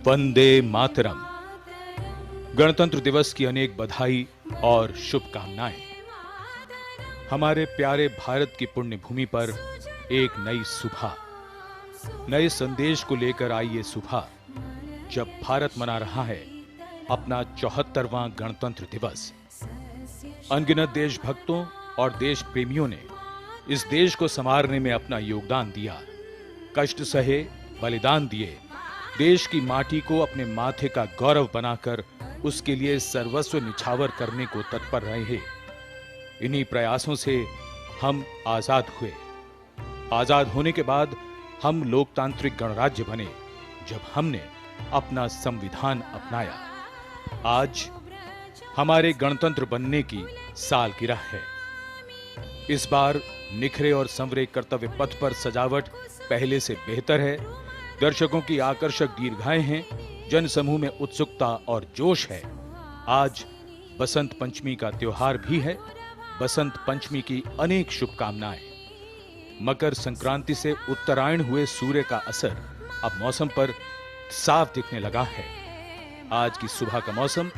वंदे मातरम। गणतंत्र दिवस की अनेक बधाई और शुभकामनाएं। हमारे प्यारे भारत की पुण्य भूमि पर एक नई सुबह, नए संदेश को लेकर आई ये सुबह, जब भारत मना रहा है अपना 74वां गणतंत्र दिवस। अनगिनत देशभक्तों और देश प्रेमियों ने इस देश को संवारने में अपना योगदान दिया, कष्ट सहे, बलिदान दिए, देश की माटी को अपने माथे का गौरव बनाकर उसके लिए सर्वस्व निछावर करने को तत्पर रहे हैं। इन्हीं प्रयासों से हम आजाद हुए। आजाद होने के बाद हम लोकतांत्रिक गणराज्य बने, जब हमने अपना संविधान अपनाया। आज हमारे गणतंत्र बनने की सालगिरह है। इस बार निखरे और संवरे कर्तव्य पथ पर सजावट पहले से बेहतर है। दर्शकों की आकर्षक दीर्घाएं हैं, जनसमूह में उत्सुकता और जोश है। आज बसंत पंचमी का त्योहार भी है। बसंत पंचमी की अनेक शुभकामनाएं। मकर संक्रांति से उत्तरायण हुए सूर्य का असर अब मौसम पर साफ दिखने लगा है। आज की सुबह का मौसम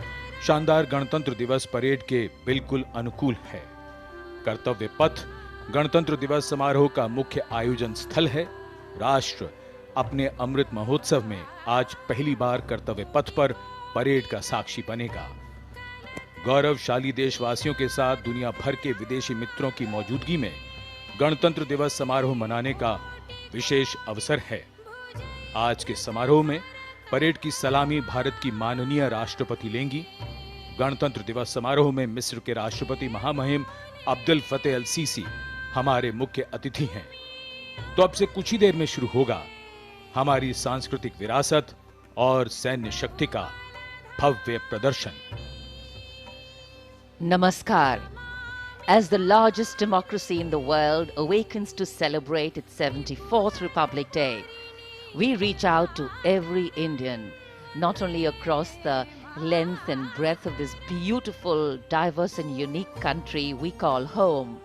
शानदार गणतंत्र दिवस परेड के बिल्कुल अनुकूल है। कर्तव्य पथ गणतंत्र दिवस समारोह का मुख्य आयोजन स्थल है। राष्ट्र अपने अमृत महोत्सव में आज पहली बार कर्तव्य पथ पर परेड का साक्षी बनेगा। गौरवशाली देशवासियों के साथ दुनिया भर के विदेशी मित्रों की मौजूदगी में गणतंत्र दिवस समारोह मनाने का विशेष अवसर है। आज के समारोह में परेड की सलामी भारत की माननीय राष्ट्रपति लेंगी। गणतंत्र दिवस समारोह में मिस्र के राष्ट्रपति महामहिम अब्दुल फतेह अल सीसी हमारे मुख्य अतिथि हैं। तो अब से कुछ ही देर में शुरू होगा हमारी सांस्कृतिक विरासत और सैन्य शक्ति का भव्य प्रदर्शन। Namaskar. As the largest democracy in the world awakens to celebrate its 74th Republic Day, we reach out to every Indian, not only across the length and breadth of this beautiful, diverse and unique country we call home,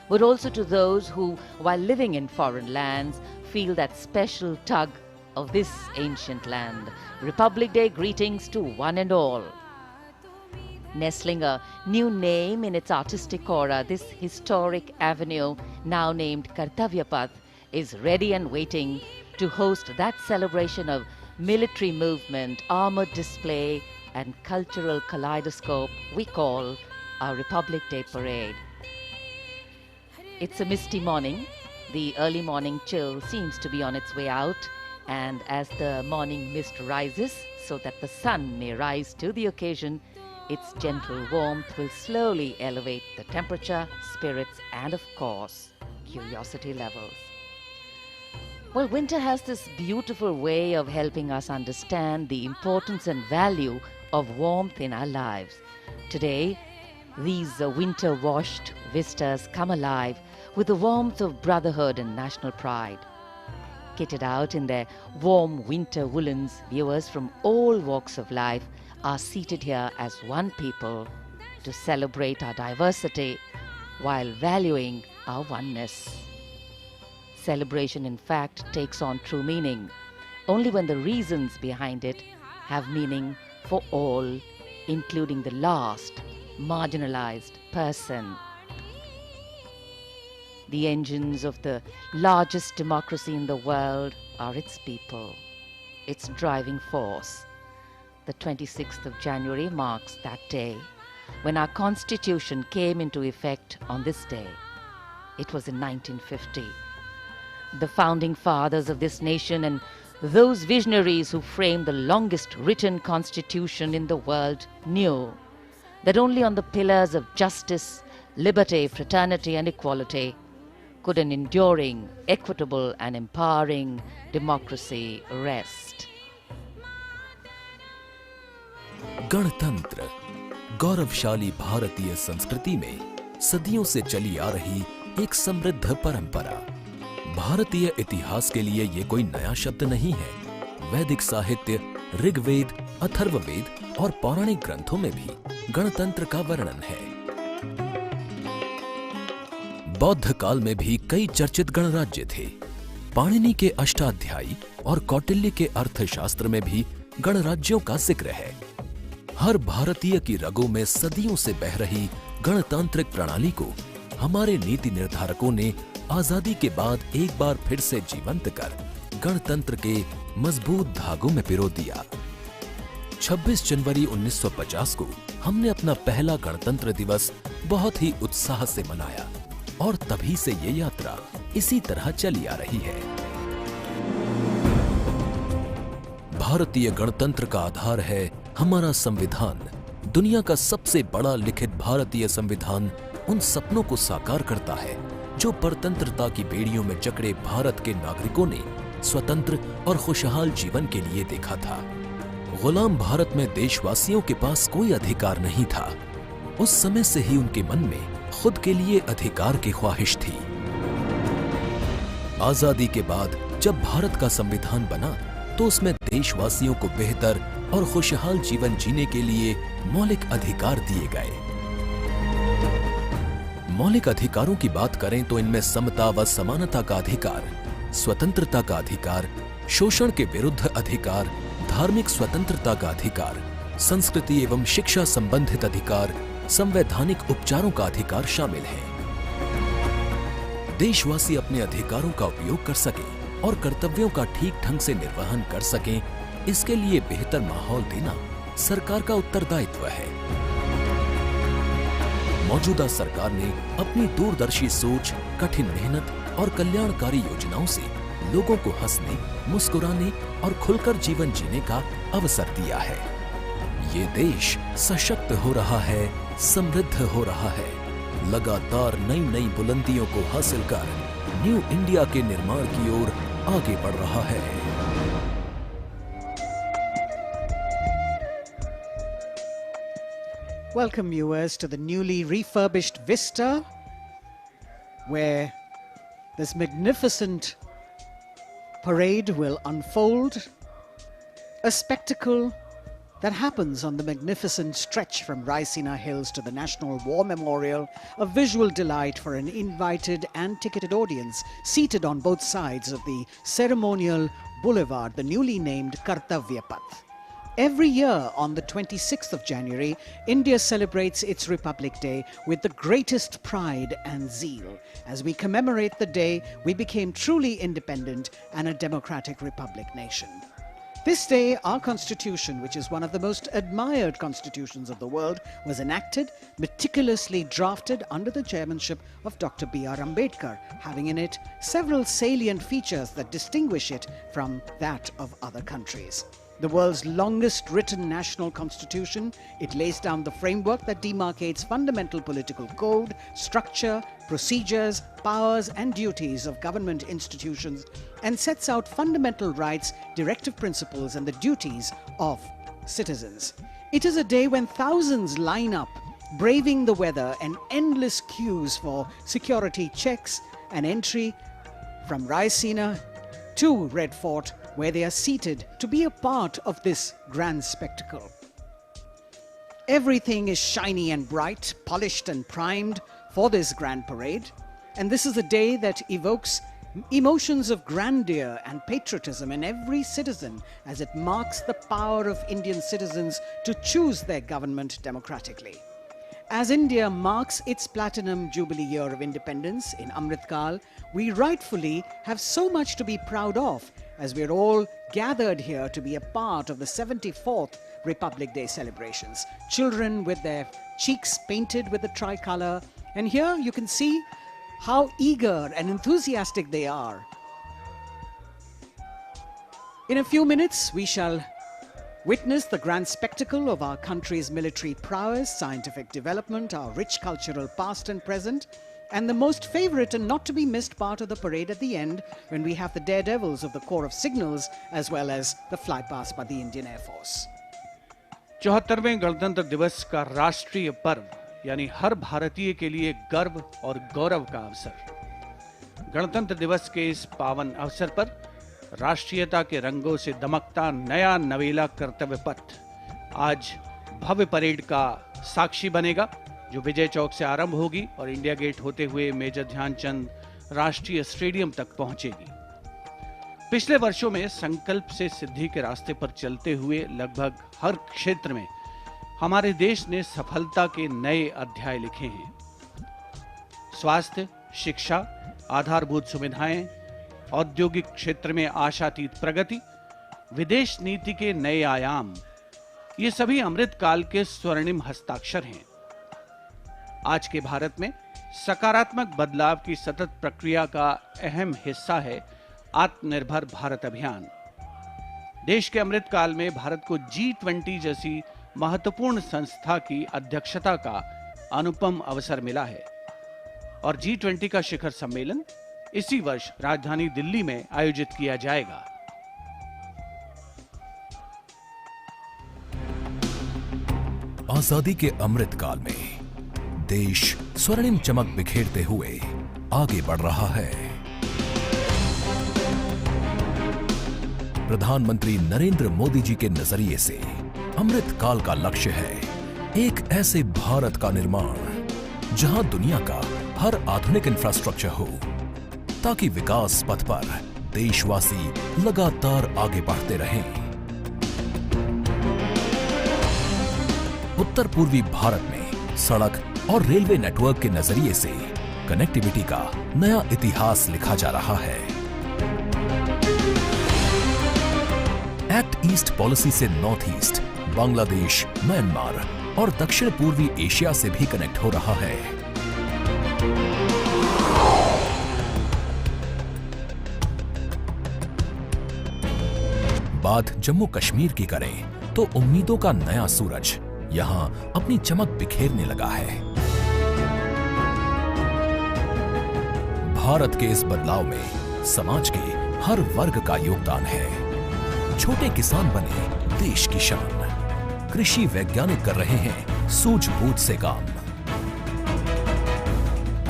but also to those who, while living in foreign lands, feel that special tug of this ancient land. Republic Day greetings to one and all. Nestling a new name in its artistic aura, this historic avenue, now named Kartavya Path, is ready and waiting to host that celebration of military movement, armored display, and cultural kaleidoscope we call our Republic Day Parade. It's a misty morning. The early morning chill seems to be on its way out, and as the morning mist rises so that the sun may rise to the occasion, its gentle warmth will slowly elevate the temperature, spirits, and of course, curiosity levels. Well, winter has this beautiful way of helping us understand the importance and value of warmth in our lives. Today, these winter-washed vistas come alive with the warmth of brotherhood and national pride. Kitted out in their warm winter woolens, viewers from all walks of life are seated here as one people to celebrate our diversity while valuing our oneness. Celebration, in fact, takes on true meaning only when the reasons behind it have meaning for all, including the last marginalized person. The engines of the largest democracy in the world are its people, its driving force. The 26th of January marks that day when our Constitution came into effect on this day. It was in 1950. The founding fathers of this nation and those visionaries who framed the longest written constitution in the world knew that only on the pillars of justice, liberty, fraternity, and equality could an enduring, equitable, and empowering democracy rest. गणतंत्र गौरवशाली भारतीय संस्कृति में सदियों से चली आ रही एक समृद्ध परंपरा। भारतीय इतिहास के लिए ये कोई नया शब्द नहीं है। वैदिक साहित्य, ऋग्वेद, अथर्ववेद और पौराणिक ग्रंथों में भी गणतंत्र का वर्णन है। बौद्ध काल में भी कई चर्चित गणराज्य थे। पाणिनि के अष्टाध्यायी और कौटिल्य के अर्थशास्त्र में भी गणराज्यों का जिक्र है। हर भारतीय की रगों में सदियों से बह रही गणतांत्रिक प्रणाली को हमारे नीति निर्धारकों ने आजादी के बाद एक बार फिर से जीवंत कर गणतंत्र के मजबूत धागों में पिरो दिया। 26 जनवरी 1950 को हमने अपना पहला गणतंत्र दिवस बहुत ही उत्साह से मनाया और तभी से ये यात्रा इसी तरह चली आ रही है। भारतीय गणतंत्र का आधार है हमारा संविधान। दुनिया का सबसे बड़ा लिखित भारतीय संविधान उन सपनों को साकार करता है जो परतंत्रता की बेड़ियों में जकड़े भारत के नागरिकों ने स्वतंत्र और खुशहाल जीवन के लिए देखा था। गुलाम भारत में देशवासियों के पास कोई अधिकार नहीं था। उस समय से ही उनके मन में खुद के लिए अधिकार की ख्वाहिश थी। आजादी के बाद जब भारत का संविधान बना तो उसमें देशवासियों को बेहतर और खुशहाल जीवन जीने के लिए मौलिक अधिकार दिए गए। मौलिक अधिकारों की बात करें तो इनमें समता व समानता का अधिकार, स्वतंत्रता का अधिकार, शोषण के विरुद्ध अधिकार, धार्मिक स्वतंत्रता का अधिकार, संस्कृति एवं शिक्षा संबंधित अधिकार, संवैधानिक उपचारों का अधिकार शामिल है। देशवासी अपने अधिकारों का उपयोग कर सकें और कर्तव्यों का ठीक ढंग से निर्वहन कर सकें, इसके लिए बेहतर माहौल देना सरकार का उत्तरदायित्व है। मौजूदा सरकार ने अपनी दूरदर्शी सोच, कठिन मेहनत और कल्याणकारी योजनाओं से लोगों को हंसने, मुस्कुराने और खुलकर जीवन जीने का अवसर दिया है। ये देश सशक्त हो रहा है, समृद्ध हो रहा है, लगातार नई नई बुलंदियों को हासिल कर न्यू इंडिया के निर्माण की ओर आगे बढ़ रहा है। Welcome viewers to the newly refurbished Vista, where this magnificent parade will unfold, a spectacle that happens on the magnificent stretch from Raisina Hills to the National War Memorial, a visual delight for an invited and ticketed audience seated on both sides of the ceremonial boulevard, the newly named Kartavya Path. Every year on the 26th of January, India celebrates its Republic Day with the greatest pride and zeal. As we commemorate the day, we became truly independent and a democratic republic nation. This day, our constitution, which is one of the most admired constitutions of the world, was enacted, meticulously drafted under the chairmanship of Dr. B.R. Ambedkar, having in it several salient features that distinguish it from that of other countries. The world's longest written national constitution, it lays down the framework that demarcates fundamental political code, structure, procedures, powers and duties of government institutions and sets out fundamental rights, directive principles and the duties of citizens. It is a day when thousands line up, braving the weather and endless queues for security checks and entry from Raisina to Red Fort, where they are seated to be a part of this grand spectacle. Everything is shiny and bright, polished and primed for this grand parade, and this is a day that evokes emotions of grandeur and patriotism in every citizen as it marks the power of Indian citizens to choose their government democratically. As India marks its platinum jubilee year of independence in Amrit Kal, we rightfully have so much to be proud of as we're all gathered here to be a part of the 74th Republic Day celebrations. Children with their cheeks painted with the tricolour, and here you can see how eager and enthusiastic they are. In a few minutes, we shall witness the grand spectacle of our country's military prowess, scientific development, our rich cultural past and present, and the most favourite and not to be missed part of the parade at the end, when we have the daredevils of the Corps of Signals as well as the flypast by the Indian Air Force. 74वें गणतंत्र दिवस का राष्ट्रीय पर्व यानी हर भारतीय के लिए गर्व और गौरव का अवसर। गणतंत्र दिवस के इस पावन अवसर पर राष्ट्रीयता के रंगों से दमकता नया नवेला कर्तव्य पथ आज भव्य परेड का साक्षी बनेगा, जो विजय चौक से आरंभ होगी और इंडिया गेट होते हुए मेजर ध्यानचंद राष्ट्रीय स्टेडियम तक पहुंचेगी। पिछले वर्षों में संकल्प से सिद्धि के रास्ते पर चलते हुए लगभग हर क्षेत्र में हमारे देश ने सफलता के नए अध्याय लिखे हैं। स्वास्थ्य, शिक्षा, आधारभूत सुविधाएं, औद्योगिक क्षेत्र में आशातीत प्रगति, विदेश नीति के नए आयाम, ये सभी अमृत काल के स्वर्णिम हस्ताक्षर हैं। आज के भारत में सकारात्मक बदलाव की सतत प्रक्रिया का अहम हिस्सा है आत्मनिर्भर भारत अभियान। देश के अमृत काल में भारत को G20 जैसी महत्वपूर्ण संस्था की अध्यक्षता का अनुपम अवसर मिला है और G20 का शिखर सम्मेलन इसी वर्ष राजधानी दिल्ली में आयोजित किया जाएगा। आजादी के अमृत काल में देश स्वर्णिम चमक बिखेरते हुए आगे बढ़ रहा है। प्रधानमंत्री नरेंद्र मोदी जी के नजरिए से अमृत काल का लक्ष्य है एक ऐसे भारत का निर्माण जहां दुनिया का हर आधुनिक इंफ्रास्ट्रक्चर हो, ताकि विकास पथ पर देशवासी लगातार आगे बढ़ते रहें। उत्तर पूर्वी भारत में सड़क और रेलवे नेटवर्क के नजरिए से कनेक्टिविटी का नया इतिहास लिखा जा रहा है। एक्ट ईस्ट पॉलिसी से नॉर्थ ईस्ट, बांग्लादेश, म्यांमार और दक्षिण पूर्वी एशिया से भी कनेक्ट हो रहा है। बात जम्मू कश्मीर की करें तो उम्मीदों का नया सूरज यहां अपनी चमक बिखेरने लगा है। भारत के इस बदलाव में समाज के हर वर्ग का योगदान है। छोटे किसान बने देश की शान, कृषि वैज्ञानिक कर रहे हैं सूझबूझ से काम,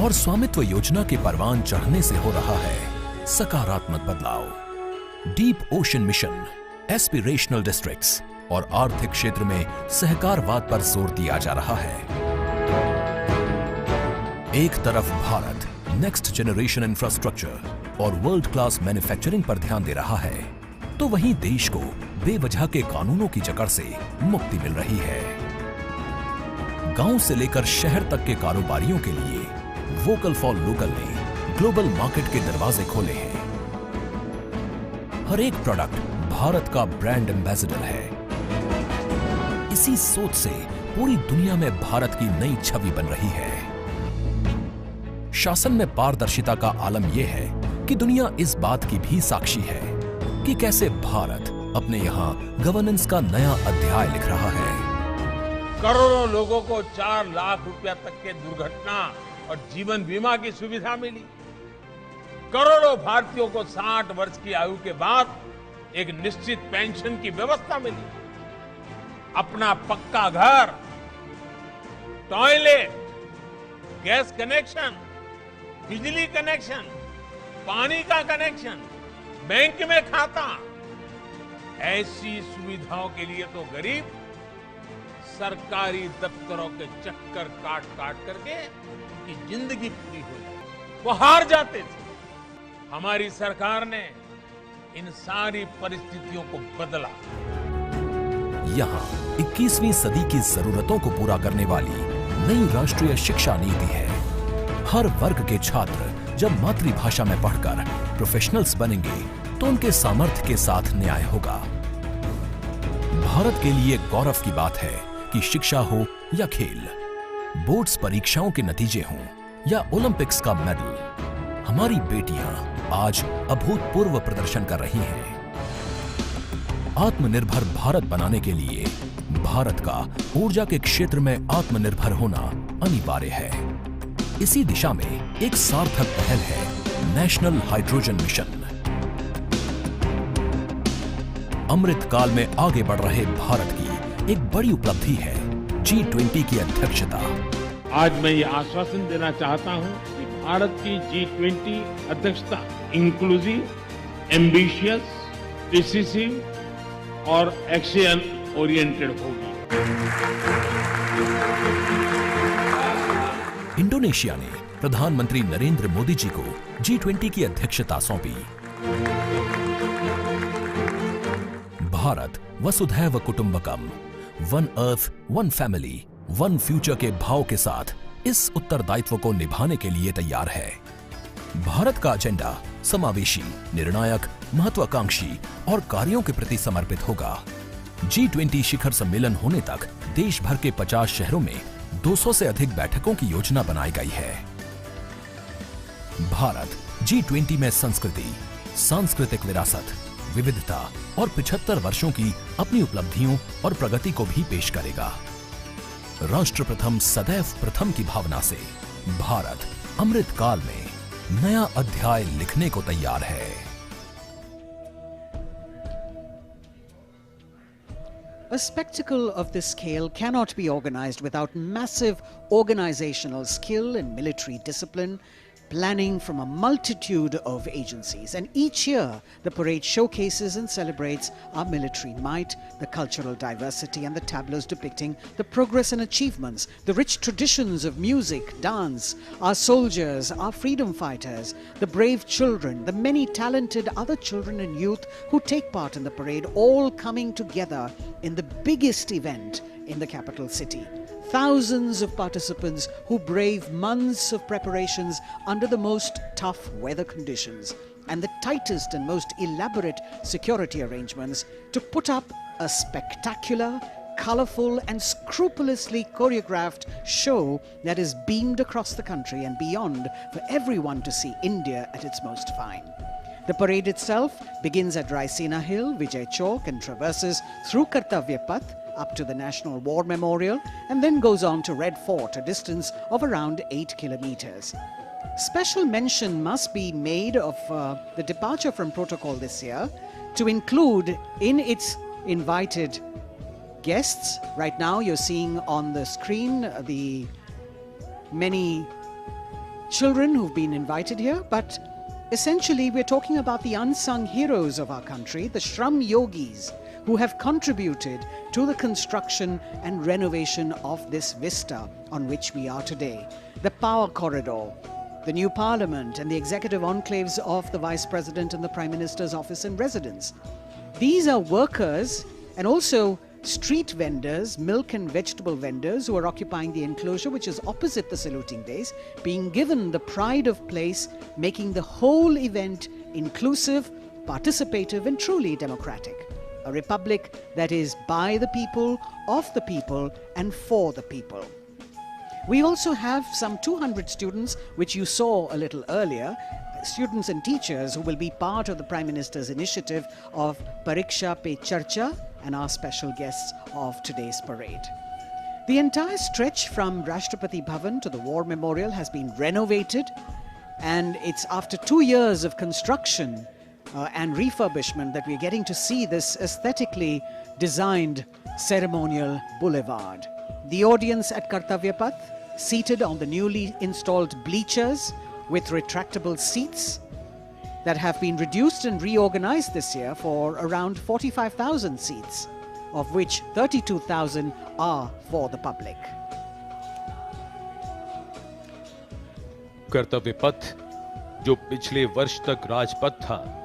और स्वामित्व योजना के परवान चढ़ने से हो रहा है सकारात्मक बदलाव। Deep ocean mission, aspirational districts और आर्थिक क्षेत्र में सहकारवाद पर जोर दिया जा रहा है। एक तरफ भारत नेक्स्ट जनरेशन इंफ्रास्ट्रक्चर और वर्ल्ड क्लास मैन्युफैक्चरिंग पर ध्यान दे रहा है, तो वहीं देश को बेवजह के कानूनों की जकड़ से मुक्ति मिल रही है। गांव से लेकर शहर तक के कारोबारियों के लिए वोकल फॉर लोकल ने ग्लोबल मार्केट के दरवाजे खोले हैं। हर एक प्रोडक्ट भारत का ब्रांड एम्बेसडर है। इसी सोच से पूरी दुनिया में भारत की नई छवि बन रही है। शासन में पारदर्शिता का आलम यह है कि दुनिया इस बात की भी साक्षी है कि कैसे भारत अपने यहाँ गवर्नेंस का नया अध्याय लिख रहा है। करोड़ों लोगों को 4 लाख रुपया तक के दुर्घटना और जीवन बीमा की सुविधा मिली। करोड़ों भारतीयों को 60 वर्ष की आयु के बाद एक निश्चित पेंशन की व्यवस्था मिली। अपना पक्का घर, टॉयलेट, गैस कनेक्शन, बिजली कनेक्शन, पानी का कनेक्शन, बैंक में खाता, ऐसी सुविधाओं के लिए तो गरीब सरकारी दफ्तरों के चक्कर काट काट करके उनकी जिंदगी पूरी हो जाती, वो हार जाते थे। हमारी सरकार ने इन सारी परिस्थितियों को बदला। यहाँ 21वीं सदी की जरूरतों को पूरा करने वाली नई राष्ट्रीय शिक्षा नीति है। हर वर्ग के छात्र जब मातृभाषा में पढ़कर प्रोफेशनल्स बनेंगे तो उनके सामर्थ्य के साथ न्याय होगा। भारत के लिए गौरव की बात है कि शिक्षा हो या खेल, बोर्ड्स परीक्षाओं के नतीजे हों या ओलंपिक्स का मेडल, हमारी बेटियां आज अभूतपूर्व प्रदर्शन कर रही हैं। आत्मनिर्भर भारत बनाने के लिए भारत का ऊर्जा के क्षेत्र में आत्मनिर्भर होना अनिवार्य है। इसी दिशा में एक सार्थक पहल है नेशनल हाइड्रोजन मिशन। अमृत काल में आगे बढ़ रहे भारत की एक बड़ी उपलब्धि है G20 की अध्यक्षता। आज मैं ये आश्वासन देना चाहता हूं कि भारत की G20 अध्यक्षता इंक्लूसिव, एम्बिशियस, डिसिसिव और एक्शन ओरिएंटेड होगी। इंडोनेशिया ने प्रधानमंत्री नरेंद्र मोदी जी को G20 की अध्यक्षता सौंपी। भारत वसुधैव कुटुंबकम, one earth one family one future के भाव के साथ इस उत्तरदायित्व को निभाने के लिए तैयार है। भारत का एजेंडा समावेशी, निर्णायक, महत्वाकांक्षी और कार्यों के प्रति समर्पित होगा। G20 शिखर सम्मेलन होने तक देश भर के 50 शहरों में 200 से अधिक बैठकों की योजना बनाई गई है। भारत G20 में संस्कृति, सांस्कृतिक विरासत, विविधता और 75 वर्षों की अपनी उपलब्धियों और प्रगति को भी पेश करेगा। राष्ट्र प्रथम सदैव प्रथम की भावना से भारत अमृत काल में नया अध्याय लिखने को तैयार है। A spectacle of this scale cannot be organized without massive organizational skill and military discipline, planning from a multitude of agencies. And each year, the parade showcases and celebrates our military might, the cultural diversity, and the tableaus depicting the progress and achievements, the rich traditions of music, dance, our soldiers, our freedom fighters, the brave children, the many talented other children and youth who take part in the parade, all coming together in the biggest event in the capital city. Thousands of participants who brave months of preparations under the most tough weather conditions and the tightest and most elaborate security arrangements to put up a spectacular, colorful and scrupulously choreographed show that is beamed across the country and beyond for everyone to see India at its most fine. The parade itself begins at Raisina Hill, Vijay Chowk, and traverses through Kartavya Path up to the National War Memorial and then goes on to Red Fort, a distance of around 8 kilometers. Special mention must be made of the departure from protocol this year to include in its invited guests. Right now you're seeing on the screen the many children who've been invited here, but essentially we're talking about the unsung heroes of our country, the Shram Yogis, who have contributed to the construction and renovation of this vista on which we are today. The power corridor, the new parliament and the executive enclaves of the Vice President and the Prime Minister's office and residence. These are workers and also street vendors, milk and vegetable vendors who are occupying the enclosure which is opposite the saluting base, being given the pride of place, making the whole event inclusive, participative and truly democratic. A republic that is by the people, of the people and for the people. We also have some 200 students, which you saw a little earlier, students and teachers who will be part of the Prime Minister's initiative of Pariksha Pe Charcha and our special guests of today's parade. The entire stretch from Rashtrapati Bhavan to the War Memorial has been renovated, and it's after 2 years of construction and refurbishment that we're getting to see this aesthetically designed ceremonial boulevard. The audience at Kartavya Path, seated on the newly installed bleachers with retractable seats that have been reduced and reorganized this year for around 45,000 seats, of which 32,000 are for the public. कर्तव्य पथ जो पिछले वर्ष तक राजपथ था,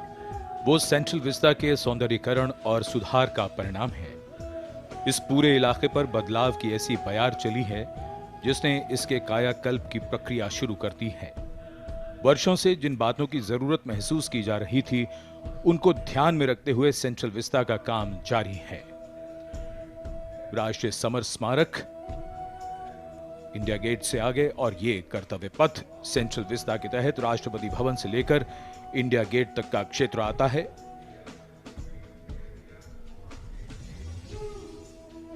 वो central Vista के सौंदर्यीकरण और सुधार का परिणाम है। इस पूरे इलाके पर बदलाव की ऐसी बयार चली है जिसने इसके कायाकल्प की प्रक्रिया शुरू कर दी है। वर्षों से जिन बातों की जरूरत महसूस की जा रही थी, उनको ध्यान में रखते हुए सेंट्रल विस्टा का काम जारी है। राष्ट्रीय समर स्मारक इंडिया गेट से आगे और ये कर्तव्य पथ सेंट्रल विस्टा के तहत राष्ट्रपति भवन से लेकर इंडिया गेट तक का क्षेत्र आता है।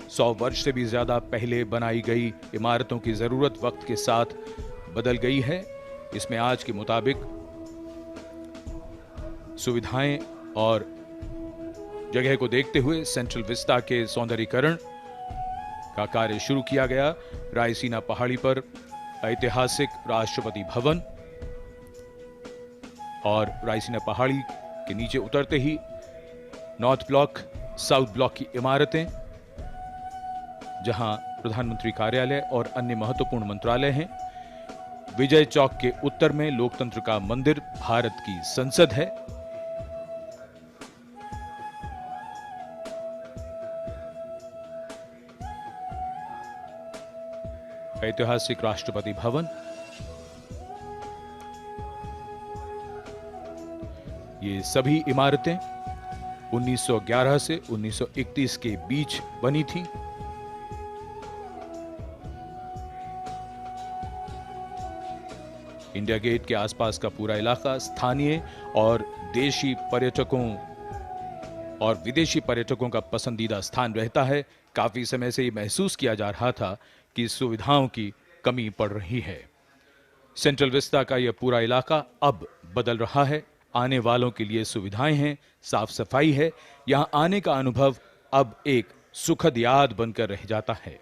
100 वर्ष से भी ज्यादा पहले बनाई गई इमारतों की जरूरत वक्त के साथ बदल गई है। इसमें आज के मुताबिक सुविधाएं और जगह को देखते हुए सेंट्रल विस्टा के सौंदर्यीकरण का कार्य शुरू किया गया। रायसीना पहाड़ी पर ऐतिहासिक राष्ट्रपति भवन और रायसीना पहाड़ी के नीचे उतरते ही नॉर्थ ब्लॉक, साउथ ब्लॉक की इमारतें, जहां प्रधानमंत्री कार्यालय और अन्य महत्वपूर्ण मंत्रालय हैं। विजय चौक के उत्तर में लोकतंत्र का मंदिर, भारत की संसद है। ऐतिहासिक राष्ट्रपति भवन, ये सभी इमारतें 1911 से 1931 के बीच बनी थी। इंडिया गेट के आसपास का पूरा इलाका स्थानीय और देशी पर्यटकों और विदेशी पर्यटकों का पसंदीदा स्थान रहता है। काफी समय से ये महसूस किया जा रहा था कि सुविधाओं की कमी पड़ रही है। सेंट्रल विस्टा का यह पूरा इलाका अब बदल रहा है। आने वालों के लिए सुविधाएं हैं, साफ सफाई है। यहां आने का अनुभव अब एक सुखद याद बनकर रह जाता है।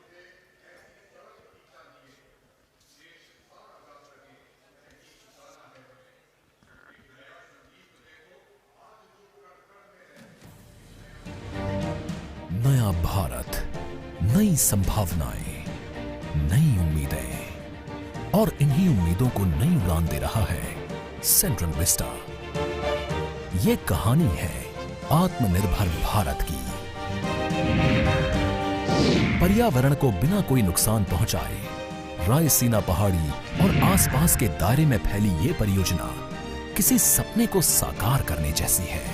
नया भारत, नई संभावनाएं, नई उम्मीदें, और इन्हीं उम्मीदों को नई उड़ान दे रहा है सेंट्रल विस्टा। ये कहानी है आत्मनिर्भर भारत की। पर्यावरण को बिना कोई नुकसान पहुंचाए रायसीना पहाड़ी और आसपास के दायरे में फैली ये परियोजना किसी सपने को साकार करने जैसी है।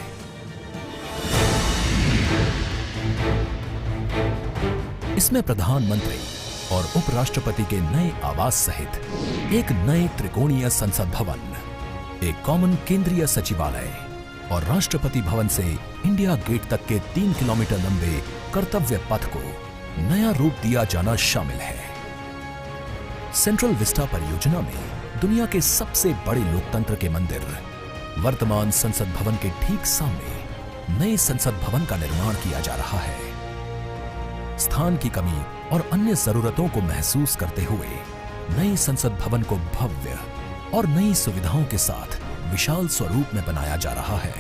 इसमें प्रधानमंत्री और उपराष्ट्रपति के नए आवास सहित एक नए त्रिकोणीय संसद भवन, एक कॉमन केंद्रीय सचिवालय और राष्ट्रपति भवन से इंडिया गेट तक के 3 किलोमीटर लंबे कर्तव्य पथ को नया रूप दिया जाना शामिल है। सेंट्रल विस्टा परियोजना में दुनिया के सबसे बड़े लोकतंत्र के मंदिर, वर्तमान संसद भवन के ठीक सामने नए संसद भवन का निर्माण किया जा रहा है। स्थान की कमी और अन्य जरूरतों को महसूस करते हुए नए संसद भवन को भव्य और नई सुविधाओं के साथ विशाल स्वरूप में बनाया जा रहा है,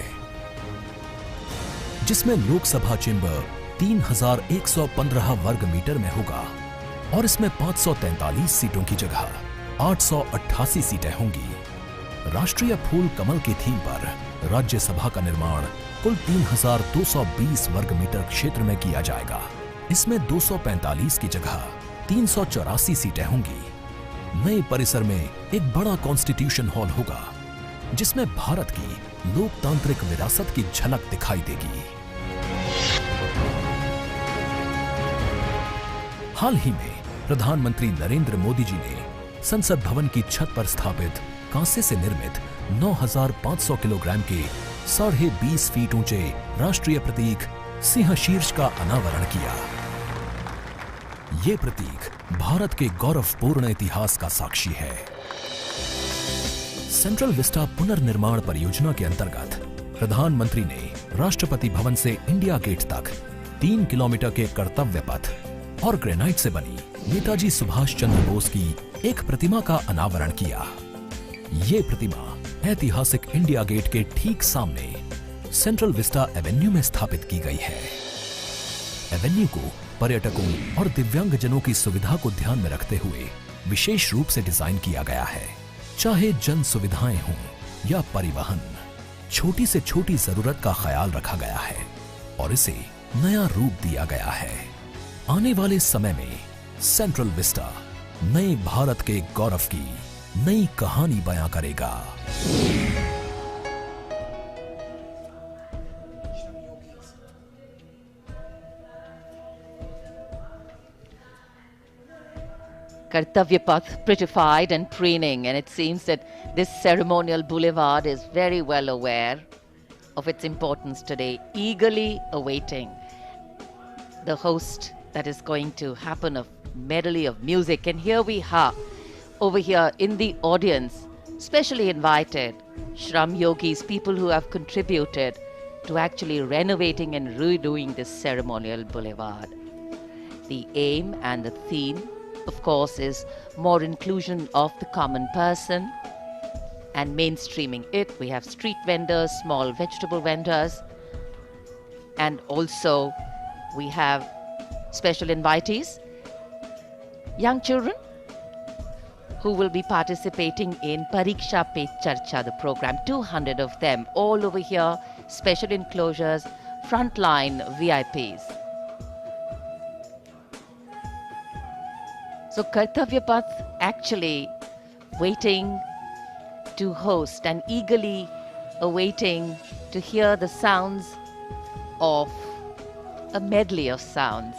जिसमें लोकसभा चेंबर 3115 वर्ग मीटर में होगा और इसमें 543 सीटों की जगह 888 सीटें होंगी। राष्ट्रीय फूल कमल की थीम पर राज्यसभा का निर्माण कुल 3220 वर्ग मीटर क्षेत्र में किया जाएगा। इसमें 245 की जगह 384 सीटें होंगी। नए परिसर में एक बड़ा कॉन्स्टिट्यूशन हॉल होगा, जिसमें भारत की लोकतांत्रिक विरासत की झलक दिखाई देगी। हाल ही में प्रधानमंत्री नरेंद्र मोदी जी ने संसद भवन की छत पर स्थापित कांसे से निर्मित 9500 किलोग्राम के 20.5 फीट ऊंचे राष्ट्रीय प्रतीक सिंह शीर्ष का अनावरण किया। ये प्रतीक भारत के गौरवपूर्ण इतिहास का साक्षी है। सेंट्रल विस्टा पुनर्निर्माण परियोजना के अंतर्गत प्रधानमंत्री ने राष्ट्रपति भवन से इंडिया गेट तक 3 किलोमीटर के कर्तव्य पथ और ग्रेनाइट से बनी नेताजी सुभाष चंद्र बोस की एक प्रतिमा का अनावरण किया। ये प्रतिमा ऐतिहासिक इंडिया गेट के ठीक सामने सेंट्रल विस्टा एवेन्यू में स्थापित की गई है। एवेन्यू को पर्यटकों और दिव्यांगजनों की सुविधा को ध्यान में रखते हुए विशेष रूप से डिजाइन किया गया है। चाहे जन सुविधाएं हों या परिवहन, छोटी से छोटी जरूरत का ख्याल रखा गया है और इसे नया रूप दिया गया है। आने वाले समय में सेंट्रल विस्टा नए भारत के गौरव की नई कहानी बयां करेगा। Kartavya Path prettified and preening, and it seems that this ceremonial boulevard is very well aware of its importance today, eagerly awaiting the host that is going to happen of medley of music. And here we are, over here in the audience, specially invited Shram Yogis, people who have contributed to actually renovating and redoing this ceremonial boulevard. The aim and the theme, of course, is more inclusion of the common person and mainstreaming it. We have street vendors, small vegetable vendors, and also we have special invitees, young children who will be participating in Pariksha Pe Charcha, the program, 200 of them, all over here, special enclosures, frontline VIPs. So Kartavya Path actually waiting to host and eagerly awaiting to hear the sounds of a medley of sounds.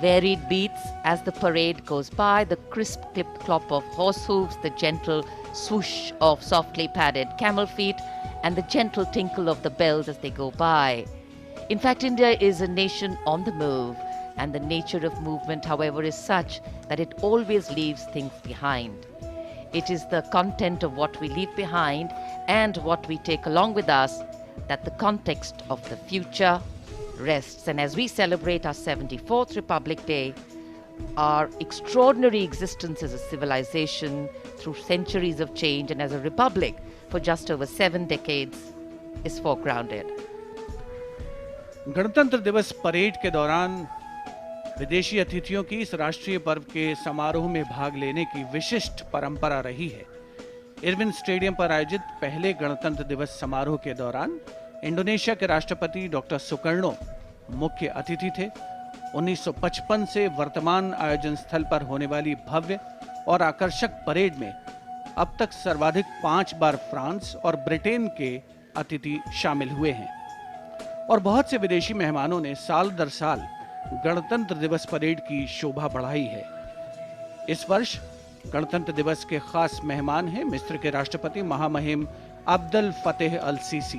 Varied beats as the parade goes by, the crisp clip-clop of horse hooves, the gentle swoosh of softly padded camel feet, and the gentle tinkle of the bells as they go by. In fact, India is a nation on the move, and the nature of movement, however, is such that it always leaves things behind. It is the content of what we leave behind and what we take along with us that the context of the future rests. And as we celebrate our 74th Republic Day, our extraordinary existence as a civilization through centuries of change and as a republic for just over 7 decades is foregrounded. गणतंत्र दिवस parade के दौरान विदेशी अतिथियों की इस राष्ट्रीय पर्व के समारोह में भाग लेने की विशिष्ट परंपरा रही है। इरविन स्टेडियम पर आयोजित पहले गणतंत्र दिवस समारोह के दौरान इंडोनेशिया के राष्ट्रपति डॉक्टर सुकर्णो मुख्य अतिथि थे। 1955 से वर्तमान आयोजन स्थल पर होने वाली भव्य और आकर्षक परेड में अब तक सर्वाधिक 5 बार फ्रांस और ब्रिटेन के अतिथि शामिल हुए हैं और बहुत से विदेशी मेहमानों ने साल दर साल गणतंत्र दिवस परेड की शोभा बढ़ाई है। इस वर्ष गणतंत्र दिवस के खास मेहमान हैं मिस्र के राष्ट्रपति महामहिम अब्दुल फतेह अल सीसी।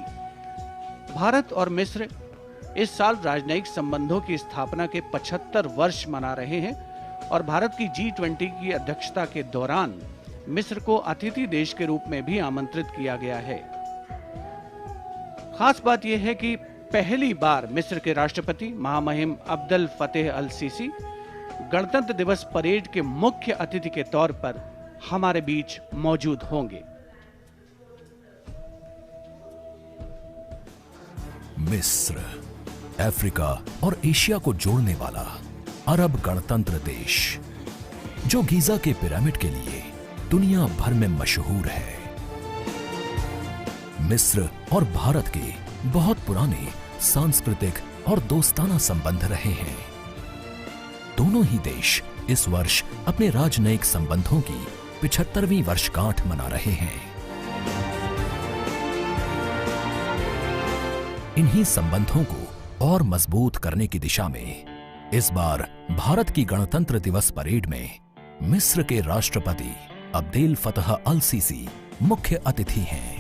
भारत और मिस्र इस साल राजनयिक संबंधों की स्थापना के 75 वर्ष मना रहे हैं और भारत की G20 की अध्यक्षता के दौरान मिस्र को अतिथि देश के रूप में भी आमंत्रित किया गया है। खास बात यह है कि पहली बार मिस्र के राष्ट्रपति महामहिम अब्दुल फतेह अल सीसी गणतंत्र दिवस परेड के मुख्य अतिथि के तौर पर हमारे बीच मौजूद होंगे। मिस्र, अफ्रीका और एशिया को जोड़ने वाला अरब गणतंत्र देश, जो गीजा के पिरामिड के लिए दुनिया भर में मशहूर है। मिस्र और भारत के बहुत पुराने सांस्कृतिक और दोस्ताना संबंध रहे हैं। दोनों ही देश इस वर्ष अपने राजनयिक संबंधों की 75वीं वर्षगांठ मना रहे हैं। इन्हीं संबंधों को और मजबूत करने की दिशा में इस बार भारत की गणतंत्र दिवस परेड में मिस्र के राष्ट्रपति अब्देल फतह अल सीसी मुख्य अतिथि हैं।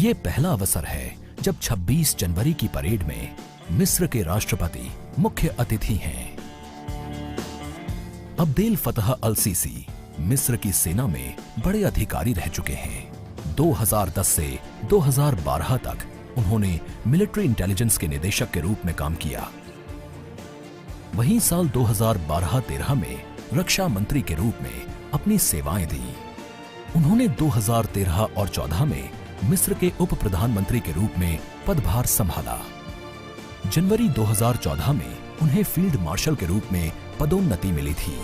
ये पहला अवसर है जब 26 जनवरी की परेड में मिस्र के राष्ट्रपति मुख्य अतिथि हैं। अब्देल फतह अल सीसी मिस्र की सेना में बड़े अधिकारी रह चुके हैं। 2010 से 2012 तक उन्होंने मिलिट्री इंटेलिजेंस के निदेशक के रूप में काम किया। वहीं साल 2012-13 में रक्षा मंत्री के रूप में अपनी सेवाएं दी। उन्होंने 2013 और 14 में मिस्र के उप प्रधानमंत्री के रूप में पदभार संभाला। जनवरी 2014 में उन्हें फील्ड मार्शल के रूप में पदोन्नति मिली थी।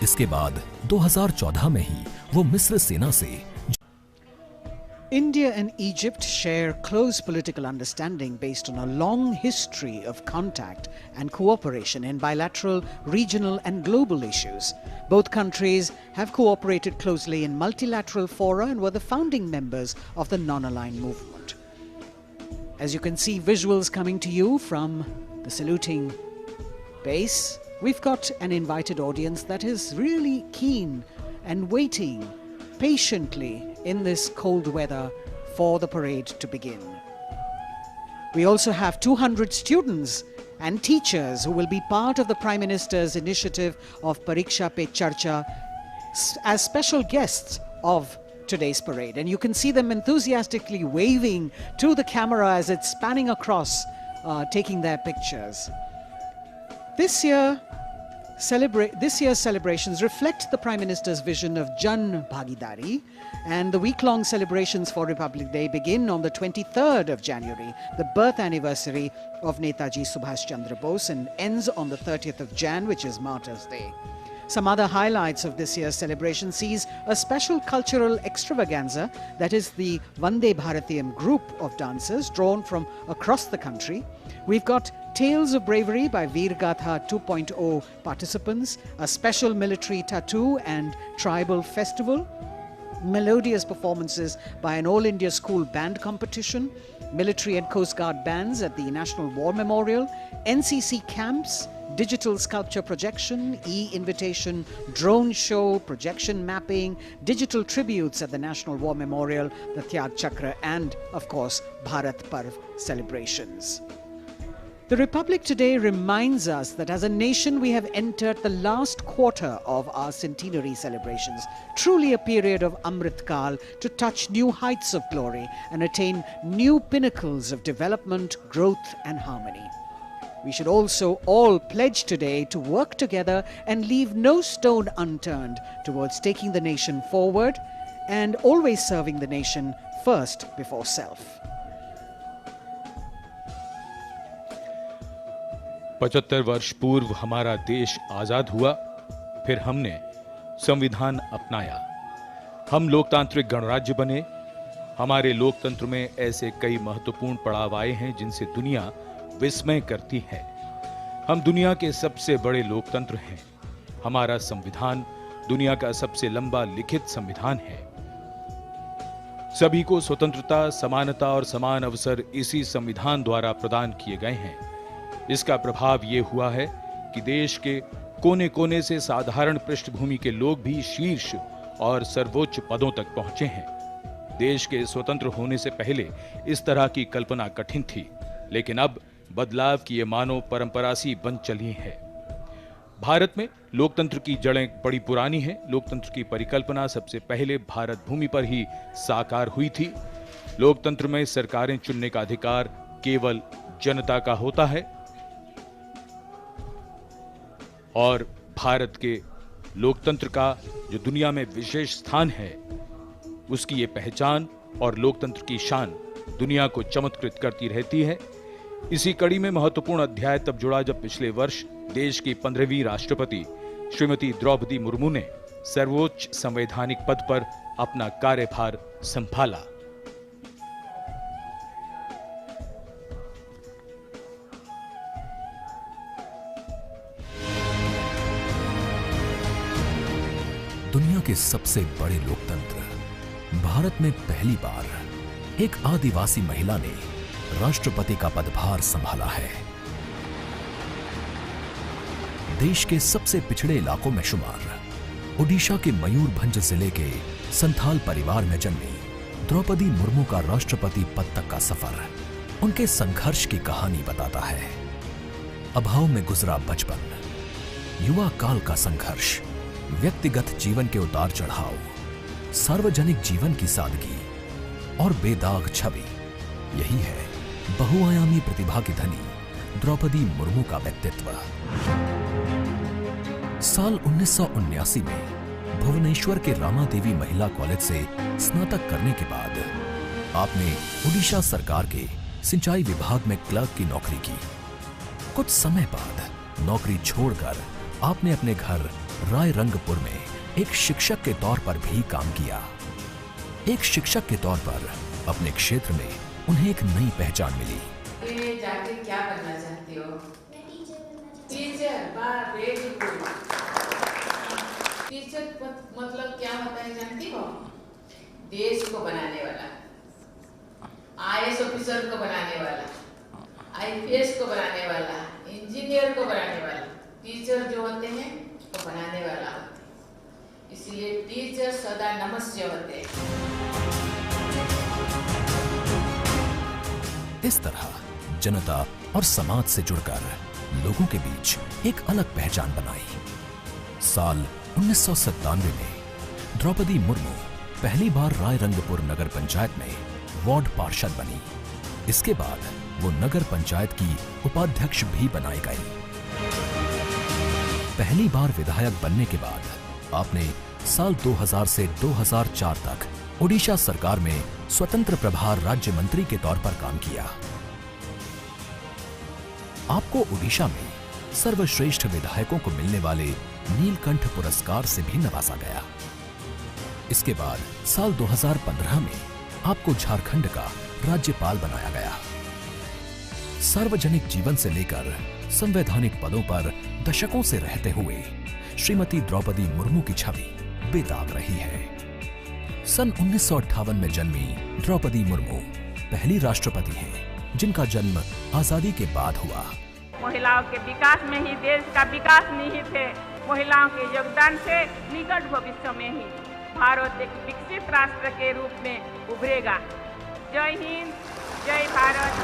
इसके बाद 2014 में ही वो मिस्र सेना से India and Egypt share close political understanding based on a long history of contact and cooperation in bilateral, regional and global issues. Both countries have cooperated closely in multilateral fora and were the founding members of the non-aligned movement. As you can see visuals coming to you from the saluting base, we've got an invited audience that is really keen and waiting patiently in this cold weather for the parade to begin. We also have 200 students and teachers who will be part of the Prime Minister's initiative of Pariksha Pe Charcha as special guests of today's parade. And you can see them enthusiastically waving to the camera as it's spanning across, taking their pictures. This year's celebrations reflect the Prime Minister's vision of Jan Bhagidari, and the week-long celebrations for Republic Day begin on the 23rd of January, the birth anniversary of Netaji Subhash Chandra Bose, and ends on the 30th of Jan, which is Martyrs' Day. Some other highlights of this year's celebration sees a special cultural extravaganza that is the Vande Bharatiyam group of dancers drawn from across the country. We've got Tales of Bravery by Veer Gatha 2.0 participants, a special military tattoo and tribal festival, melodious performances by an All India School Band competition, military and Coast Guard bands at the National War Memorial, NCC camps, digital sculpture projection, e-invitation, drone show, projection mapping, digital tributes at the National War Memorial, the Tyag Chakra, and, of course, Bharat Parv celebrations. The Republic today reminds us that as a nation we have entered the last quarter of our centenary celebrations, truly a period of Amrit Kal to touch new heights of glory and attain new pinnacles of development, growth and harmony. We should also all pledge today to work together and leave no stone unturned towards taking the nation forward and always serving the nation first before self. 75 वर्ष पूर्व हमारा देश आजाद हुआ, फिर हमने संविधान अपनाया, हम लोकतांत्रिक गणराज्य बने। हमारे लोकतंत्र में ऐसे कई महत्वपूर्ण पड़ाव आए हैं जिनसे दुनिया विस्मय करती है। हम दुनिया के सबसे बड़े लोकतंत्र हैं। हमारा संविधान दुनिया का सबसे लंबा लिखित संविधान है। सभी को स्वतंत्रता, समानता और समान अवसर इसी संविधान द्वारा प्रदान किए गए हैं। इसका प्रभाव यह हुआ है कि देश के कोने कोने से साधारण पृष्ठभूमि के लोग भी शीर्ष और सर्वोच्च पदों तक पहुंचे हैं। देश के स्वतंत्र होने से पहले इस तरह की कल्पना कठिन थी, लेकिन अब बदलाव की ये मानो परंपरा सी बन चली है। भारत में लोकतंत्र की जड़ें बड़ी पुरानी हैं। लोकतंत्र की परिकल्पना सबसे पहले भारत भूमि पर ही साकार हुई थी। लोकतंत्र में सरकारें चुनने का अधिकार केवल जनता का होता है और भारत के लोकतंत्र का जो दुनिया में विशेष स्थान है, उसकी ये पहचान और लोकतंत्र की शान दुनिया को चमत्कृत करती रहती है। इसी कड़ी में महत्वपूर्ण अध्याय तब जुड़ा जब पिछले वर्ष देश की 15वीं राष्ट्रपति श्रीमती द्रौपदी मुर्मू ने सर्वोच्च संवैधानिक पद पर अपना कार्यभार संभाला। दुनिया के सबसे बड़े लोकतंत्र भारत में पहली बार एक आदिवासी महिला ने राष्ट्रपति का पदभार संभाला है। देश के सबसे पिछड़े इलाकों में शुमार ओडिशा के मयूरभंज जिले के संथाल परिवार में जन्मी द्रौपदी मुर्मू का राष्ट्रपति पद तक का सफर उनके संघर्ष की कहानी बताता है। अभाव में गुजरा बचपन, युवा काल का संघर्ष, व्यक्तिगत जीवन के उतार चढ़ाव, सार्वजनिक जीवन की सादगी और बेदाग छवि, यही है बहुआयामी प्रतिभा की धनी द्रौपदी मुर्मू का व्यक्तित्व। साल 1979 में भुवनेश्वर के रामादेवी महिला कॉलेज से स्नातक करने के बाद आपने ओडिशा सरकार के सिंचाई विभाग में क्लर्क की नौकरी की। कुछ समय बाद नौकरी छोड़कर आपने अपने घर रायरंगपुर में एक शिक्षक के तौर पर भी काम किया। एक शिक्षक के तौर पर अपने क्षेत्र में उन्हें एक नई पहचान मिली। जाके क्या बनना चाहती हो? टीचर। वाह, वेरी गुड। टीचर मतलब क्या होता है जानती हो? देश को बनाने वाला, आईएएस ऑफिसर को बनाने वाला, आईपीएस को बनाने वाला, इंजीनियर को बनाने वाला। टीचर जो होते हैं वो बनाने वाला होता है, इसलिए टीचर सदा नमस्य होते हैं। इस तरह जनता और समाज से जुड़कर लोगों के बीच एक अलग पहचान बनाई। साल 1997 में द्रौपदी मुर्मू पहली बार रायरंगपुर नगर पंचायत में वार्ड पार्षद बनी। इसके बाद वो नगर पंचायत की उपाध्यक्ष भी बनाई गई। पहली बार विधायक बनने के बाद आपने साल 2000 से 2004 तक ओडिशा सरकार में स्वतंत्र प्रभार राज्य मंत्री के तौर पर काम किया। आपको ओडिशा में सर्वश्रेष्ठ विधायकों को मिलने वाले नीलकंठ पुरस्कार से भी नवाजा गया। इसके बाद साल 2015 में आपको झारखंड का राज्यपाल बनाया गया। सार्वजनिक जीवन से लेकर संवैधानिक पदों पर दशकों से रहते हुए श्रीमती द्रौपदी मुर्मू की छवि बेदाग रही है। सन 1958 में जन्मी द्रौपदी मुर्मू पहली राष्ट्रपति हैं जिनका जन्म आजादी के बाद हुआ। महिलाओं के विकास में ही देश का विकास निहित है। महिलाओं के योगदान से निकट भविष्य में ही भारत एक विकसित राष्ट्र के रूप में उभरेगा। जय हिंद, जय भारत।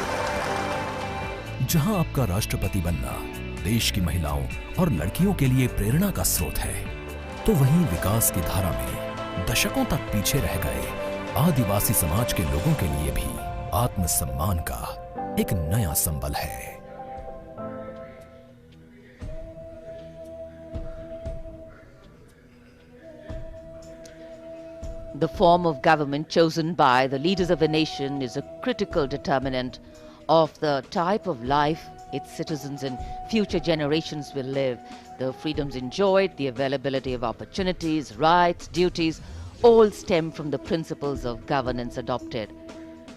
जहां आपका राष्ट्रपति बनना देश की महिलाओं और लड़कियों के लिए प्रेरणा का स्रोत है, तो वहीं विकास की धारा में दशकों तक पीछे रह गए आदिवासी समाज के लोगों के लिए भी आत्मसम्मान का एक नया संबल है। The form of government chosen by the leaders of a nation is a critical determinant of the type of life its citizens and future generations will live. The freedoms enjoyed, the availability of opportunities, rights, duties, all stem from the principles of governance adopted.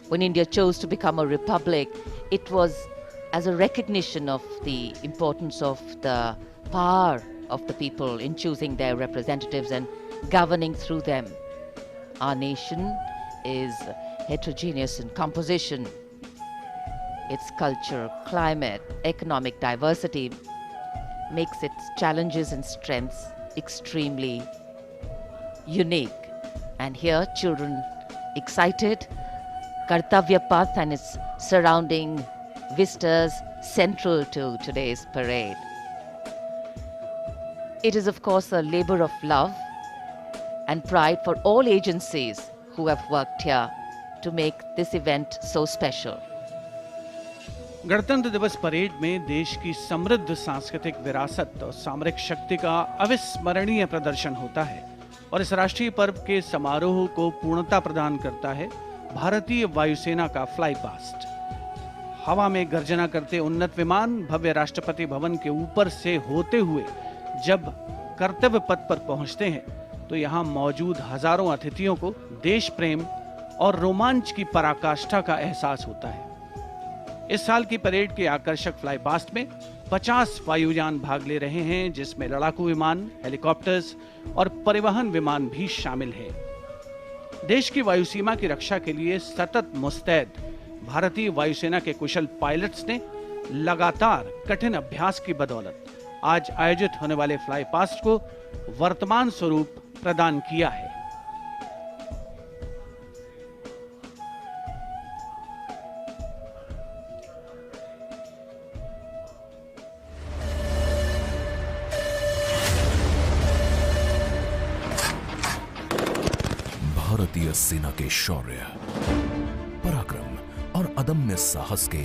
When India chose to become a republic, it was as a recognition of the importance of the power of the people in choosing their representatives and governing through them. Our nation is heterogeneous in composition. Its culture, climate, economic diversity makes its challenges and strengths extremely unique. And here, children excited, Kartavya Path and its surrounding vistas central to today's parade. It is, of course, a labor of love and pride for all agencies who have worked here to make this event so special. गणतंत्र दिवस parade में देश की समृद्ध सांस्कृतिक विरासत और सामरिक शक्ति का अविस्मरणीय प्रदर्शन होता है और इस राष्ट्रीय पर्व के समारोह को पूर्णता प्रदान करता है भारतीय वायुसेना का फ्लाई पास्ट। हवा में गर्जना करते उन्नत विमान भव्य राष्ट्रपति भवन के ऊपर से होते हुए जब कर्तव्य पथ पर पहुंचते हैं तो यहां मौजूद हजारों अतिथियों को देश प्रेम और रोमांच की पराकाष्ठा का एहसास होता है। इस साल की परेड के आकर्षक फ्लाई पास्ट में 50 वायुयान भाग ले रहे हैं, जिसमें लड़ाकू विमान, हेलीकॉप्टर्स और परिवहन विमान भी शामिल हैं। देश की वायु सीमा की रक्षा के लिए सतत मुस्तैद भारतीय वायुसेना के कुशल पायलट्स ने लगातार कठिन अभ्यास की बदौलत आज आयोजित होने वाले फ्लाई पास्ट को वर्तमान स्वरूप प्रदान किया है। भारतीय सेना के शौर्य, पराक्रम और अदम्य साहस के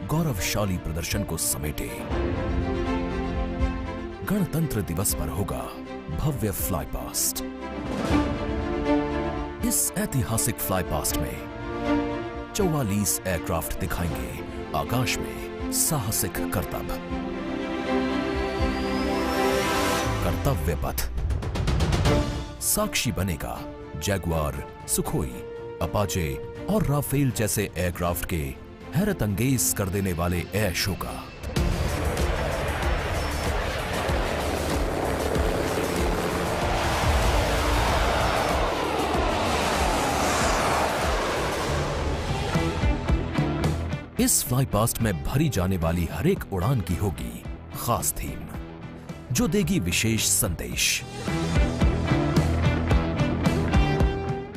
गौरवशाली प्रदर्शन को समेटे गणतंत्र दिवस पर होगा भव्य फ्लाई पास्ट। इस ऐतिहासिक फ्लाई पास्ट में 44 एयरक्राफ्ट दिखाएंगे आकाश में साहसिक करतब। कर्तव्य पथ साक्षी बनेगा जैगुआर, सुखोई, अपाचे और राफेल जैसे एयरक्राफ्ट के हैरत अंगेज कर देने वाले एयर शो का। इस फ्लाई पास्ट में भरी जाने वाली हर एक उड़ान की होगी खास थीम, जो देगी विशेष संदेश।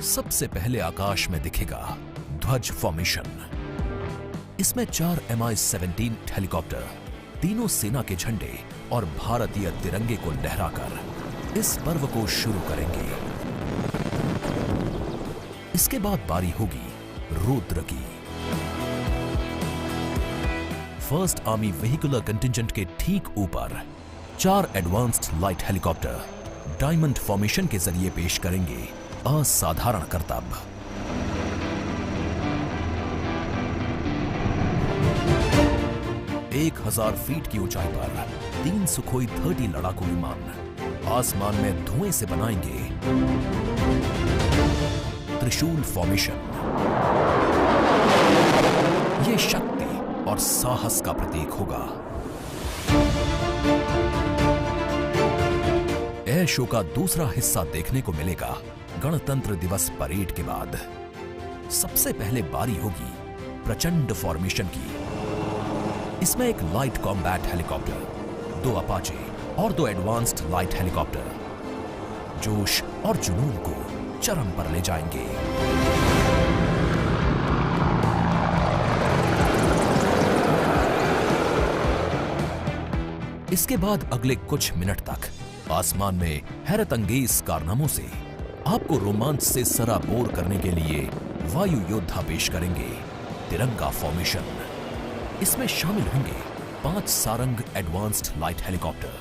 सबसे पहले आकाश में दिखेगा ध्वज फॉर्मेशन। इसमें 4 Mi-17 हेलीकॉप्टर तीनों सेना के झंडे और भारतीय तिरंगे को लहराकर इस पर्व को शुरू करेंगे। इसके बाद बारी होगी रुद्र की। फर्स्ट आर्मी व्हीकुलर कंटिंजेंट के ठीक ऊपर 4 advanced light helicopter diamond formation के जरिए पेश करेंगे असाधारण करतब। एक 1000 फीट की ऊंचाई पर 3 सुखोई 30 लड़ाकू विमान आसमान में धुएं से बनाएंगे त्रिशूल फॉर्मेशन। ये शक्ति और साहस का प्रतीक होगा। एयर शो का दूसरा हिस्सा देखने को मिलेगा गणतंत्र दिवस परेड के बाद। सबसे पहले बारी होगी प्रचंड फॉर्मेशन की। इसमें एक लाइट कॉम्बैट हेलीकॉप्टर, 2 अपाचे और 2 एडवांस्ड लाइट हेलीकॉप्टर जोश और जुनून को चरम पर ले जाएंगे। इसके बाद अगले कुछ मिनट तक आसमान में हैरत अंगेज कारनामों से आपको रोमांच से सराबोर करने के लिए वायु योद्धा पेश करेंगे तिरंगा फॉर्मेशन। इसमें शामिल होंगे 5 सारंग एडवांस्ड लाइट हेलीकॉप्टर।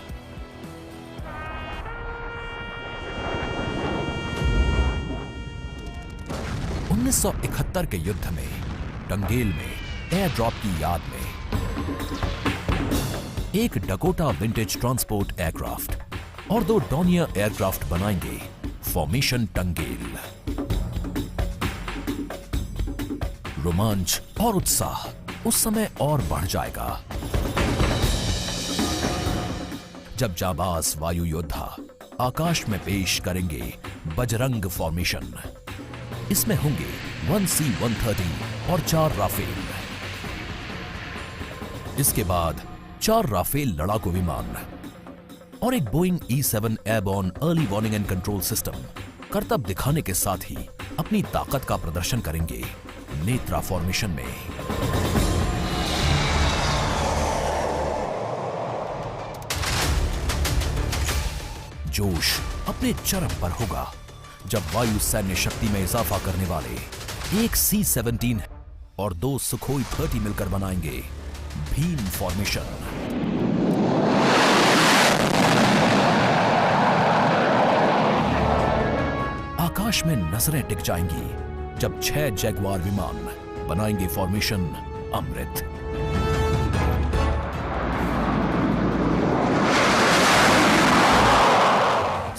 उन्नीस 1971 के युद्ध में टंगेल में एयर ड्रॉप की याद में एक डकोटा विंटेज ट्रांसपोर्ट एयरक्राफ्ट और 2 डॉनियर एयरक्राफ्ट बनाएंगे फॉर्मेशन टंगेल। रोमांच और उत्साह उस समय और बढ़ जाएगा जब जाबाज वायु योद्धा आकाश में पेश करेंगे बजरंग फॉर्मेशन। इसमें होंगे 1C-130 और 4 राफेल। इसके बाद 4 राफेल लड़ाकू विमान और एक Boeing E-7 airborne early warning and control system करतब दिखाने के साथ ही अपनी ताकत का प्रदर्शन करेंगे नेत्रा फॉर्मेशन में। जोश अपने चरम पर होगा जब वायु सैन्य शक्ति में इजाफा करने वाले एक C-17 और 2 सुखोई 30 मिलकर बनाएंगे भीम फॉर्मेशन। आकाश में नजरें टिक जाएंगी जब 6 जैगवार विमान बनाएंगे फॉर्मेशन अमृत।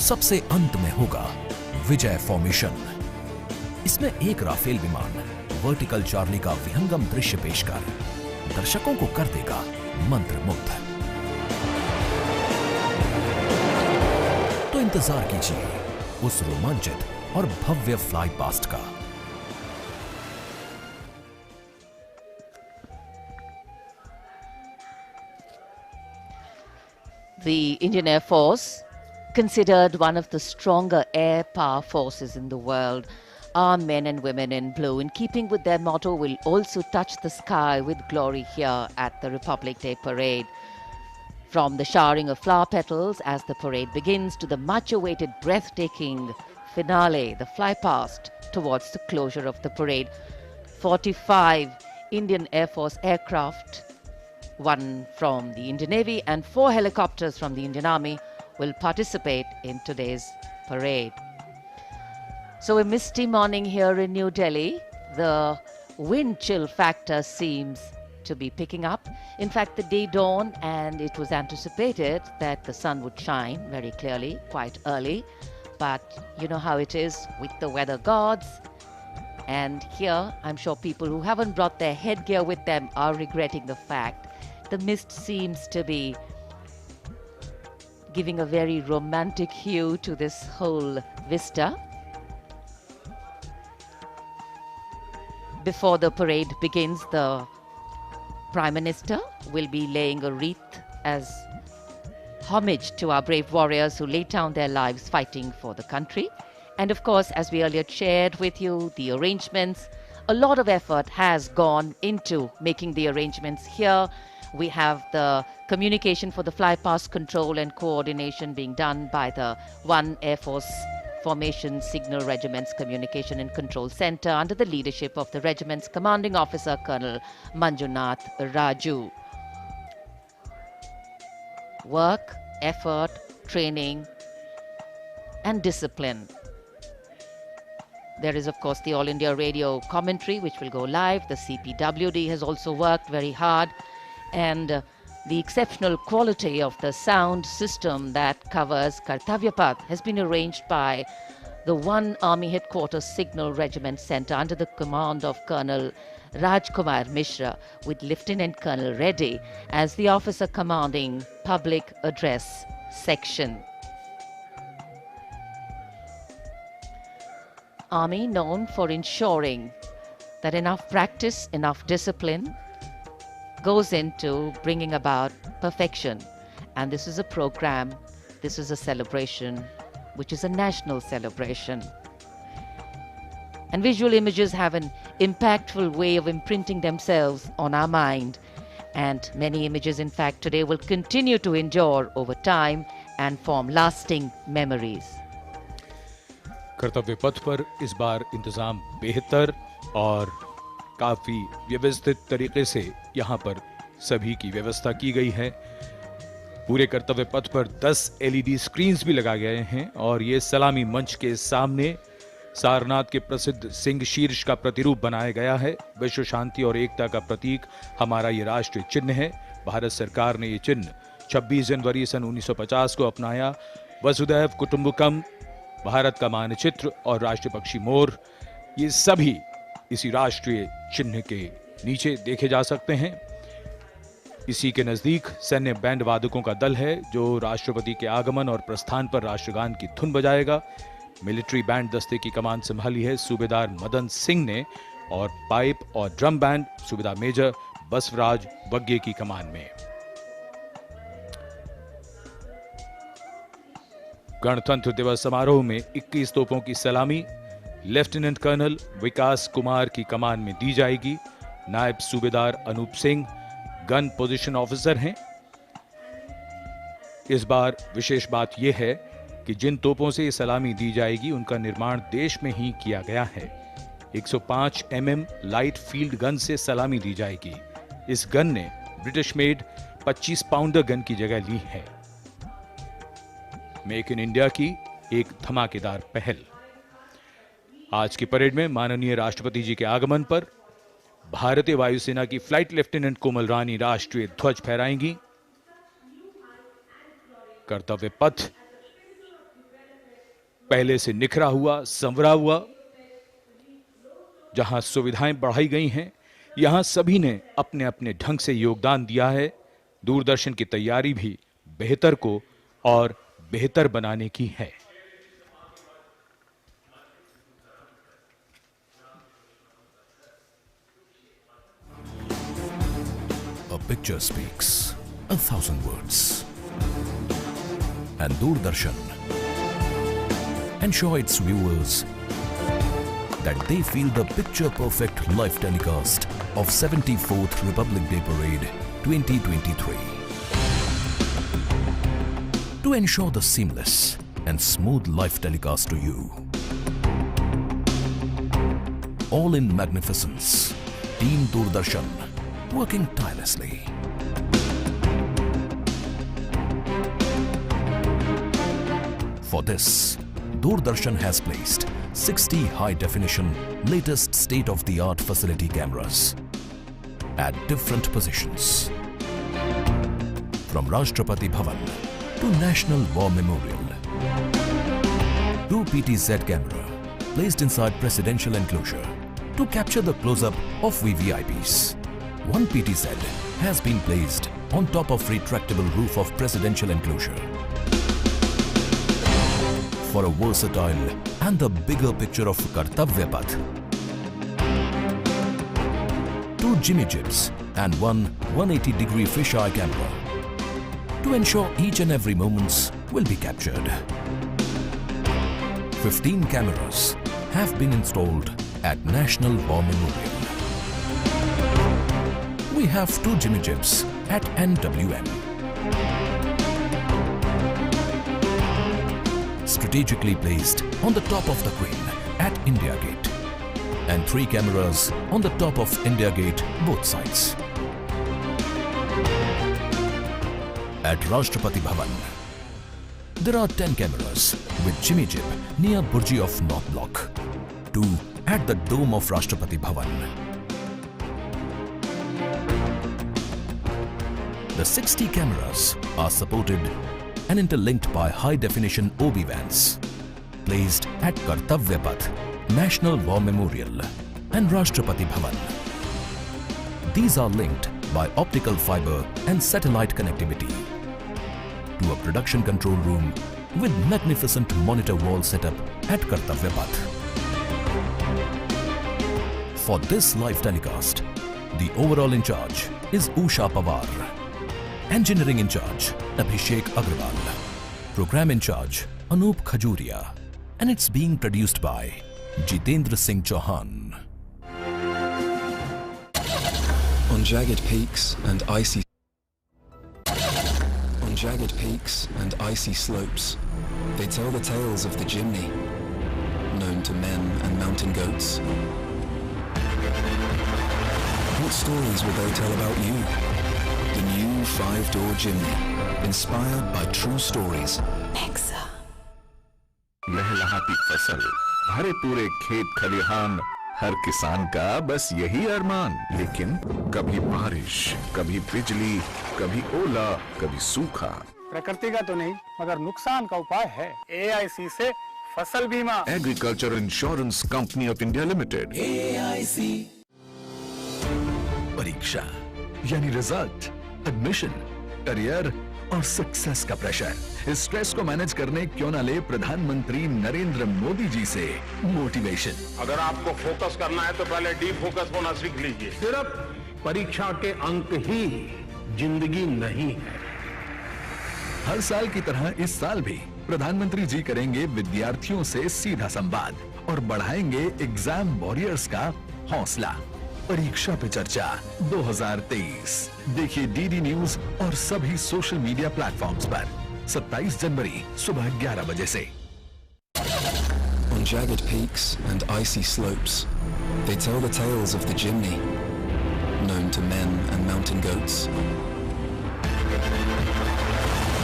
सबसे अंत में होगा विजय फॉर्मेशन। इसमें एक राफेल विमान वर्टिकल चार्ली का विहंगम दृश्य पेश कर दर्शकों को कर देगा मंत्रमुग्ध। तो इंतजार कीजिए उस रोमांचित और भव्य फ्लाई पास्ट का। The Indian Air Force, considered one of the stronger air power forces in the world, our men and women in blue, in keeping with their motto, will also touch the sky with glory here at the Republic Day Parade. From the showering of flower petals as the parade begins to the much-awaited breathtaking finale, the fly past towards the closure of the parade, 45 Indian Air Force aircraft, 1 from the Indian Navy and 4 helicopters from the Indian Army will participate in today's parade. So a misty morning here in New Delhi. The wind chill factor seems to be picking up. In fact, the day dawned and it was anticipated that the sun would shine very clearly quite early. But you know how it is with the weather gods. And here, I'm sure people who haven't brought their headgear with them are regretting the fact the mist seems to be giving a very romantic hue to this whole vista. Before the parade begins, the Prime Minister will be laying a wreath as homage to our brave warriors who laid down their lives fighting for the country. And of course, as we earlier shared with you, the arrangements, a lot of effort has gone into making the arrangements here. We have the communication for the fly past control and coordination being done by the 1 Air Force Formation Signal Regiment's Communication and Control Center under the leadership of the regiment's commanding officer, Colonel Manjunath Raju. Work, effort, training, and discipline. There is, of course, the All India Radio commentary, which will go live. The CPWD has also worked very hard. And The exceptional quality of the sound system that covers Kartavya Path has been arranged by the 1 Army Headquarters Signal Regiment Center under the command of Colonel Rajkumar Mishra, with Lieutenant Colonel Reddy as the officer commanding Public Address Section. Army known for ensuring that enough practice, enough discipline goes into bringing about perfection. And this is a program, this is a celebration, which is a national celebration. And visual images have an impactful way of imprinting themselves on our mind. And many images, in fact, today will continue to endure over time and form lasting memories. कर्तव्य पथ पर इस बार इंतजाम बेहतर और काफी व्यवस्थित तरीके से यहाँ पर सभी की व्यवस्था की गई है। पूरे कर्तव्य पथ पर 10 LED स्क्रीन्स भी लगा गए हैं और ये सलामी मंच के सामने सारनाथ के प्रसिद्ध सिंह शीर्ष का प्रतिरूप बनाया गया है। विश्व शांति और एकता का प्रतीक हमारा ये राष्ट्रीय चिन्ह है। भारत सरकार ने ये चिन्ह 26 जनवरी सन 1950 को अपनाया। वसुधैव कुटुंबकम, भारत का मानचित्र और राष्ट्रीय पक्षी मोर, ये सभी इसी राष्ट्रीय चिन्ह के नीचे देखे जा सकते हैं। इसी के नजदीक सैन्य बैंड वादकों का दल है जो राष्ट्रपति के आगमन और प्रस्थान पर राष्ट्रगान की धुन बजाएगा। मिलिट्री बैंड दस्ते की कमान संभाली है सूबेदार मदन सिंह ने और पाइप और ड्रम बैंड सूबेदार मेजर बसवराज वग्गे की कमान में। गणतंत्र दिवस समारोह में 21 तोपों की सलामी लेफ्टिनेंट कर्नल विकास कुमार की कमान में दी जाएगी। नायब सूबेदार Anup Singh gun position officer हैं। इस बार विशेष बात यह है कि जिन तोपों से सलामी दी जाएगी उनका निर्माण देश में ही किया गया है। 105 mm लाइट फील्ड गन से सलामी दी जाएगी। इस गन ने ब्रिटिश मेड 25 पाउंडर गन की जगह ली है। मेक इन इंडिया की एक धमाकेदार पहल। आज की परेड में माननीय राष्ट्रपति जी के आगमन पर भारतीय वायुसेना की फ्लाइट लेफ्टिनेंट कोमल रानी राष्ट्रीय ध्वज फहराएंगी। कर्तव्य पथ पहले से निखरा हुआ, संवरा हुआ, जहां सुविधाएं बढ़ाई गई हैं, यहां सभी ने अपने अपने ढंग से योगदान दिया है। दूरदर्शन की तैयारी भी बेहतर को और बेहतर बनाने की है। A picture speaks 1,000 words. And Doordarshan ensure its viewers that they feel the picture-perfect live telecast of 74th Republic Day Parade 2023. To ensure the seamless and smooth live telecast to you. All in magnificence, Team Doordarshan working tirelessly. For this, Doordarshan has placed 60 high-definition, latest state-of-the-art facility cameras at different positions. From Rashtrapati Bhavan to National War Memorial. 2 PTZ camera placed inside presidential enclosure to capture the close-up of VVIPs. 1 PTZ has been placed on top of retractable roof of presidential enclosure. For a versatile and the bigger picture of Kartavya Path. 2 Jimmy Jibs and 1 180-degree fisheye camera to ensure each and every moments will be captured. 15 cameras have been installed at National War Memorial. We have 2 Jimmy Jibs at NWM. Strategically placed on the top of the crane at India Gate and 3 cameras on the top of India Gate both sides. At Rashtrapati Bhavan, there are 10 cameras with Jimmy Jib near Burji of North Block, 2 at the dome of Rashtrapati Bhavan. The 60 cameras are supported and interlinked by high-definition OB vans placed at Kartavya Path, National War Memorial and Rashtrapati Bhavan. These are linked by optical fiber and satellite connectivity to a production control room with magnificent monitor wall setup at Kartavya Path. For this live telecast, the overall in charge is Usha Pawar, engineering in charge Abhishek Agrawal, program in charge Anup Khajuria, and it's being produced by Jitendra Singh Chauhan. On jagged peaks and icy slopes, they tell the tales of the Jimny, known to men and mountain goats. What stories will they tell about you? The new 5-door Jimny, inspired by true stories. लहलहाती फसल, भरे पूरे खेत खलिहान, हर किसान का बस यही अरमान। लेकिन कभी बारिश, कभी बिजली, कभी ओला, कभी सूखा। प्रकृति का तो नहीं, मगर नुकसान का उपाय है। AIC से फसल बीमा। Agriculture insurance company of India limited. AIC। परीक्षा यानी रिजल्ट, एडमिशन, करियर और सक्सेस का प्रेशर। इस स्ट्रेस को मैनेज करने क्यों ना ले प्रधानमंत्री नरेंद्र मोदी जी से मोटिवेशन। अगर आपको फोकस करना है तो पहले डी फोकस होना सीख लीजिए। सिर्फ परीक्षा के अंक ही जिंदगी नहीं है। हर साल की तरह इस साल भी प्रधानमंत्री जी करेंगे विद्यार्थियों से सीधा संवाद और बढ़ाएंगे एग्जाम वॉरियर्स का हौसला। परीक्षा पे चर्चा 2023 देखिए डीडी न्यूज और सभी सोशल मीडिया प्लेटफॉर्म्स पर 27 जनवरी सुबह 11 बजे से। On jagged peaks and icy slopes, they tell the tales of the Jimny, known to men and mountain goats.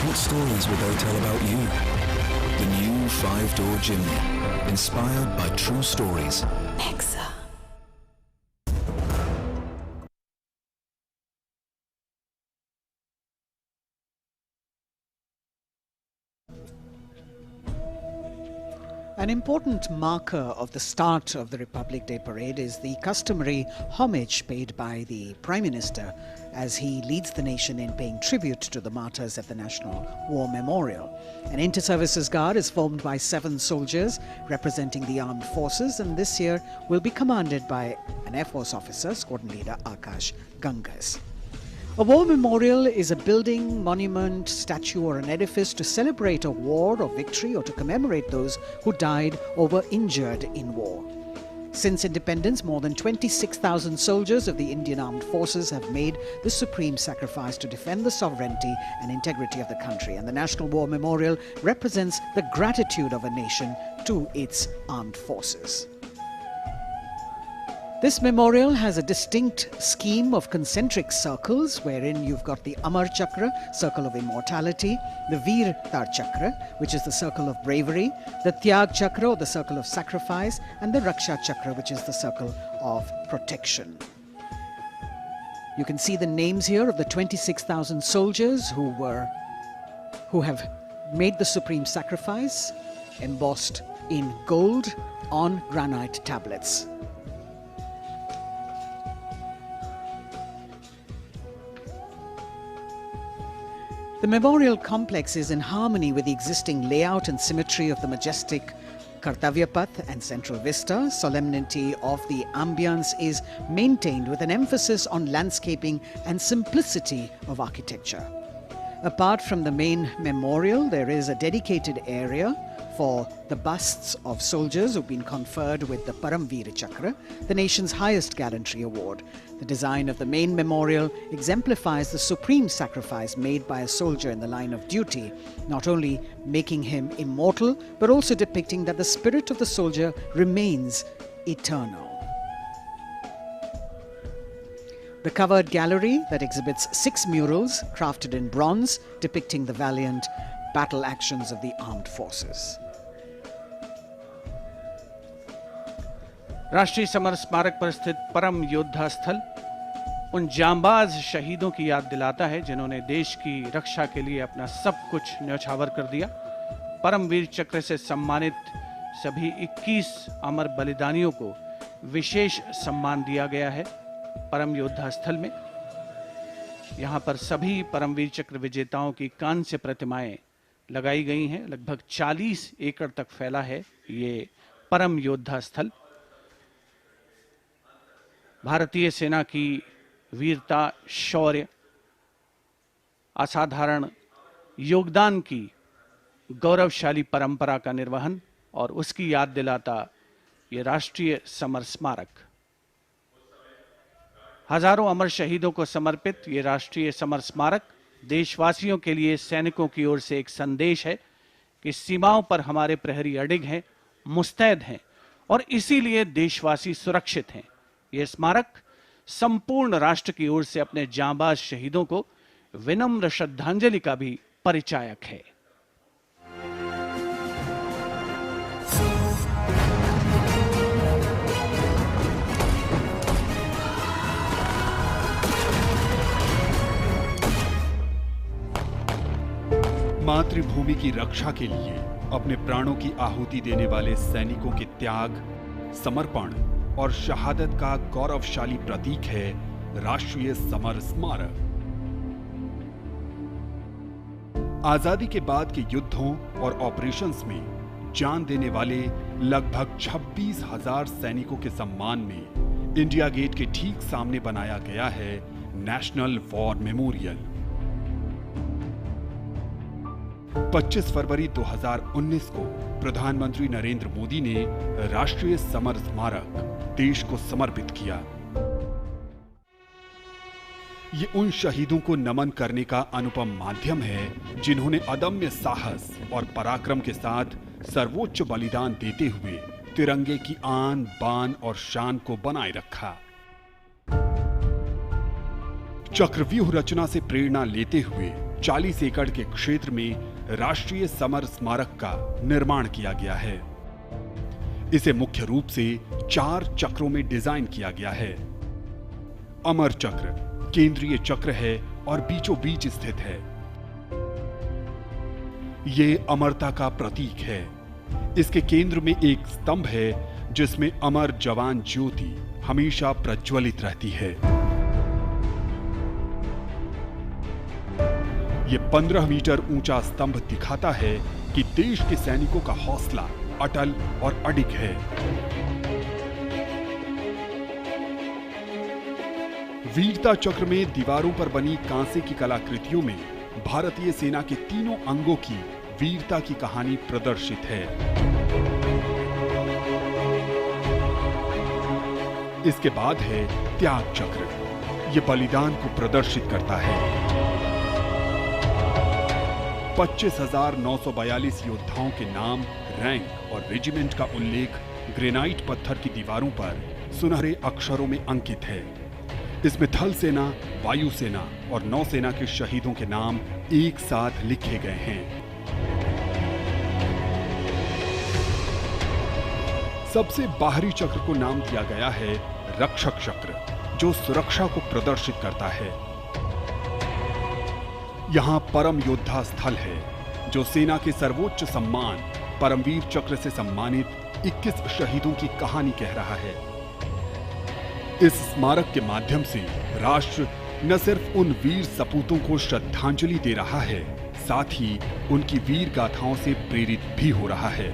What stories will they tell about you? The new 5-door Jimny, inspired by true stories. An important marker of the start of the Republic Day parade is the customary homage paid by the Prime Minister as he leads the nation in paying tribute to the martyrs at the National War Memorial. An inter-services guard is formed by 7 soldiers representing the armed forces, and this year will be commanded by an Air Force officer, Squadron Leader Akash Gangas. A war memorial is a building, monument, statue or an edifice to celebrate a war or victory or to commemorate those who died or were injured in war. Since independence, more than 26,000 soldiers of the Indian Armed Forces have made the supreme sacrifice to defend the sovereignty and integrity of the country, and the National War Memorial represents the gratitude of a nation to its armed forces. This memorial has a distinct scheme of concentric circles wherein you've got the Amar Chakra, circle of immortality, the Veer Tar Chakra, which is the circle of bravery, the Tyag Chakra, or the circle of sacrifice, and the Raksha Chakra, which is the circle of protection. You can see the names here of the 26,000 soldiers who have made the supreme sacrifice, embossed in gold on granite tablets. The memorial complex is in harmony with the existing layout and symmetry of the majestic Kartavya Path and central vista. Solemnity of the ambience is maintained with an emphasis on landscaping and simplicity of architecture. Apart from the main memorial, there is a dedicated area for the busts of soldiers who've been conferred with the Paramveer Chakra, the nation's highest gallantry award. The design of the main memorial exemplifies the supreme sacrifice made by a soldier in the line of duty, not only making him immortal, but also depicting that the spirit of the soldier remains eternal. The covered gallery that exhibits 6 murals crafted in bronze depicting the valiant battle actions of the armed forces. राष्ट्रीय summer स्मारक पर स्थित परम योद्धा स्थल उन जांबाज शहीदों की याद दिलाता है जिन्होंने देश की रक्षा के लिए अपना सब कुछ न्यौछावर कर दिया। परमवीर चक्र से सम्मानित सभी 21 अमर बलिदानियों को विशेष सम्मान दिया गया है परम योद्धा स्थल में। यहां पर सभी परमवीर चक्र विजेताओं की कांस्य प्रतिमाएं लगाई गई हैं। लगभग 40 एकड़ तक फैला है ये परम योद्धा स्थल। भारतीय सेना की वीरता, शौर्य, असाधारण योगदान की गौरवशाली परंपरा का निर्वहन और उसकी याद दिलाता ये राष्ट्रीय समर स्मारक। हजारों अमर शहीदों को समर्पित ये राष्ट्रीय समर स्मारक देशवासियों के लिए सैनिकों की ओर से एक संदेश है कि सीमाओं पर हमारे प्रहरी अडिग हैं, मुस्तैद हैं और इसीलिए देशवासी सुरक्षित हैं। यह स्मारक संपूर्ण राष्ट्र की ओर से अपने जांबाज शहीदों को विनम्र श्रद्धांजलि का भी परिचायक है। मातृभूमि की रक्षा के लिए अपने प्राणों की आहुति देने वाले सैनिकों के त्याग, समर्पण और शहादत का गौरवशाली प्रतीक है राष्ट्रीय समर स्मारक। आजादी के बाद के युद्धों और ऑपरेशंस में जान देने वाले लगभग 26,000 सैनिकों के सम्मान में इंडिया गेट के ठीक सामने बनाया गया है नेशनल वॉर मेमोरियल। 25 फरवरी 2019 को प्रधानमंत्री नरेंद्र मोदी ने राष्ट्रीय समर स्मारक देश को समर्पित किया। ये उन शहीदों को नमन करने का अनुपम माध्यम है जिन्होंने अदम्य साहस और पराक्रम के साथ सर्वोच्च बलिदान देते हुए तिरंगे की आन बान और शान को बनाए रखा। चक्रव्यूह रचना से प्रेरणा लेते हुए 40 एकड़ के क्षेत्र में राष्ट्रीय समर स्मारक का निर्माण किया गया है। इसे मुख्य रूप से 4 चक्रों में डिजाइन किया गया है। अमर चक्र केंद्रीय चक्र है और बीचों बीच स्थित है। ये अमरता का प्रतीक है। इसके केंद्र में एक स्तंभ है जिसमें अमर जवान ज्योति हमेशा प्रज्वलित रहती है। ये 15 मीटर ऊंचा स्तंभ दिखाता है कि देश के सैनिकों का हौसला अटल और अडिग है। वीरता चक्र में दीवारों पर बनी कांसे की कलाकृतियों में भारतीय सेना के तीनों अंगों की वीरता की कहानी प्रदर्शित है। इसके बाद है त्याग चक्र। यह बलिदान को प्रदर्शित करता है। 25,942 योद्धाओं के नाम, रैंक और रेजिमेंट का उल्लेख ग्रेनाइट पत्थर की दीवारों पर सुनहरे अक्षरों में अंकित है। इसमें थल सेना, वायु सेना और नौसेना के शहीदों के नाम एक साथ लिखे गए हैं। सबसे बाहरी चक्र को नाम दिया गया है रक्षक चक्र, जो सुरक्षा को प्रदर्शित करता है। यहां परम योद्धा स्थल है जो सेना के सर्वोच्च सम्मान परमवीर चक्र से सम्मानित 21 शहीदों की कहानी कह रहा है। इस स्मारक के माध्यम से राष्ट्र न सिर्फ उन वीर सपूतों को श्रद्धांजलि दे रहा है, साथ ही उनकी वीर गाथाओं से प्रेरित भी हो रहा है।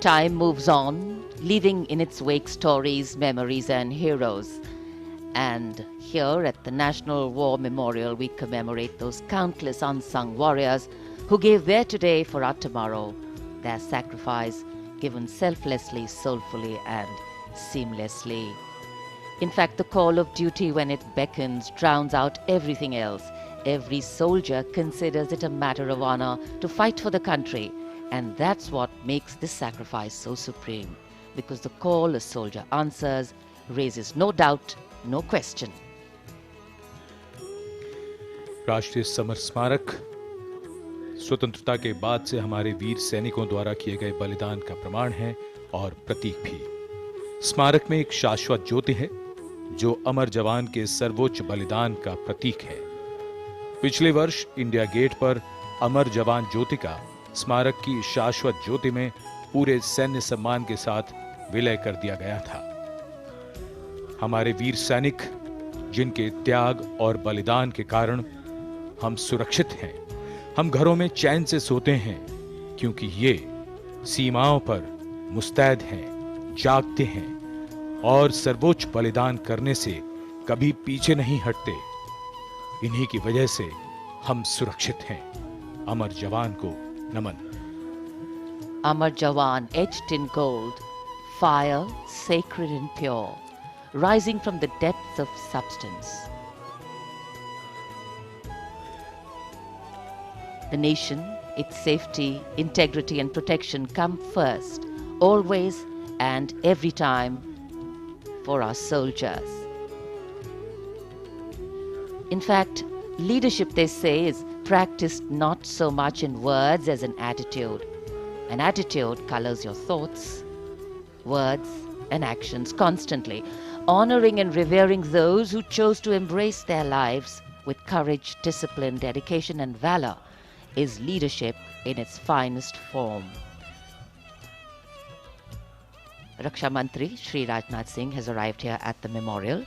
Time moves on, leaving in its wake stories, memories, and heroes. And here at the National War Memorial, we commemorate those countless unsung warriors who gave their today for our tomorrow, their sacrifice given selflessly, soulfully, and seamlessly. In fact, the call of duty, when it beckons, drowns out everything else. Every soldier considers it a matter of honor to fight for the country. And that's what makes this sacrifice so supreme, because the call a soldier answers raises no doubt, no question. राष्ट्रीय summer स्मारक स्वतंत्रता के बाद से हमारे वीर सैनिकों द्वारा किए गए बलिदान का प्रमाण है और प्रतीक भी। स्मारक में एक शाश्वत ज्योति है जो अमर जवान के सर्वोच्च बलिदान का प्रतीक है। पिछले वर्ष इंडिया गेट पर अमर जवान ज्योति का स्मारक की शाश्वत ज्योति में पूरे सैन्य सम्मान के साथ विलय कर दिया गया था। हमारे वीर सैनिक जिनके त्याग और बलिदान के कारण हम सुरक्षित हैं, हम घरों में चैन से सोते हैं, क्योंकि ये सीमाओं पर मुस्तैद हैं, जागते हैं और सर्वोच्च बलिदान करने से कभी पीछे नहीं हटते। इन्हीं की वजह से हम सुरक्षित हैं। अमर जवान को नमन। Amar Jawan etched in gold, fire sacred and pure, rising from the depths of substance. The nation, its safety, integrity and protection come first, always and every time for our soldiers. In fact, leadership, they say, is practiced not so much in words as in attitude. An attitude colors your thoughts, words and actions constantly. Honoring and revering those who chose to embrace their lives with courage, discipline, dedication and valor is leadership in its finest form. Raksha Mantri Shri Rajnath Singh has arrived here at the memorial,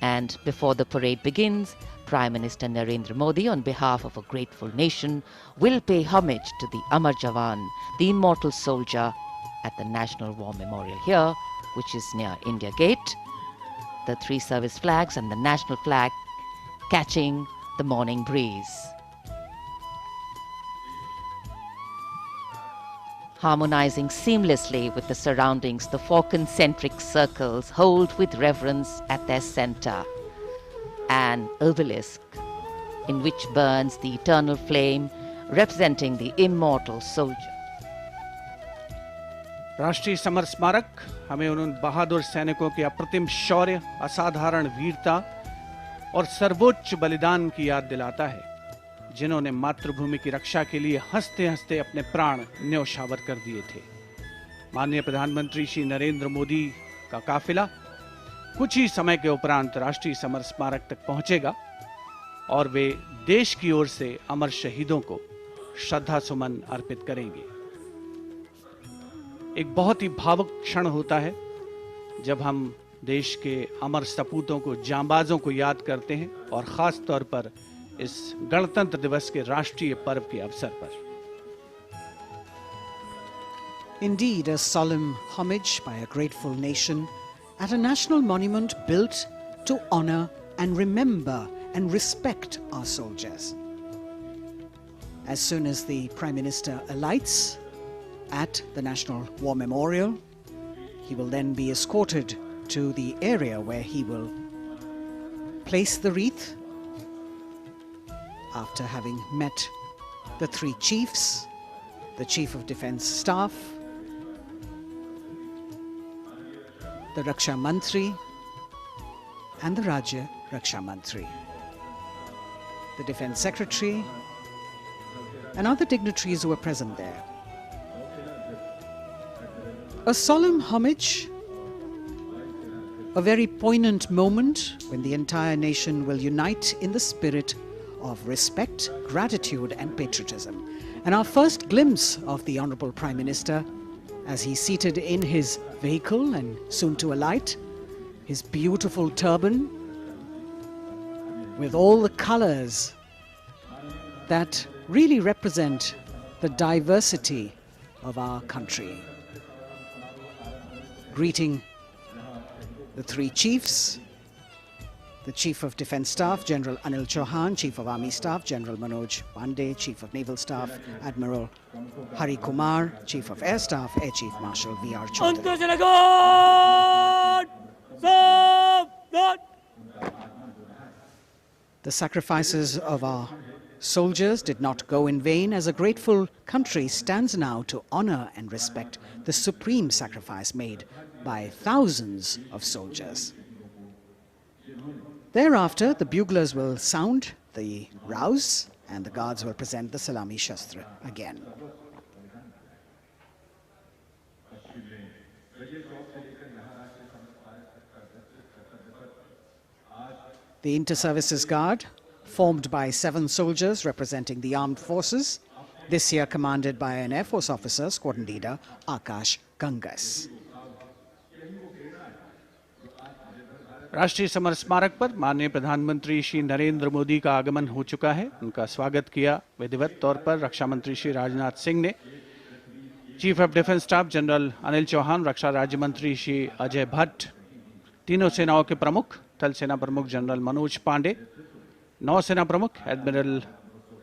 and before the parade begins, Prime Minister Narendra Modi, on behalf of a grateful nation, will pay homage to the Amar Jawan, the immortal soldier, at the National War Memorial here, which is near India Gate. The three service flags and the national flag catching the morning breeze. Harmonizing seamlessly with the surroundings, the four concentric circles hold with reverence at their center an obelisk in which burns the eternal flame representing the immortal soldier. राष्ट्रीय summer स्मारक हमें उन बहादुर सैनिकों के अप्रतिम शौर्य, असाधारण वीरता और सर्वोच्च बलिदान की याद दिलाता है, जिन्होंने मातृभूमि की रक्षा के लिए हंसते हंसते अपने प्राण न्योछावर कर दिए थे। माननीय प्रधानमंत्री श्री नरेंद्र मोदी का काफिला कुछ ही समय के उपरांत राष्ट्रीय समर स्मारक तक पहुंचेगा और वे देश की ओर से अमर शहीदों को श्रद्धा सुमन अर्पित करेंगे। एक बहुत ही भावुक क्षण होता है जब हम देश के अमर सपूतों को, जांबाजों को याद करते हैं, और खास तौर पर इस गणतंत्र दिवस के राष्ट्रीय पर्व के अवसर पर। Indeed, a solemn homage by a grateful nation at a national monument built to honor and remember and respect our soldiers. As soon as the Prime Minister alights at the National War Memorial, he will then be escorted to the area where he will place the wreath after having met the three chiefs, the Chief of Defence Staff, the Raksha Mantri and the Rajya Raksha Mantri, the Defence Secretary and other dignitaries who were present there. A solemn homage, a very poignant moment when the entire nation will unite in the spirit of respect, gratitude and patriotism. And our first glimpse of the Honourable Prime Minister as he's seated in his vehicle and soon to alight, his beautiful turban with all the colours that really represent the diversity of our country. Greeting the three chiefs, the Chief of Defence Staff, General Anil Chauhan, Chief of Army Staff, General Manoj Pandey, Chief of Naval Staff, Admiral Hari Kumar, Chief of Air Staff, Air Chief Marshal V.R. Chaudhary. The sacrifices of our soldiers did not go in vain, as a grateful country stands now to honour and respect the supreme sacrifice made by thousands of soldiers. Thereafter, the buglers will sound the rouse And the guards will present the Salami Shastra again. The Inter-Services Guard, formed by 7 soldiers representing the armed forces, this year commanded by an Air Force officer, squadron leader Akash Gangas. राष्ट्रीय summer स्मारक पर माननीय प्रधानमंत्री श्री नरेंद्र मोदी का आगमन हो चुका है। उनका स्वागत किया विधिवत तौर पर रक्षा मंत्री श्री राजनाथ सिंह ने। Chief of defence staff general Anil Chauhan, रक्षा राज्य मंत्री श्री अजय भट्ट, तीनों सेनाओं के प्रमुख, थल सेना प्रमुख जनरल मनोज पांडे, नौसेना प्रमुख एडमिरल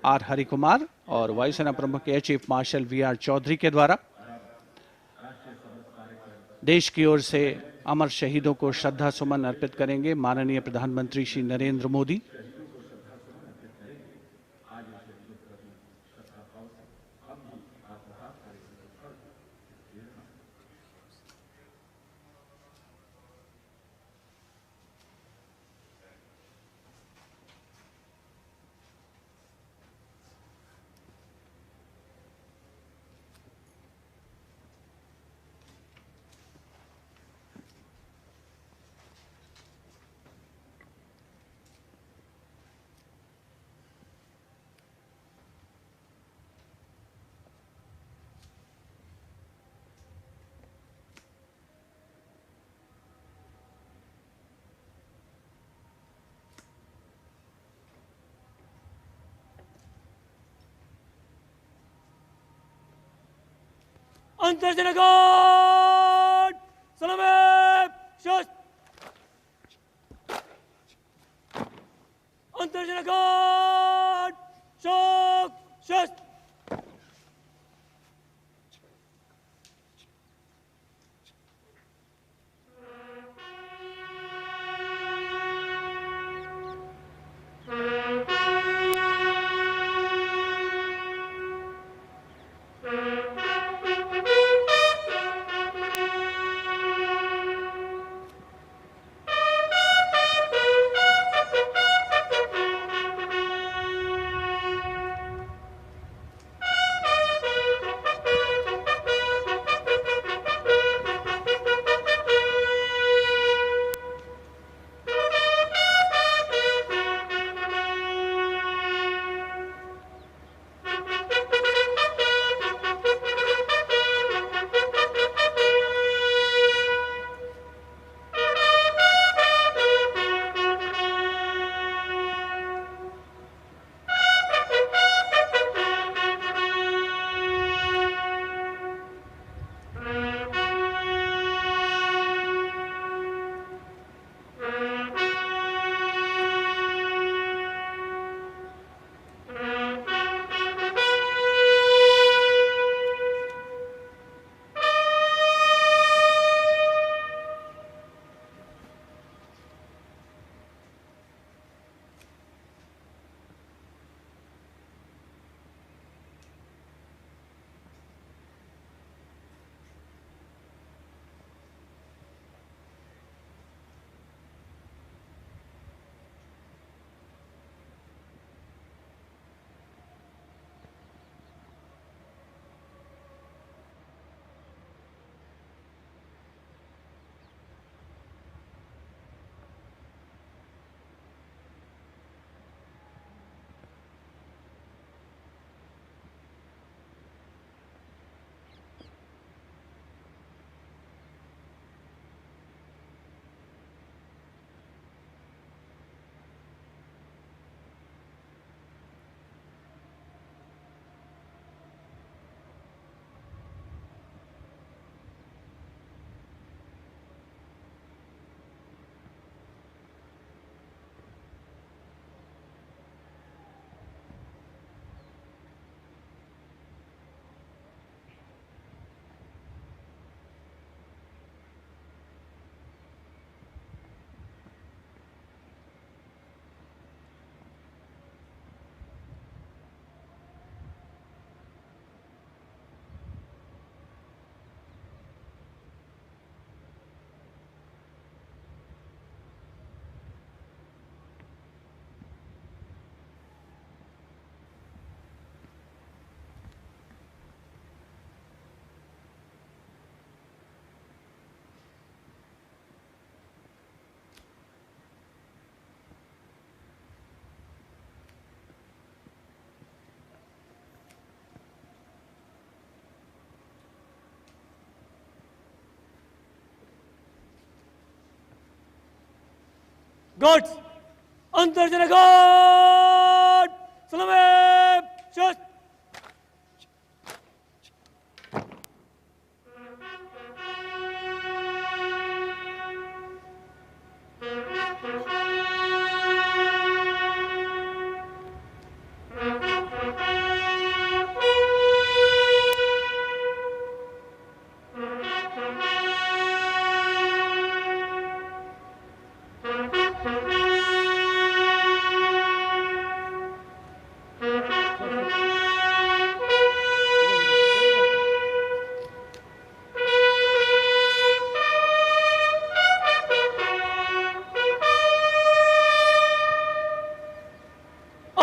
आर हरिकुमार और वायुसेना प्रमुख air chief marshal V R. Chaudhari के द्वारा देश की ओर से अमर शहीदों को श्रद्धा सुमन अर्पित करेंगे माननीय प्रधानमंत्री Shri Narendra Modi. Antarjana God! Salame! Shast! Antarjana God! Shok! Shast! Guards, Antarjana Guard! Salame! Shast!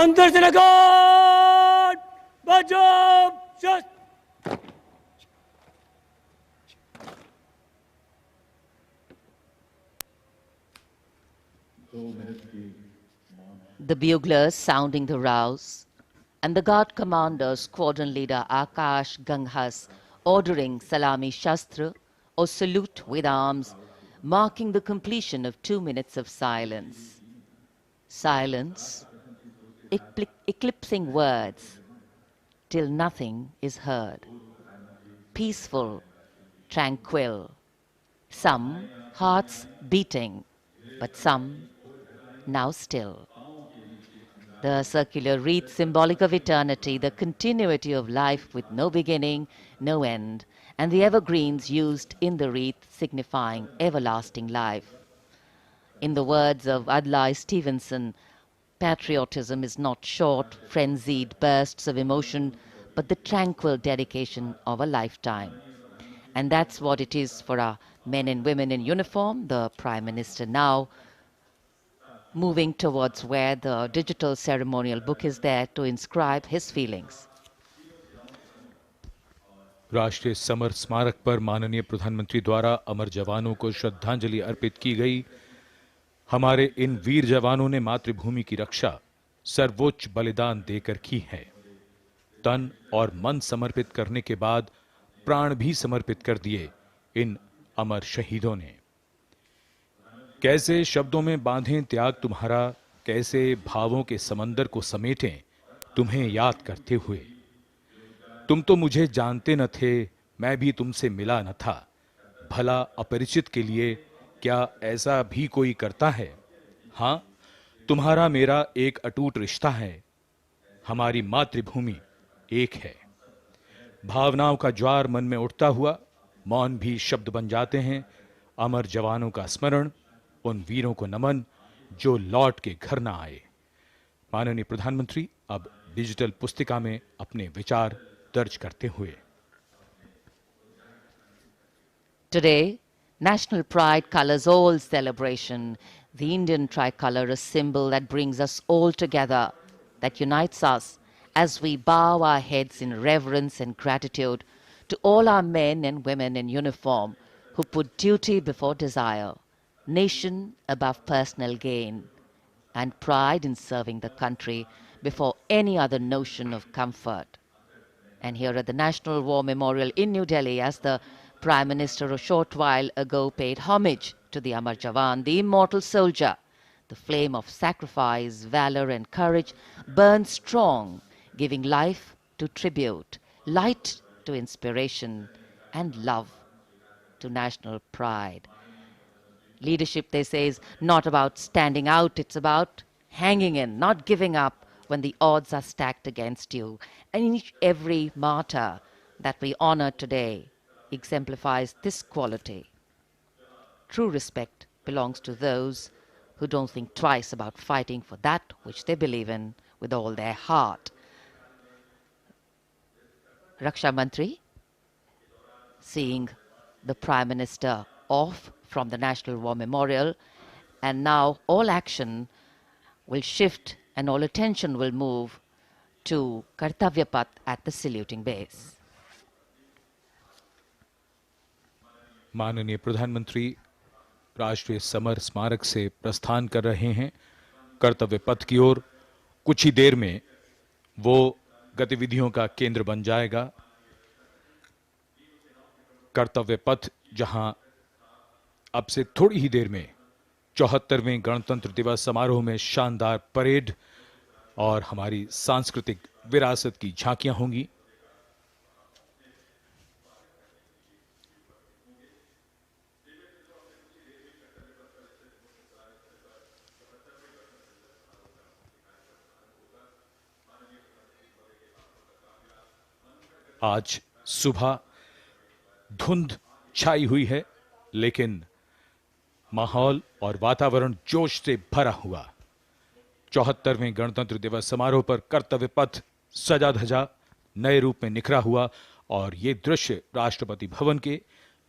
Antarjana Guard! Bajab! Shast! The buglers sounding the rouse, and the guard commander, squadron leader Akash Ganghas, ordering Salami Shastra, or salute with arms, marking the completion of 2 minutes of silence. Silence, eclipsing words, till nothing is heard. Peaceful, tranquil, some hearts beating, but some now still. The circular wreath, symbolic of eternity, the continuity of life with no beginning, no end, and the evergreens used in the wreath signifying everlasting life. In the words of Adlai Stevenson, patriotism is not short, frenzied bursts of emotion, but the tranquil dedication of a lifetime. And that's what it is for our men and women in uniform. The Prime Minister now moving towards where the digital ceremonial book is there to inscribe his feelings. राष्ट्रीय summer स्मारक पर माननीय प्रधानमंत्री द्वारा अमर जवानों को श्रद्धांजलि अर्पित की गई। हमारे इन वीर जवानों ने मातृभूमि की रक्षा सर्वोच्च बलिदान देकर की है। तन और मन समर्पित करने के बाद प्राण भी समर्पित कर दिए इन अमर शहीदों ने। कैसे शब्दों में बांधें त्याग तुम्हारा, कैसे भावों के समंदर को समेटें तुम्हें याद करते हुए। तुम तो मुझे जानते न थे, मैं भी तुमसे मिला न था, भला अपरिचित के लिए क्या ऐसा भी कोई करता है। हां, तुम्हारा मेरा एक अटूट रिश्ता है, हमारी मातृभूमि एक है। भावनाओं का ज्वार मन में उठता हुआ मौन भी शब्द बन जाते हैं। अमर जवानों का स्मरण, उन वीरों को नमन जो लौट के घर न आए। माननीय प्रधानमंत्री अब डिजिटल पुस्तिका में अपने विचार दर्ज करते हुए। Today, national pride colors all celebration. The Indian tricolor, a symbol that brings us all together, that unites us as we bow our heads in reverence and gratitude to all our men and women in uniform who put duty before desire, nation above personal gain, and pride in serving the country before any other notion of comfort. And here at the National War Memorial in New Delhi, as the Prime Minister a short while ago paid homage to the Amar Jawan, the immortal soldier, the flame of sacrifice, valor and courage burns strong, giving life to tribute, light to inspiration, and love to national pride. Leadership, they say, is not about standing out, it's about hanging in, not giving up when the odds are stacked against you. And every martyr that we honor today exemplifies this quality. True respect belongs to those who don't think twice about fighting for that which they believe in with all their heart. Raksha Mantri, seeing the Prime Minister off from the National War Memorial, and now all action will shift and all attention will move to Kartavya Path at the saluting base. माननीय प्रधानमंत्री राष्ट्रीय summer स्मारक से प्रस्थान कर रहे हैं कर्तव्य पथ की ओर। कुछ ही देर में वो गतिविधियों का केंद्र बन जाएगा। कर्तव्य पथ जहां अब से थोड़ी ही देर में 74वें गणतंत्र दिवस समारोह में शानदार परेड और हमारी सांस्कृतिक विरासत की झांकियां होंगी। आज सुबह धुंध छाई हुई है, लेकिन माहौल और वातावरण जोश से भरा हुआ। 74वें गणतंत्र दिवस समारोह पर कर्तव्य पथ सजा धजा नए रूप में निखरा हुआ और ये दृश्य राष्ट्रपति भवन के,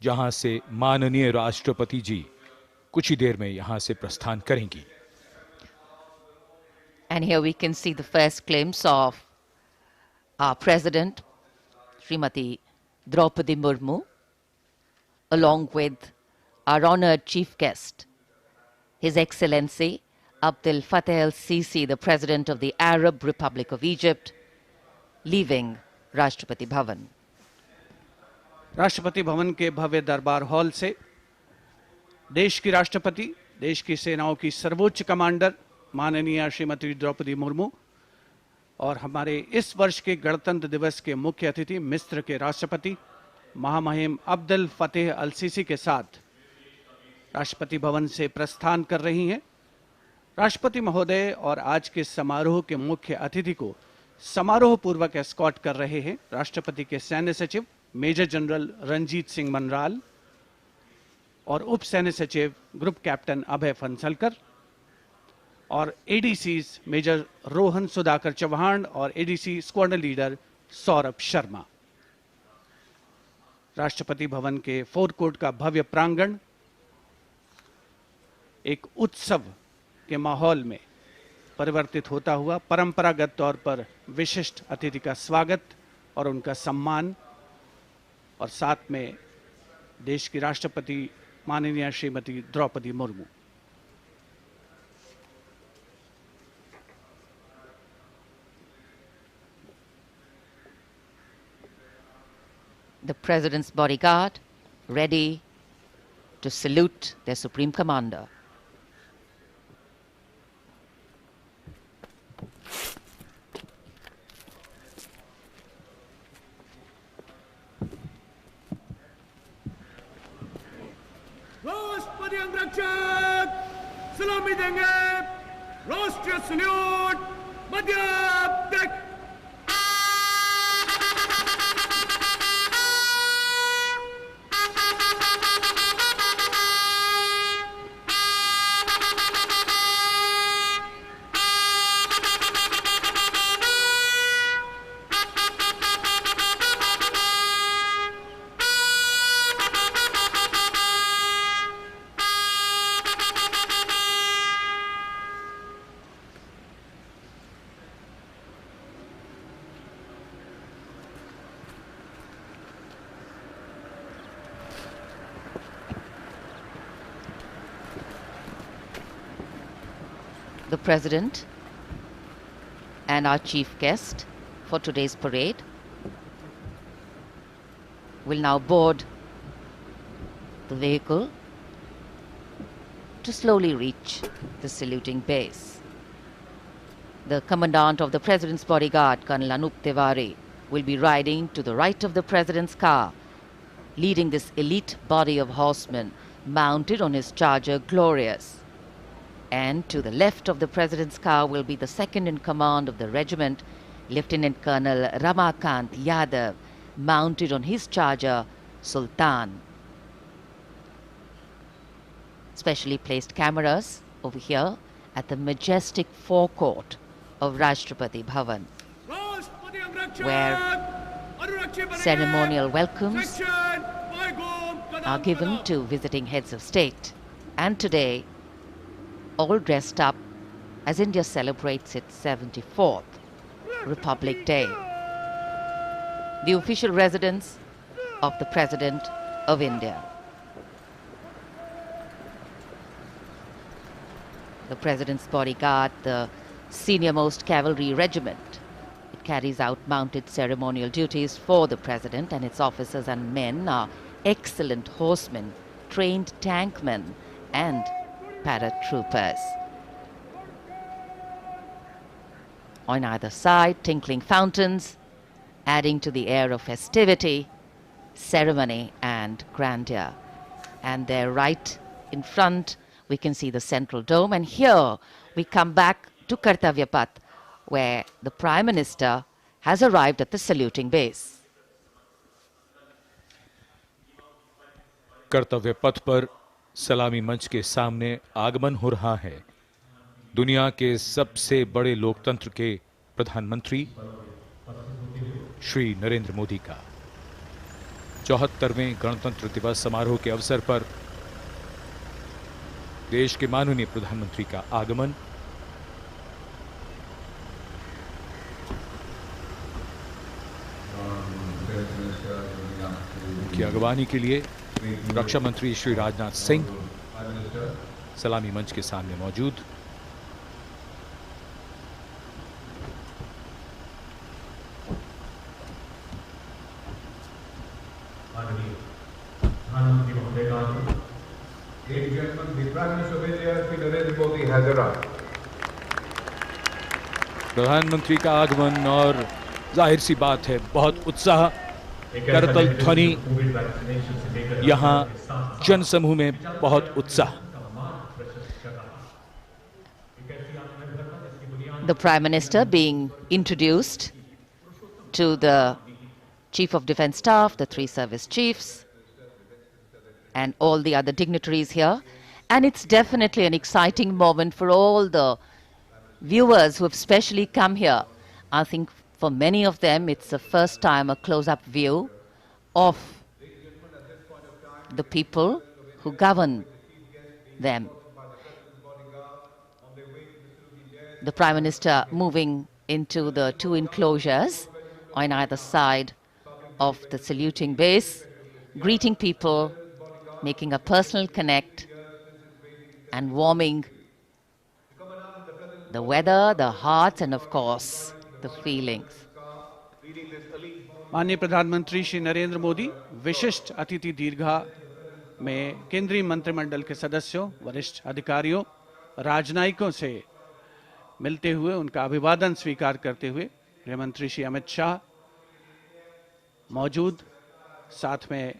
जहां से माननीय राष्ट्रपति जी कुछ ही देर में यहां से प्रस्थान करेंगी। And here we can see the first glimpse of our President, Srimati Draupadi Murmu, along with our honored chief guest, His Excellency Abdel Fattah el-Sisi, the President of the Arab Republic of Egypt, leaving Rashtrapati Bhavan. Rashtrapati Bhavan के भव्य दरबार hall से देश की राष्ट्रपति, देश की सेनाओं की सर्वोच्च कमांडर माननीय श्रीमती द्रौपदी मुर्मू और हमारे इस वर्ष के गणतंत्र दिवस के मुख्य अतिथि मिस्र के राष्ट्रपति महामहिम अब्दुल फतेह अल सीसी के साथ राष्ट्रपति भवन से प्रस्थान कर रही हैं। राष्ट्रपति महोदय और आज के समारोह के मुख्य अतिथि को समारोह पूर्वक एस्कॉर्ट कर रहे हैं राष्ट्रपति के सैन्य सचिव मेजर जनरल रंजीत सिंह मनराल और उप सैन्य सचिव ग्रुप कैप्टन अभय फंसलकर और एडीसीज मेजर रोहन सुधाकर चौहान और ADC squadron leader Saurabh Sharma. Rashtrapati Bhavan के फोर कोर्ट का भव्य प्रांगण एक उत्सव के माहौल में परिवर्तित होता हुआ परंपरागत तौर पर विशिष्ट अतिथि का स्वागत और उनका सम्मान और साथ में देश की राष्ट्रपति माननीय Shrimati Draupadi Murmu. The President's bodyguard ready to salute their Supreme Commander. राष्ट्रपति अंगरक्षक सलामी देंगे। राष्ट्रीय सल्यूट मध्य देख। The President and our chief guest for today's parade will now board the vehicle to slowly reach the saluting base. The Commandant of the President's bodyguard, Colonel Anup Tiwari, will be riding to the right of the President's car, leading this elite body of horsemen mounted on his charger Glorious. And to the left of the President's car will be the second in command of the regiment, Lieutenant Colonel Ramakant Yadav, mounted on his charger Sultan. Specially placed cameras over here at the majestic forecourt of Rashtrapati Bhavan, where ceremonial welcomes are given to visiting heads of state. And today, all dressed up as India celebrates its 74th Republic Day, the official residence of the President of India. The President's bodyguard, the senior-most cavalry regiment, it carries out mounted ceremonial duties for the President, and its officers and men are excellent horsemen, trained tankmen, and paratroopers. On either side, tinkling fountains, adding to the air of festivity, ceremony and grandeur. And there right in front, we can see the central dome. And here we come back to Kartavya Path, where the Prime Minister has arrived at the saluting base. कर्तव्य पथ पर सलामी मंच के सामने आगमन हो रहा है दुनिया के सबसे बड़े लोकतंत्र के प्रधानमंत्री श्री नरेंद्र मोदी का 74वें गणतंत्र दिवस समारोह के अवसर पर देश के माननीय प्रधानमंत्री का आगमन। उनकी अगवानी के लिए रक्षा मंत्री श्री राजनाथ सिंह सलामी मंच के सामने मौजूद। प्रधानमंत्री महोदय का Ladies and gentlemen, the Prime Minister of India, Shri Narendra Modi, has arrived. प्रधानमंत्री का आगमन और जाहिर सी बात है बहुत उत्साह, करतल ध्वनि, यहाँ जनसमूह में बहुत उत्साह। The Prime Minister being introduced to the Chief of Defence Staff, the 3 service chiefs, and all the other dignitaries here. And it's definitely an exciting moment for all the viewers who have specially come here. I think for many of them, it's the first time a close-up view of the people who govern them. The Prime Minister moving into the 2 enclosures on either side of the saluting base, greeting people, making a personal connect and warming the weather, the hearts and of course the feelings. माननीय प्रधानमंत्री श्री नरेंद्र मोदी विशिष्ट अतिथि दीर्घा में केंद्रीय मंत्रिमंडल के सदस्यों, वरिष्ठ अधिकारियों, राजनयिकों से मिलते हुए उनका अभिवादन स्वीकार करते हुए गृह मंत्री श्री अमित शाह मौजूद, साथ में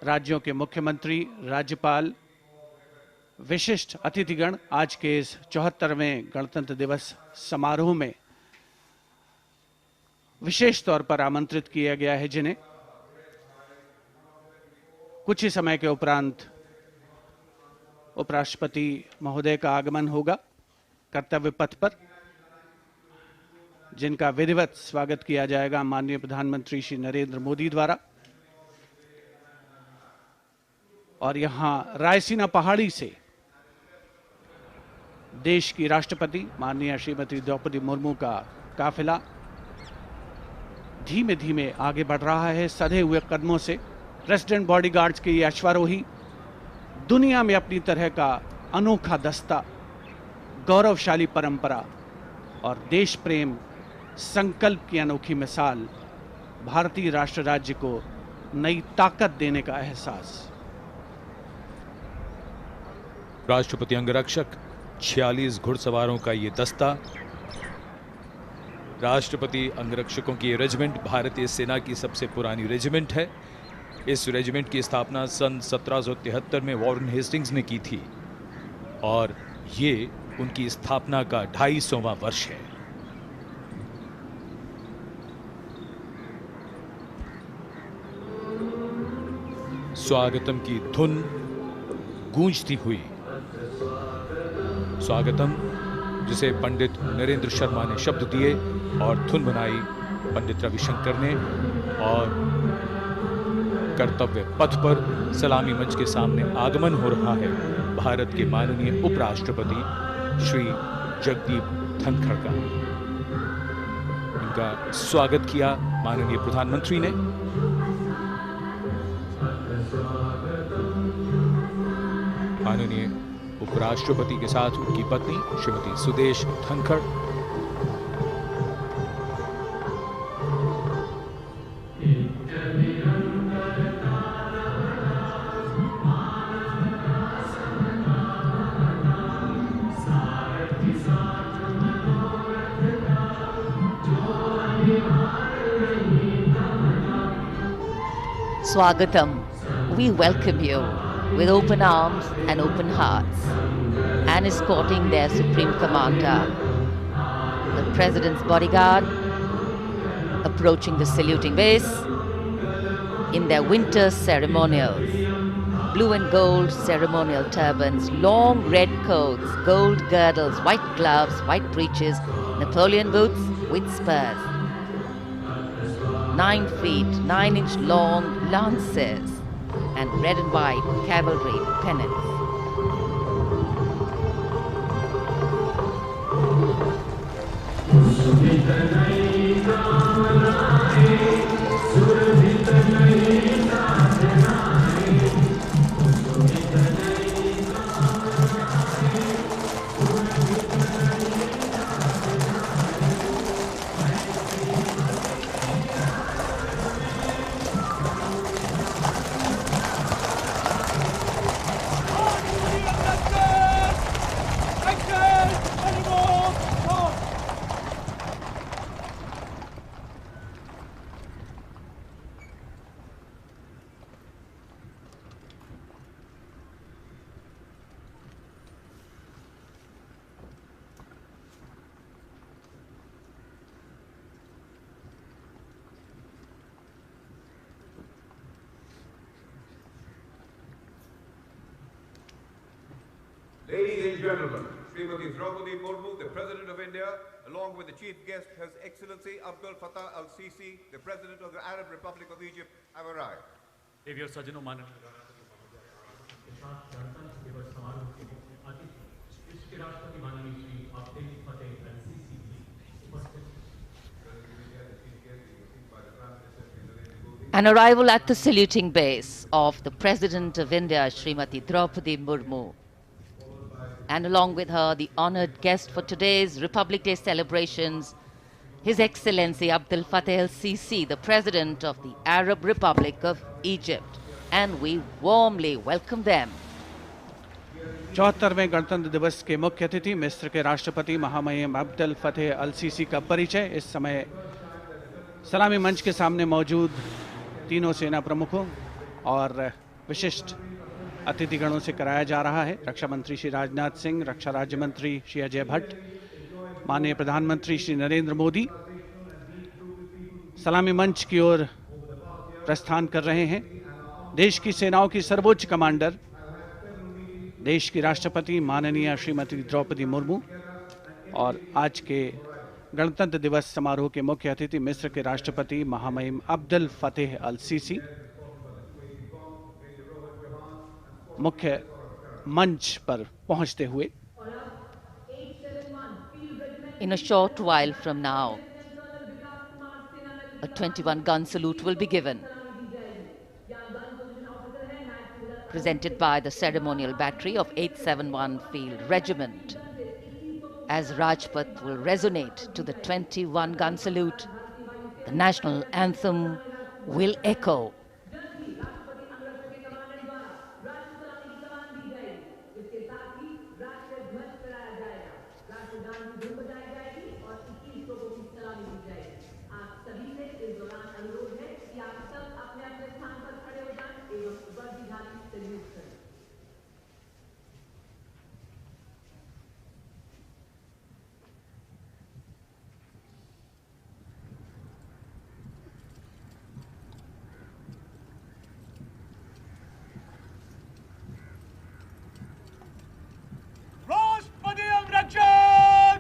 राज्यों के मुख्यमंत्री, राज्यपाल, विशिष्ट अतिथिगण आज के इस 74वें गणतंत्र दिवस समारोह में विशेष तौर पर आमंत्रित किया गया है, जिन्हें कुछ ही समय के उपरांत उपराष्ट्रपति महोदय का आगमन होगा कर्तव्य पथ पर, जिनका विधिवत स्वागत किया जाएगा माननीय प्रधानमंत्री श्री नरेंद्र मोदी द्वारा। और यहां रायसीना पहाड़ी से देश की राष्ट्रपति माननीय श्रीमती द्रौपदी मुर्मू का काफिला धीमे धीमे आगे बढ़ रहा है सधे हुए कदमों से। प्रेसिडेंट बॉडीगार्ड्स के ये अश्वारोही दुनिया में अपनी तरह का अनोखा दस्ता, गौरवशाली परंपरा और देश प्रेम संकल्प की अनोखी मिसाल, भारतीय राष्ट्र राज्य को नई ताकत देने का एहसास। राष्ट्रपति अंगरक्षक 46 घुड़सवारों का ये दस्ता, राष्ट्रपति अंगरक्षकों की ये रेजिमेंट भारतीय सेना की सबसे पुरानी रेजिमेंट है। इस रेजिमेंट की स्थापना सन 1773 में वॉरेन हेस्टिंग्स ने की थी और ये उनकी स्थापना का 250वां वर्ष है। स्वागतम की धुन गूंजती हुई, स्वागतम जिसे पंडित नरेंद्र शर्मा ने शब्द दिए और धुन बनाई पंडित रविशंकर ने, और कर्तव्य पथ पर सलामी मंच के सामने आगमन हो रहा है भारत के माननीय उपराष्ट्रपति श्री जगदीप धनखड़ का। इनका स्वागत किया माननीय प्रधानमंत्री ने। माननीय उपराष्ट्रपति के साथ उनकी पत्नी Shrimati Sudesh Dhankhar, Swagatam, we welcome you with open arms and open hearts, and escorting their Supreme Commander, the President's bodyguard, approaching the saluting base in their winter ceremonials. Blue and gold ceremonial turbans, long red coats, gold girdles, white gloves, white breeches, Napoleon boots with spurs. 9 feet, 9-inch long lances, and red and white cavalry pennants. Ladies and gentlemen, Srimati Draupadi Murmu, the President of India, along with the Chief Guest, His Excellency Abdel Fattah al-Sisi, the President of the Arab Republic of Egypt, have arrived. देवियों सज्जनों माननीय राष्ट्रपति माननीय श्री अब्दुल फतेह अल-सीसी उपस्थित। An arrival at the saluting base of the President of India, Srimati Draupadi Murmu, and along with her, the honored guest for today's Republic Day celebrations, His Excellency Abdel Fattah al-Sisi, the President of the Arab Republic of Egypt, and we warmly welcome them. 74वें गणतंत्र दिवस के मुख्य अतिथि मिस्र के राष्ट्रपति महामहिम अब्दुल फतेह अल-सीसी का परिचय इस समय सलामी मंच के सामने मौजूद तीनों सेना प्रमुखों और विशिष्ट अतिथिगणों से कराया जा रहा है। रक्षा मंत्री श्री राजनाथ सिंह, रक्षा राज्य मंत्री श्री अजय भट्ट, माननीय प्रधानमंत्री श्री नरेंद्र मोदी सलामी मंच की ओर प्रस्थान कर रहे हैं। देश की सेनाओं की सर्वोच्च कमांडर, देश की राष्ट्रपति माननीय श्रीमती द्रौपदी मुर्मू और आज के गणतंत्र दिवस समारोह के मुख्य अतिथि मिस्र के राष्ट्रपति महामहिम अब्दुल फतेह अल-सीसी मुख्य मंच पर पहुंचते हुए In a short while from now, a 21-gun salute will be given, presented by the ceremonial battery of 871 Field Regiment. As Rajpath will resonate to the 21-gun salute, the national anthem will echo. राष्ट्रपति अभिरक्षक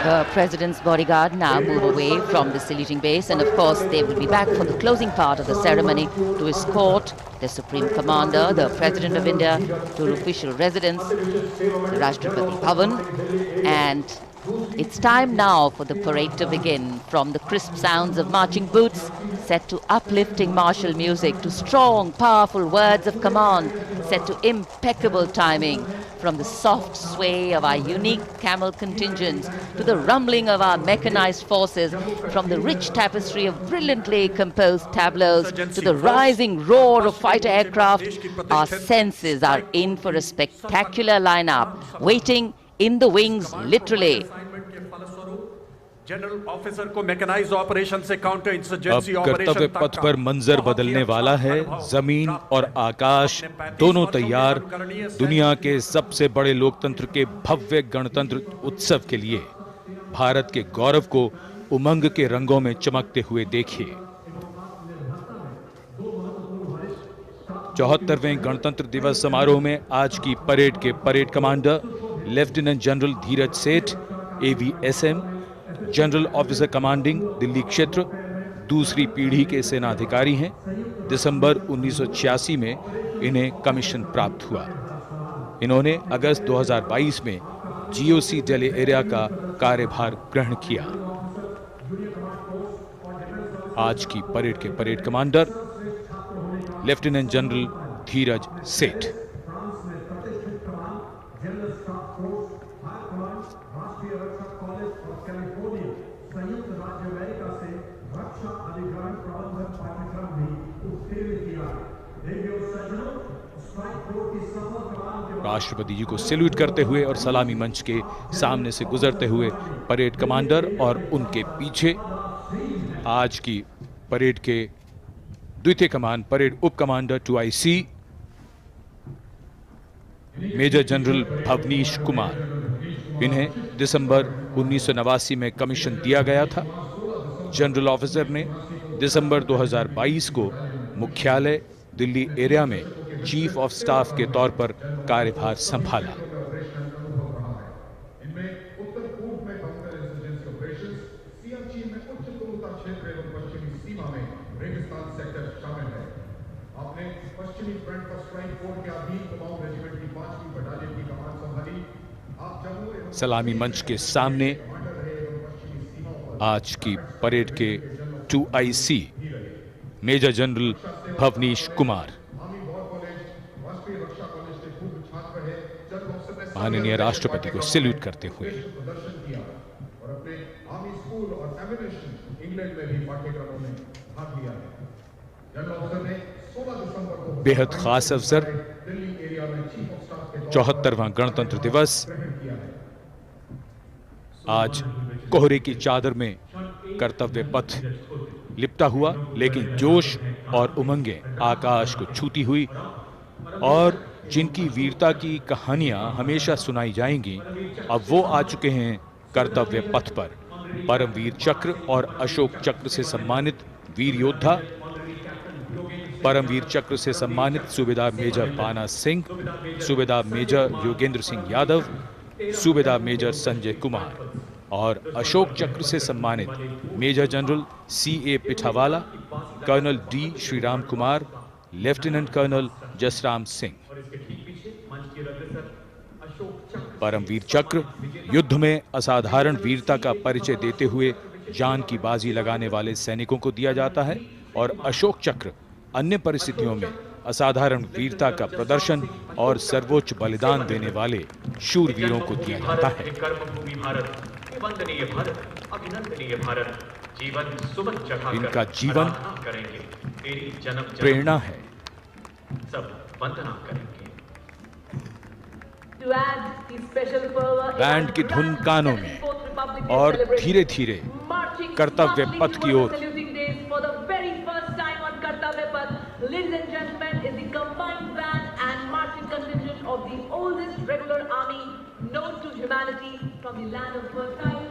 The President's bodyguard now move away from the saluting base, and of course they will be back for the closing part of the ceremony to escort the Supreme Commander, the President of India, to her official residence, the Rashtrapati Bhavan. And it's time now for the parade to begin. From the crisp sounds of marching boots set to uplifting martial music, to strong, powerful words of command set to impeccable timing, from the soft sway of our unique camel contingents to the rumbling of our mechanized forces, from the rich tapestry of brilliantly composed tableaus to the rising roar of fighter aircraft, our senses are in for a spectacular lineup, waiting in the wings, literally. General officer को mechanised operation से counter अब insurgency कर्तव्य operation पथ पर मंजर बदलने वाला है। जमीन और आकाश दोनों तैयार दुनिया के सबसे बड़े लोकतंत्र के भव्य गणतंत्र उत्सव के लिए। भारत के गौरव को उमंग के रंगों में चमकते हुए देखिए। 74वें गणतंत्र दिवस समारोह में आज की परेड के परेड कमांडर लेफ्टिनेंट जनरल धीरज सेठ, AVSM, general officer commanding Delhi क्षेत्र, दूसरी पीढ़ी के सेनाधिकारी हैं। दिसंबर 1986 में इन्हें कमीशन प्राप्त हुआ। इन्होंने अगस्त 2022 में GOC दिल्ली एरिया का कार्यभार ग्रहण किया। आज की परेड के परेड कमांडर लेफ्टिनेंट जनरल धीरज सेठ। राष्ट्रपति जी को सैल्यूट करते हुए और सलामी मंच के सामने से गुजरते हुए परेड कमांडर और उनके पीछे आज की परेड के द्वितीय कमान परेड उप commander 2IC major general Bhavnish Kumar. इन्हें दिसंबर 1989 में कमीशन दिया गया था। जनरल ऑफिसर ने दिसंबर 2022 को मुख्यालय दिल्ली एरिया में चीफ ऑफ स्टाफ के तौर पर कार्यभार संभाला। सलामी मंच के सामने आज की परेड के 2IC major general Bhavnish Kumar माननीय राष्ट्रपति को सैल्यूट करते हुए। बेहद खास अवसर 74वां गणतंत्र दिवस। आज कोहरे की चादर में कर्तव्य पथ लिपटा हुआ, लेकिन जोश और उमंगें आकाश को छूती हुई और जिनकी वीरता की कहानियां हमेशा सुनाई जाएंगी, अब वो आ चुके हैं कर्तव्य पथ पर। परमवीर चक्र और अशोक चक्र से सम्मानित वीर योद्धा, परमवीर चक्र से सम्मानित सूबेदार मेजर बाना सिंह, सूबेदार मेजर योगेंद्र सिंह यादव, सूबेदार मेजर संजय कुमार और अशोक चक्र से सम्मानित major general CA Pithawala, colonel D Sriram Kumar, lieutenant colonel Jasram Singh. Paramvir Chakra युद्ध में असाधारण वीरता का परिचय देते हुए जान की बाजी लगाने वाले सैनिकों को दिया जाता है और अशोक चक्र अन्य परिस्थितियों में असाधारण वीरता का प्रदर्शन और सर्वोच्च बलिदान देने वाले शूरवीरों को दिया जाता है। इनका जीवन प्रेरणा है। बैंड की धुन कानों में और धीरे धीरे कर्तव्य पथ की ओर। Ladies and gentlemen, is the combined band and marching contingent of the oldest regular army known to humanity from the land of fertile.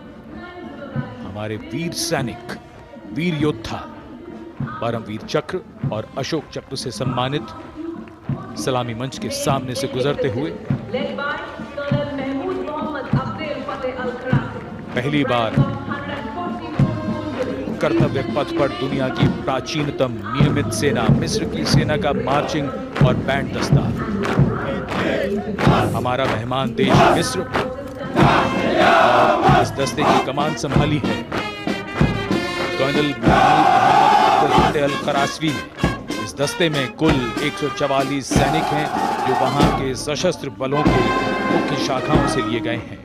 हमारे वीर सैनिक, वीर योद्धा परमवीर चक्र और अशोक चक्र से सम्मानित सलामी मंच के सामने से गुजरते हुए led by Colonel Mahmood Mohammad Abdel Fateh Al-Kharaki. पहली बार कर्तव्य पथ पर दुनिया की प्राचीनतम नियमित सेना मिस्र की सेना का मार्चिंग और बैंड दस्ता। हमारा मेहमान देश मिस्र और इस दस्ते की कमान संभाली है कर्नल मोहम्मद अल करासवी ने। इस दस्ते में कुल 144 सैनिक हैं जो वहां के सशस्त्र बलों के मुख्य शाखाओं से लिए गए हैं।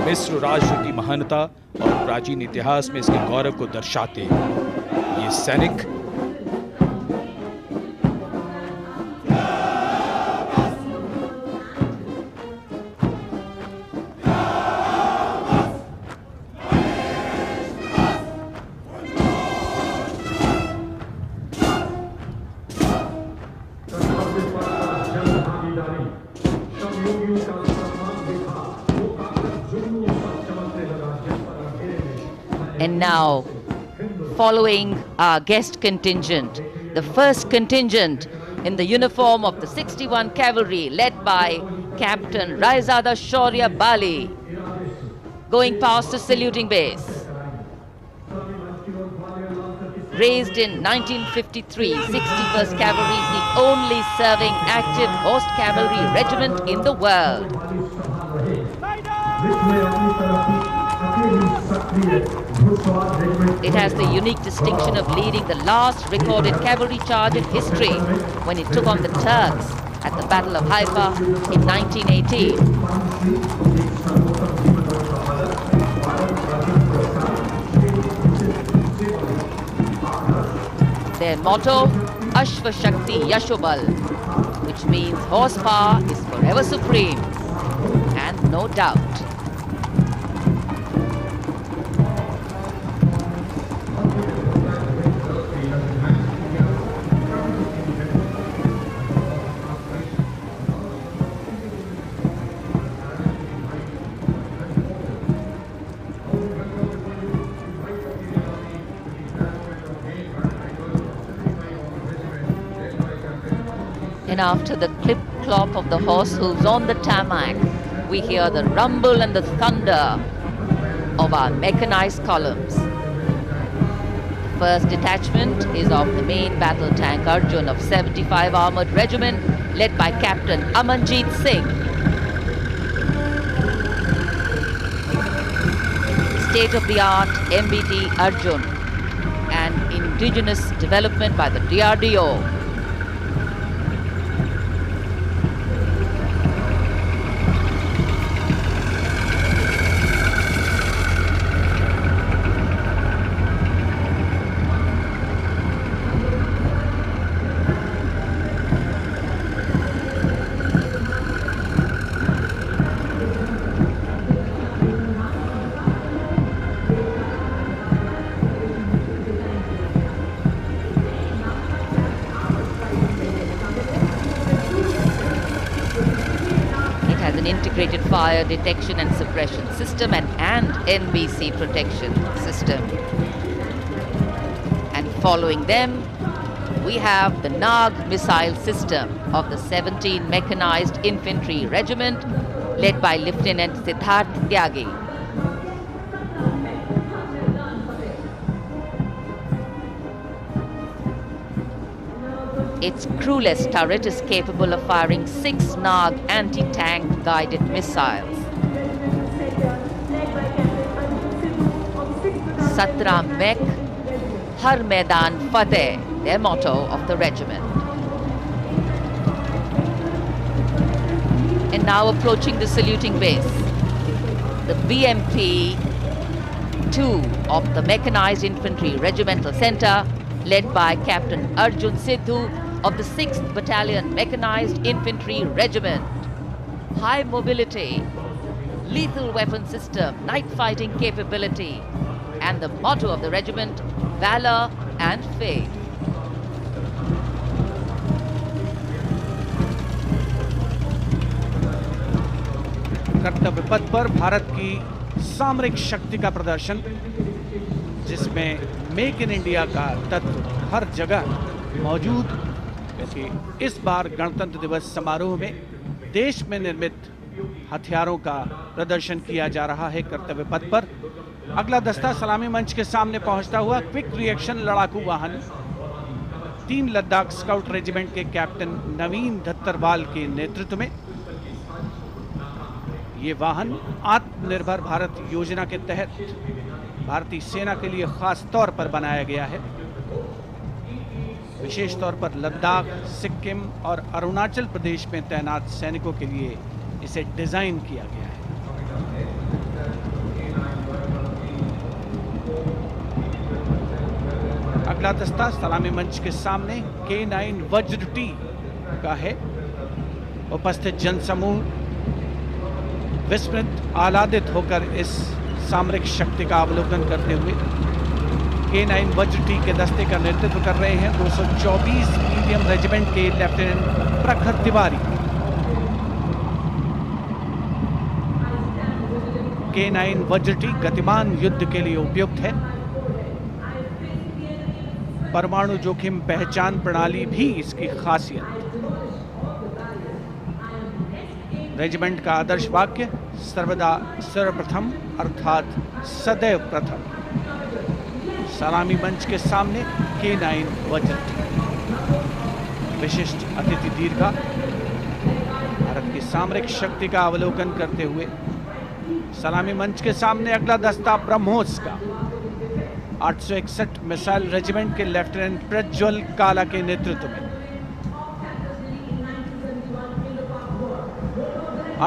मिस्र राष्ट्र की महानता और प्राचीन इतिहास में इसके गौरव को दर्शाते ये सैनिक And now, following our guest contingent, the first contingent in the uniform of the 61 Cavalry led by Captain Raizada Shaurya Bali, going past the saluting base. Raised in 1953, 61st Cavalry is the only serving active horse cavalry regiment in the world. It has the unique distinction of leading the last recorded cavalry charge in history when it took on the Turks at the Battle of Haifa in 1918. Their motto, Ashva Shakti Yashobal, which means horsepower is forever supreme, and no doubt. And after the clip-clop of the horse hooves on the tarmac, we hear the rumble and the thunder of our mechanized columns. The first detachment is of the main battle tank Arjun of 75 Armored Regiment, led by Captain Amanjeet Singh. State-of-the-art MBT Arjun, an indigenous development by the DRDO. Integrated fire detection and suppression system and NBC protection system. And following them, we have the Nag missile system of the 17th Mechanized Infantry Regiment, led by Lieutenant Siddharth Tyagi. Its crewless turret is capable of firing 6 Nag anti-tank guided missiles. Satra Mek, Har Maidan Fateh, their motto of the regiment. And now approaching the saluting base, the BMP 2 of the Mechanized Infantry Regimental Center, led by Captain Arjun Sidhu of the 6th Battalion Mechanized Infantry Regiment. High mobility, lethal weapon system, night fighting capability, and the motto of the regiment, valor and faith. कर्तव्य पथ पर भारत की सामरिक शक्ति का प्रदर्शन, जिसमें make in India का तत्व हर जगह मौजूद। वैसे इस बार गणतंत्र दिवस समारोह में देश में निर्मित हथियारों का प्रदर्शन किया जा रहा है कर्तव्य पथ पर। अगला दस्ता सलामी मंच के सामने पहुंचता हुआ क्विक रिएक्शन लड़ाकू वाहन 3 लद्दाख स्काउट रेजिमेंट के कैप्टन नवीन धत्तरवाल के नेतृत्व में। ये वाहन आत्मनिर्भर भारत योजना के तहत भारतीय सेना के लिए खास तौर पर बनाया गया है। विशेष तौर पर लद्दाख, सिक्किम और अरुणाचल प्रदेश में तैनात सैनिकों के लिए इसे डिजाइन किया गया है। अगला दस्ता सलामी मंच के सामने K9 वज्र टी का है। उपस्थित जनसमूह विस्मृत आह्लादित होकर इस सामरिक शक्ति का अवलोकन करते हुए K9 वज्र टी के दस्ते का नेतृत्व कर रहे हैं 224 मीडियम रेजिमेंट के लेफ्टिनेंट प्रखर तिवारी। K9 वज्र टी गतिमान युद्ध के लिए उपयुक्त है। परमाणु जोखिम पहचान प्रणाली भी इसकी खासियत। रेजिमेंट का आदर्श वाक्य सर्वदा सर्वप्रथम अर्थात सदैव प्रथम। सलामी मंच के सामने K9 वज्र टी। विशिष्ट अतिथि दीर्घा भारत की सामरिक शक्ति का अवलोकन करते हुए सलामी मंच के सामने अगला दस्ता ब्रह्मोस का 861 मिसाइल रेजिमेंट के लेफ्टिनेंट प्रज्वल काला के नेतृत्व में।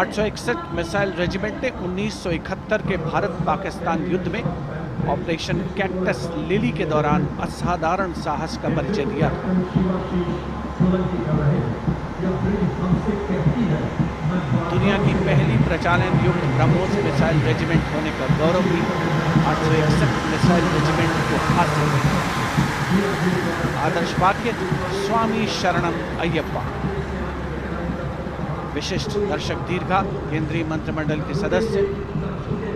861 मिसाइल रेजिमेंट ने 1971 के भारत पाकिस्तान युद्ध में ऑपरेशन कैक्टस लिली के दौरान असाधारण साहस का परिचय दिया। दुनिया की पहली प्रचालन युक्त ब्रह्मोस मिसाइल रेजिमेंट होने का गौरव भी 861 मिसाइल रेजिमेंट को हासिल है। आदर्श वाक्य स्वामी शरणम अय्यप्पा। विशिष्ट दर्शक दीर्घा केंद्रीय मंत्रिमंडल के सदस्य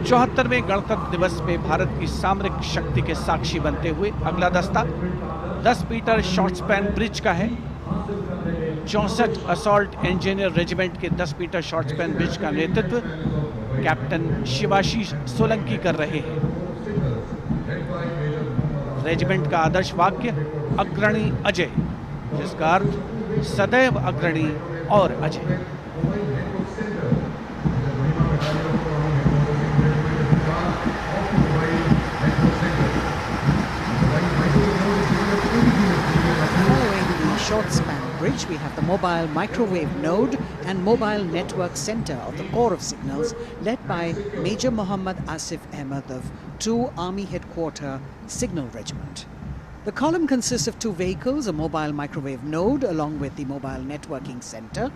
74वें गणतंत्र दिवस में भारत की सामरिक शक्ति के साक्षी बनते हुए अगला दस्ता 10 मीटर शॉर्ट स्पैन ब्रिज का है। 64 असॉल्ट इंजीनियर रेजिमेंट के 10 मीटर शॉर्ट स्पैन ब्रिज का नेतृत्व कैप्टन शिवाशीष सोलंकी कर रहे हैं। रेजिमेंट का आदर्श वाक्य अग्रणी अजय, जिसका अर्थ सदैव अग्रणी और Ajay. Short span bridge, we have the mobile microwave node and mobile network center of the Corps of Signals, led by Major Muhammad Asif Ahmed of 2 Army Headquarter Signal Regiment. The column consists of 2 vehicles, a mobile microwave node along with the mobile networking center.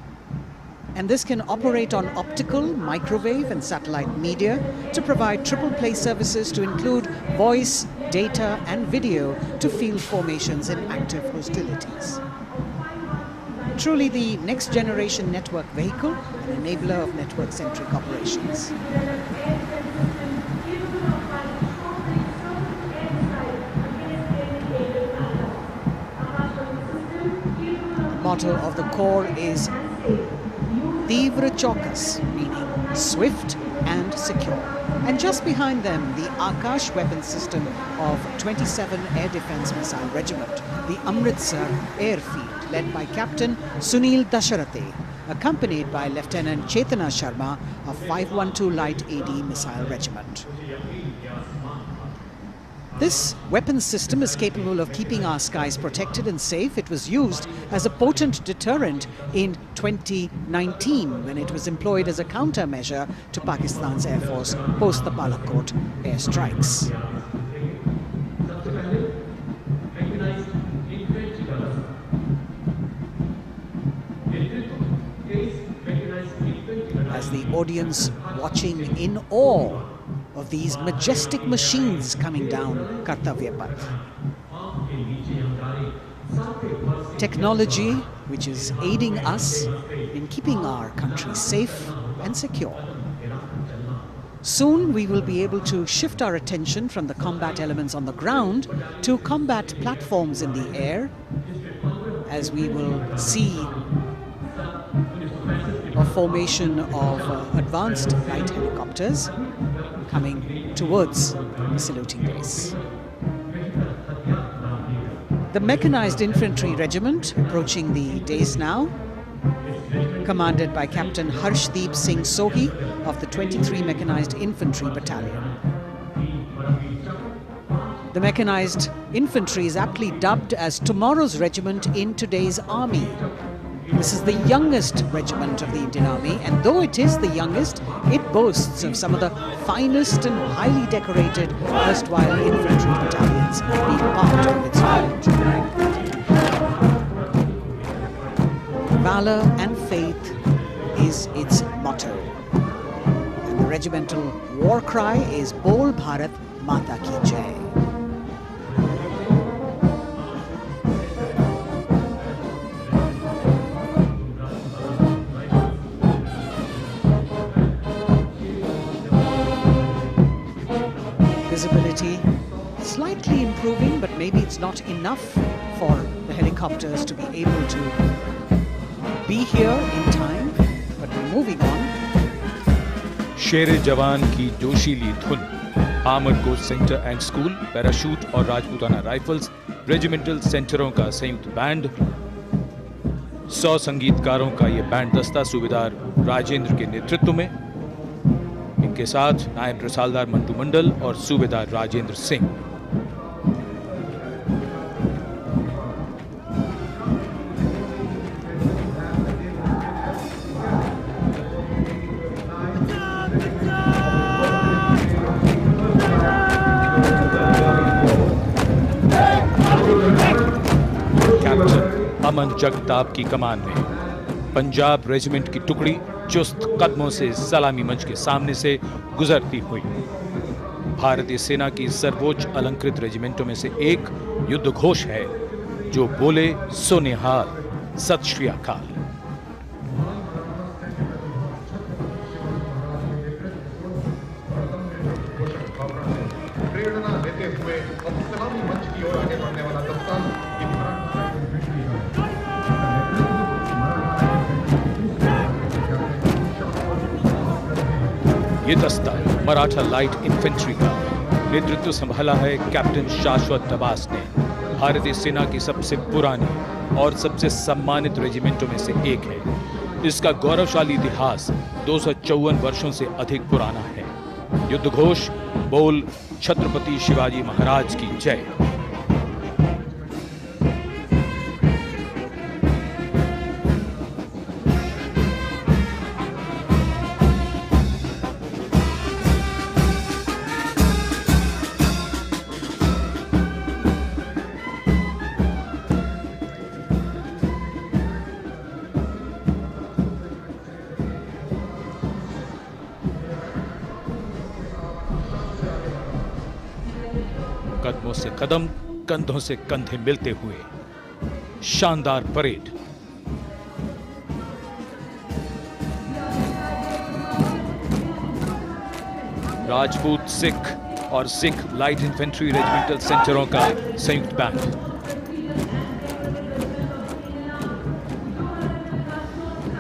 And this can operate on optical, microwave and satellite media to provide triple play services to include voice, data and video to field formations in active hostilities. Truly the next generation network vehicle, an enabler of network-centric operations. The motto of the Corps is Tivra Chaukas, meaning swift and secure. And just behind them, the Akash weapon system of 27 Air Defence Missile Regiment, the Amritsar Airfield, led by Captain Sunil Dasharathe, accompanied by Lieutenant Chetana Sharma of 512 Light AD Missile Regiment. This weapons system is capable of keeping our skies protected and safe. It was used as a potent deterrent in 2019 when it was employed as a countermeasure to Pakistan's Air Force post the Balakot airstrikes. As the audience watching in awe of these majestic machines coming down Kartavya Path. Technology which is aiding us in keeping our country safe and secure. Soon we will be able to shift our attention from the combat elements on the ground to combat platforms in the air, as we will see a formation of advanced light helicopters coming towards the saluting base. The Mechanized Infantry Regiment approaching the dais now, commanded by Captain Harshdeep Singh Sohi of the 23 Mechanized Infantry Battalion. The Mechanized Infantry is aptly dubbed as tomorrow's regiment in today's army. This is the youngest regiment of the Indian Army, and though it is the youngest, it boasts of some of the finest and highly decorated erstwhile infantry battalions being part of its regiment. Valor and faith is its motto, and the regimental war cry is Bol Bharat Mata Ki Jai. Visibility slightly improving, but maybe it's not enough for the helicopters to be able to be here in time, but we're moving on. शेरे जवान की जोशीली धुन, armoured corps centre and school, parachute और Rajputana rifles regimental सेंटरों का संयुक्त band, 100 संगीतकारों का ये band दस्ता सूबेदार राजेंद्र के नेतृत्व में, इनके साथ नायब रसालदार मंटू मंडल और सूबेदार राजेंद्र सिंह। कैप्टन अमन जगताप की कमान में पंजाब रेजिमेंट की टुकड़ी चुस्त कदमों से सलामी मंच के सामने से गुजरती हुई भारतीय सेना की सर्वोच्च अलंकृत रेजिमेंटों में से एक युद्ध घोष है जो बोले सो निहाल, सत श्री अकाल। प्रेरणा देते हुए अब सलामी मंच की ओर आगे बढ़ने वाला दस्ता ये दस्ता मराठा लाइट इन्फेंट्री का नेतृत्व संभाला है कैप्टन शाश्वत दबास ने। भारतीय सेना की सबसे पुरानी और सबसे सम्मानित रेजिमेंटों में से एक है। इसका गौरवशाली इतिहास 254 वर्षों से अधिक पुराना है। युद्ध घोष बोल छत्रपति शिवाजी महाराज की जय। कदमों से कदम, कंधों से कंधे मिलते हुए शानदार परेड। राजपूत सिख और सिख लाइट इन्फेंट्री रेजिमेंटल सेंटरों का संयुक्त band.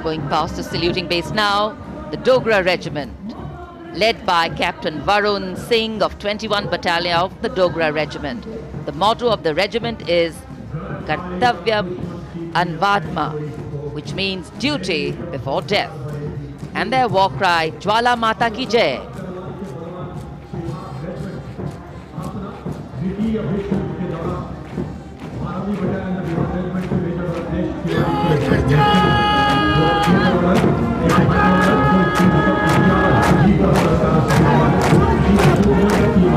Going past the saluting base now, the Dogra Regiment, led by Captain Varun Singh of 21 Battalion of the Dogra Regiment. The motto of the regiment is Kartavyam Anvadma, which means duty before death. And their war cry, Jwala Mata Ki Jai.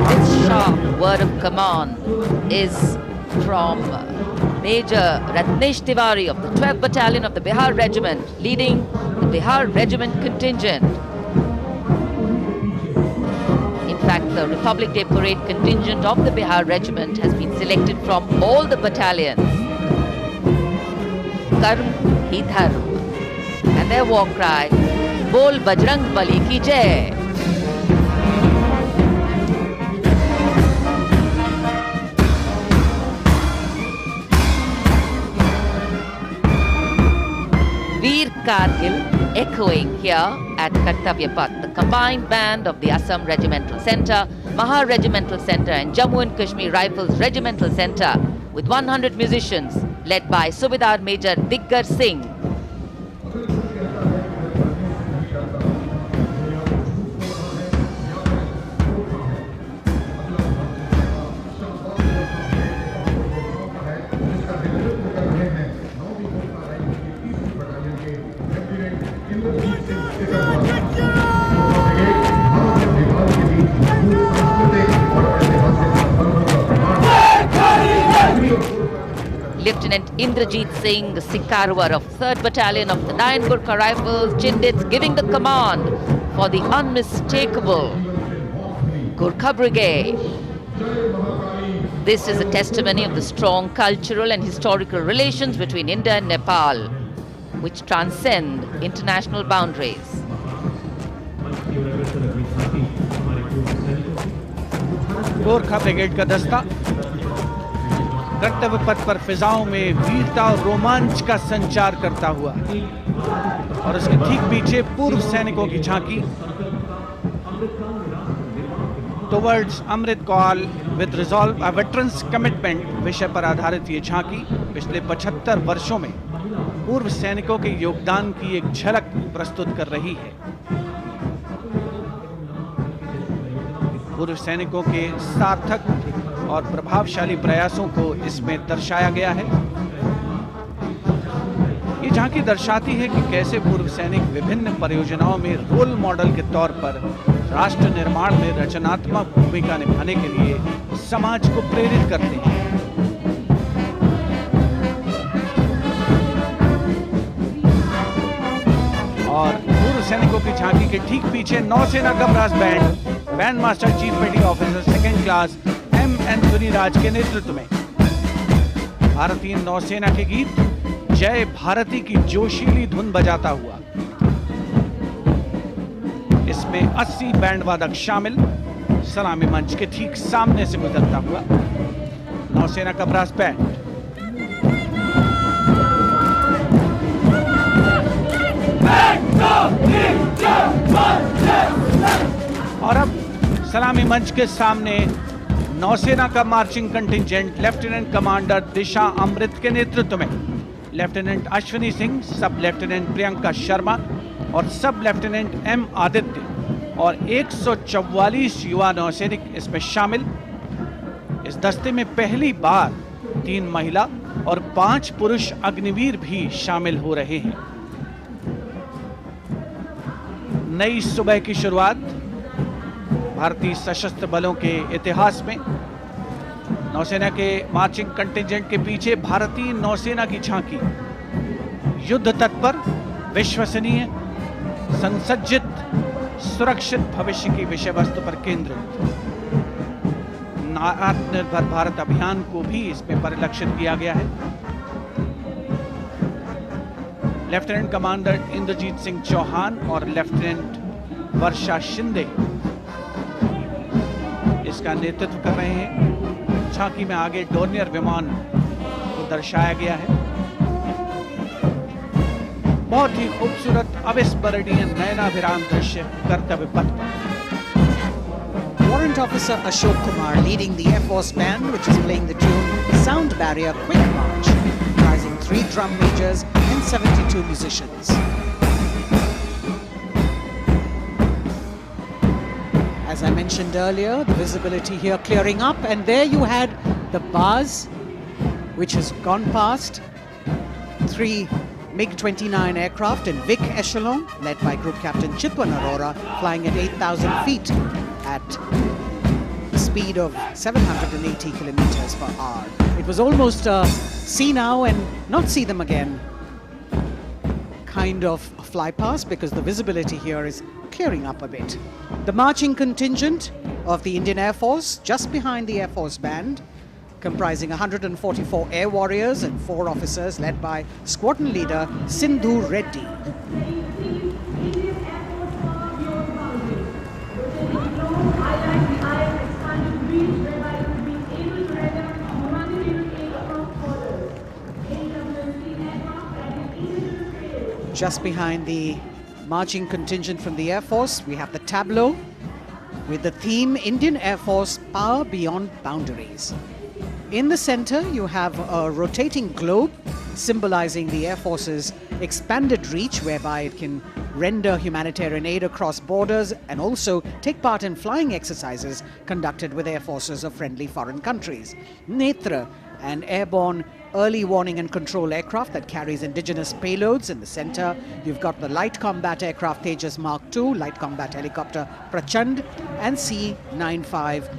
This sharp word of command is from Major Ratnesh Tiwari of the 12th Battalion of the Bihar Regiment, leading the Bihar Regiment contingent. In fact, the Republic Day Parade contingent of the Bihar Regiment has been selected from all the battalions. Karm hi dharm. And their war cry, Bol Bajrang Bali ki Jai. Veer Kargil echoing here at Kartavya Path, the combined band of the Assam Regimental Centre, Maha Regimental Centre and Jammu and Kashmir Rifles Regimental Centre with 100 musicians led by Subedar Major Diggar Singh. Lieutenant Indrajit Singh, the Sikarwar of 3rd Battalion of the 9 Gurkha Rifles, Chindits, giving the command for the unmistakable Gurkha Brigade. This is a testimony of the strong cultural and historical relations between India and Nepal, which transcend international boundaries. Gorkha brigade का दस्ता कर्तव्य पथ पर फिजाओं में वीरता और रोमांच का संचार करता हुआ और उसके ठीक पीछे पूर्व सैनिकों की झांकी towards Amrit Kaal with resolve a veterans commitment विषय पर आधारित ये झांकी पिछले 75 वर्षों में पूर्व सैनिकों के योगदान की एक झलक प्रस्तुत कर रही है। पूर्व सैनिकों के सार्थक और प्रभावशाली प्रयासों को इसमें दर्शाया गया है। ये झांकी दर्शाती है कि कैसे पूर्व सैनिक विभिन्न परियोजनाओं में रोल मॉडल के तौर पर राष्ट्र निर्माण में रचनात्मक भूमिका निभाने के लिए समाज को प्रेरित करते हैं। और पूर्व सैनिकों की झांकी के ठीक पीछे नौसेना का brass band master chief petty officer 2nd class M Anthony Raj के नेतृत्व में भारतीय नौसेना के गीत जय भारती की जोशीली धुन बजाता हुआ। इसमें 80 बैंड वादक शामिल, सलामी मंच के ठीक सामने से गुजरता हुआ नौसेना का ब्रास बैंड। और अब सलामी मंच के सामने नौसेना का मार्चिंग कंटिंजेंट लेफ्टिनेंट कमांडर दिशा अमृत के नेतृत्व में लेफ्टिनेंट अश्विनी सिंह, सब लेफ्टिनेंट प्रियंका शर्मा और सब लेफ्टिनेंट एम आदित्य और 144 युवा नौसैनिक इसमें शामिल। इस दस्ते में पहली बार 3 महिला और 5 पुरुष अग्निवीर भी शामिल हो रहे हैं। नई सुबह की शुरुआत भारतीय सशस्त्र बलों के इतिहास में। नौसेना के मार्चिंग कंटिंजेंट के पीछे भारतीय नौसेना की झांकी युद्ध तत्पर, विश्वसनीय, संसज्जित, सुरक्षित भविष्य की विषय वस्तु पर केंद्रित। आत्मनिर्भर भारत अभियान को भी इसमें परिलक्षित किया गया है। लेफ्टिनेंट कमांडर इंद्रजीत सिंह चौहान और लेफ्टिनेंट वर्षा शिंदे इसका नेतृत्व कर रहे हैं। झांकी में आगे डोर्नियर विमान को दर्शाया गया है। बहुत ही खूबसूरत अविस्मरणीय नयनाभिराम दृश्य कर्तव्य पथ पर। Warrant Officer Ashok Kumar leading the Air Force Band, which is playing the tune Sound Barrier Quick March, comprising 3 drum majors and 72 musicians. As I mentioned earlier, the visibility here clearing up, and there you had the bars, which has gone past 3 MiG-29 aircraft in Vic Echelon, led by Group Captain Chitwan Arora, flying at 8,000 feet at a speed of 780 kilometers per hour. It was almost a see now and not see them again kind of fly past, because the visibility here is clearing up a bit. The marching contingent of the Indian Air Force, just behind the Air Force Band, comprising 144 air warriors and 4 officers, led by squadron leader Sindhu Reddy. Just behind the marching contingent from the Air Force. We have the tableau with the theme Indian Air Force Power Beyond Boundaries. In the center, you have a rotating globe symbolizing the Air Force's expanded reach, whereby it can render humanitarian aid across borders and also take part in flying exercises conducted with air forces of friendly foreign countries. Netra, an airborne early warning and control aircraft that carries indigenous payloads in the center. You've got the light combat aircraft Tejas Mark II, light combat helicopter Prachand, and C-95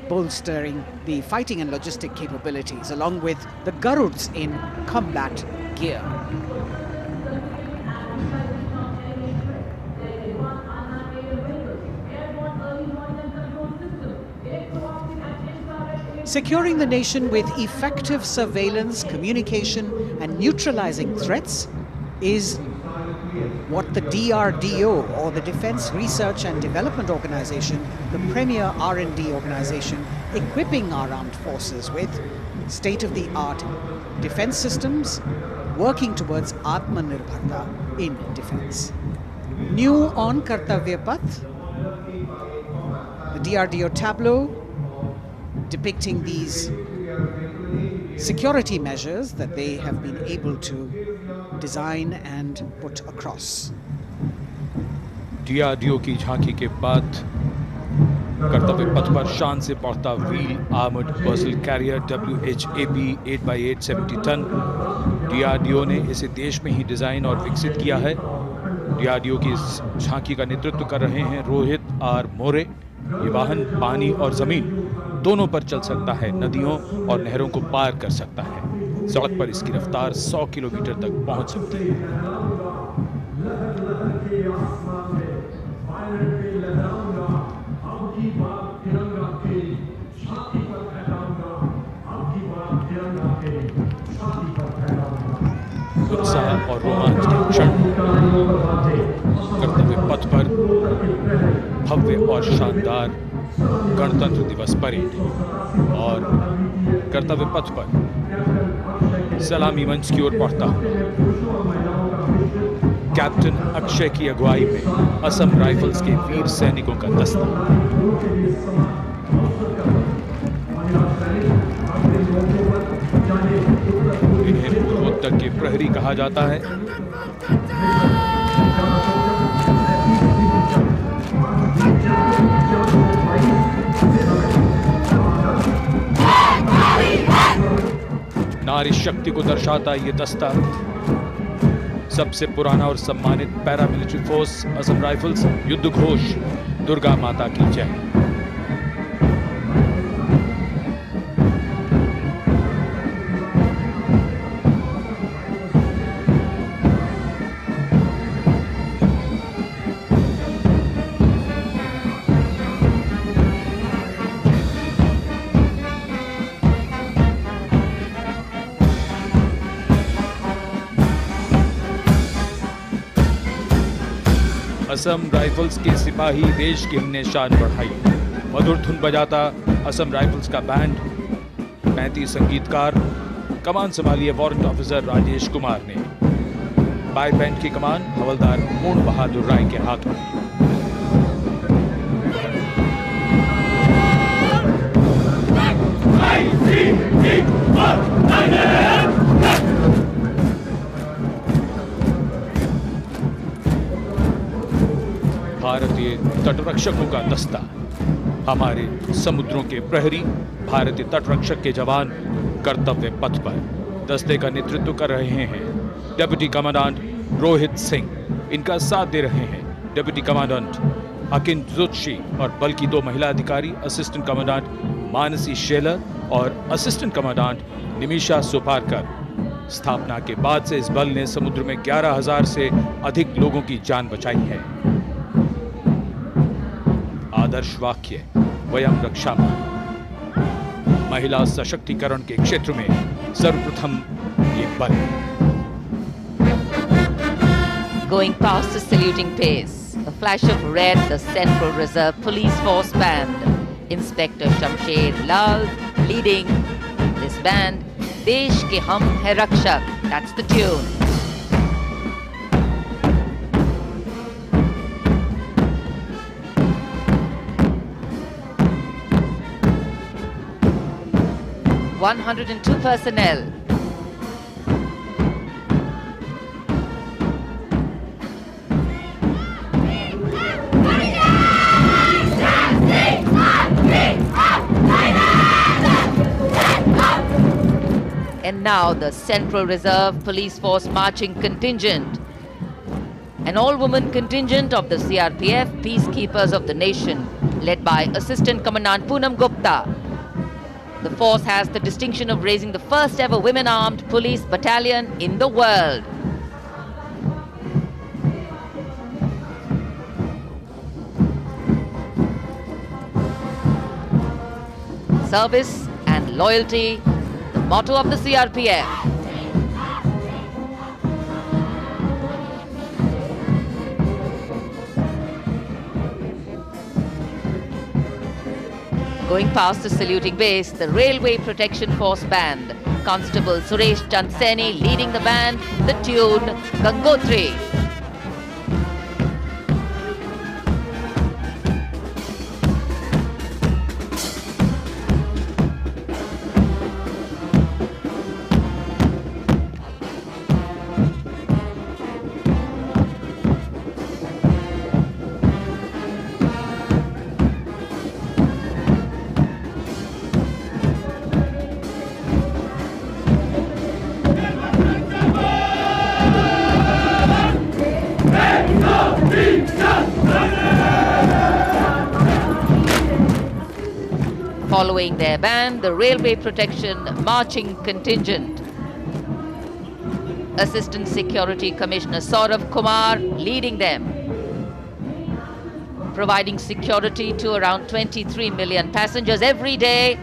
bolstering the fighting and logistic capabilities, along with the Garuds in combat gear. Securing the nation with effective surveillance, communication, and neutralizing threats is what the DRDO, or the Defense Research and Development Organization, the premier R&D organization, equipping our armed forces with state-of-the-art defense systems, working towards Atmanirbharta in defense. New on Kartavya Path, the DRDO tableau depicting these security measures that they have been able to design and put across. DRDO की झांकी के बाद कर्तव्य पथ पर शान से पहुंचता wheel armoured personnel carrier WHAP 8x8 70 ton. DRDO ने इसे देश में ही डिजाइन और विकसित किया है। DRDO की इस झांकी का नेतृत्व कर रहे हैं रोहित आर मोरे। ये वाहन पानी और जमीन दोनों पर चल सकता है, नदियों और नहरों को पार कर सकता है। सड़क पर इसकी रफ्तार 100 किलोमीटर तक पहुंच सकती है। उत्साह और रोमांच के क्षण, कर्तव्य पथ पर भव्य और शानदार गणतंत्र दिवस परेड और कर्तव्य पथ पर सलामी मंच की ओर बढ़ता कैप्टन अक्षय की अगुवाई में असम राइफल्स के वीर सैनिकों का दस्ता। इन्हें पूर्वोत्तर के प्रहरी कहा जाता है। नारी शक्ति को दर्शाता ये दस्ता सबसे पुराना और सम्मानित पैरामिलिट्री फोर्स असम राइफल्स युद्ध घोष दुर्गा माता की जय। असम राइफल्स के सिपाही देश की हमने शान बढ़ाई। मधुर धुन बजाता असम राइफल्स का बैंड, 35 संगीतकार, कमान संभाली है वारंट ऑफिसर राजेश कुमार ने। बाय बैंड की कमान हवलदार पूर्ण बहादुर राय के हाथों में। भारतीय तटरक्षकों का दस्ता, हमारे समुद्रों के प्रहरी, भारतीय तटरक्षक के जवान कर्तव्य पथ पर दस्ते का नेतृत्व कर रहे हैं डिप्टी कमांडेंट रोहित सिंह। इनका साथ दे रहे हैं डिप्टी कमांडेंट अकिन जोशी और बल की 2 महिला अधिकारी, असिस्टेंट कमांडेंट मानसी शेलर और असिस्टेंट कमांडेंट निमिषा सुपारकर। स्थापना के बाद से इस बल ने समुद्र में 11,000 से अधिक लोगों की जान बचाई है। आदर्श वाक्य वयम रक्षामः। महिला सशक्तिकरण के क्षेत्र में सर्वप्रथम ये बल। Going past the saluting pace, a flash of red, the Central Reserve Police Force Band. Inspector Shamsher Lal leading this band. Desh ke hum hai rakshak. That's the tune. 102 personnel. And now the Central Reserve Police Force marching contingent, an all-woman contingent of the CRPF, Peacekeepers of the Nation, led by Assistant Commandant Poonam Gupta. The force has the distinction of raising the first ever women-armed police battalion in the world. Service and loyalty, the motto of the CRPF. Going past the saluting base, the Railway Protection Force Band. Constable Suresh Chandseni leading the band, the tune Gangotri. Following their band, the Railway Protection Marching Contingent. Assistant Security Commissioner Saurav Kumar leading them, providing security to around 23 million passengers every day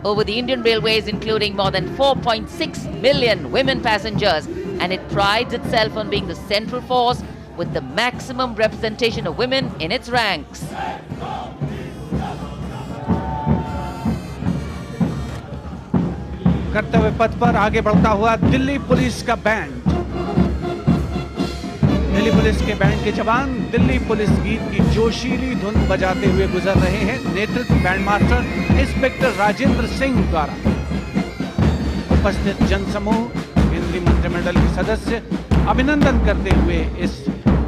over the Indian Railways, including more than 4.6 million women passengers, and it prides itself on being the central force with the maximum representation of women in its ranks. कर्तव्य पथ पर आगे बढ़ता हुआ Delhi police का band. Delhi police के band के जवान दिल्ली पुलिस गीत की जोशीली धुन बजाते हुए गुजर रहे हैं। नेतृत्व band master inspector Rajendra Singh द्वारा। उपस्थित जनसमूह, केंद्रीय मंत्रिमंडल के सदस्य अभिनंदन करते हुए इस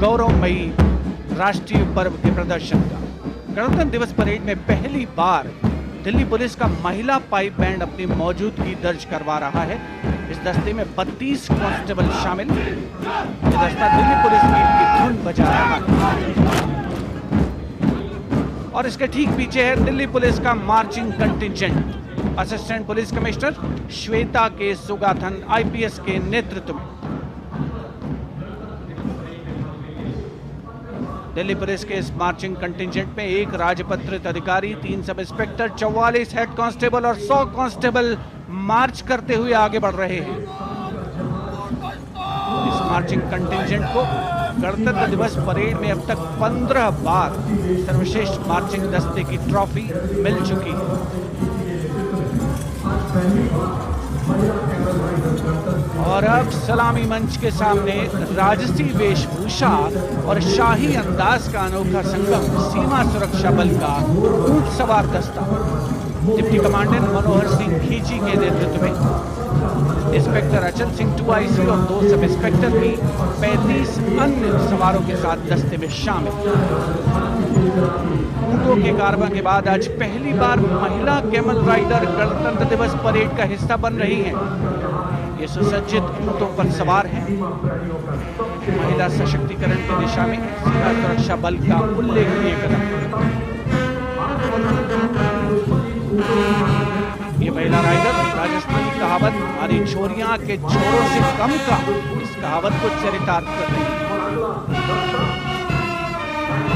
गौरवमयी राष्ट्रीय पर्व के प्रदर्शन का। गणतंत्र दिवस परेड में पहली बार दिल्ली पुलिस का महिला पाइप बैंड अपनी मौजूदगी दर्ज करवा रहा है। इस दस्ते में 32 कांस्टेबल शामिल। ये दस्ता दिल्ली पुलिस गीत की धुन बजा रहा है और इसके ठीक पीछे है दिल्ली पुलिस का marching contingent. Assistant police commissioner Shweta के सुगाथन आईपीएस के नेतृत्व में दिल्ली पुलिस के इस मार्चिंग कंटिंजेंट में एक राजपत्रित अधिकारी, 3 सब इंस्पेक्टर, 44 हेड कांस्टेबल और 100 कांस्टेबल मार्च करते हुए आगे बढ़ रहे हैं। इस मार्चिंग कंटिंजेंट को गणतंत्र दिवस परेड में अब तक 15 बार सर्वश्रेष्ठ मार्चिंग दस्ते की ट्रॉफी मिल चुकी है। और अब सलामी मंच के सामने राजसी वेशभूषा और शाही अंदाज का अनोखा संगम सीमा सुरक्षा बल का ऊंट सवार दस्ता डिप्टी कमांडेंट मनोहर सिंह खींची के नेतृत्व में इंस्पेक्टर अचल सिंह 2IC और 2 सब इंस्पेक्टर भी 35 अन्य सवारों के साथ दस्ते में शामिल। ऊंटों के कारवां के बाद आज पहली बार महिला कैमल राइडर गणतंत्र दिवस परेड का हिस्सा बन रही हैं। ये सुसज्जित ऊंटों पर सवार हैं। महिला सशक्तिकरण की दिशा में सीमा सुरक्षा बल का उल्लेखनीय कदम। ये महिला राइडर राजस्थानी कहावत हमारी छोरियां के छोरों से कम का, इस कहावत को चरितार्थ कर रही है।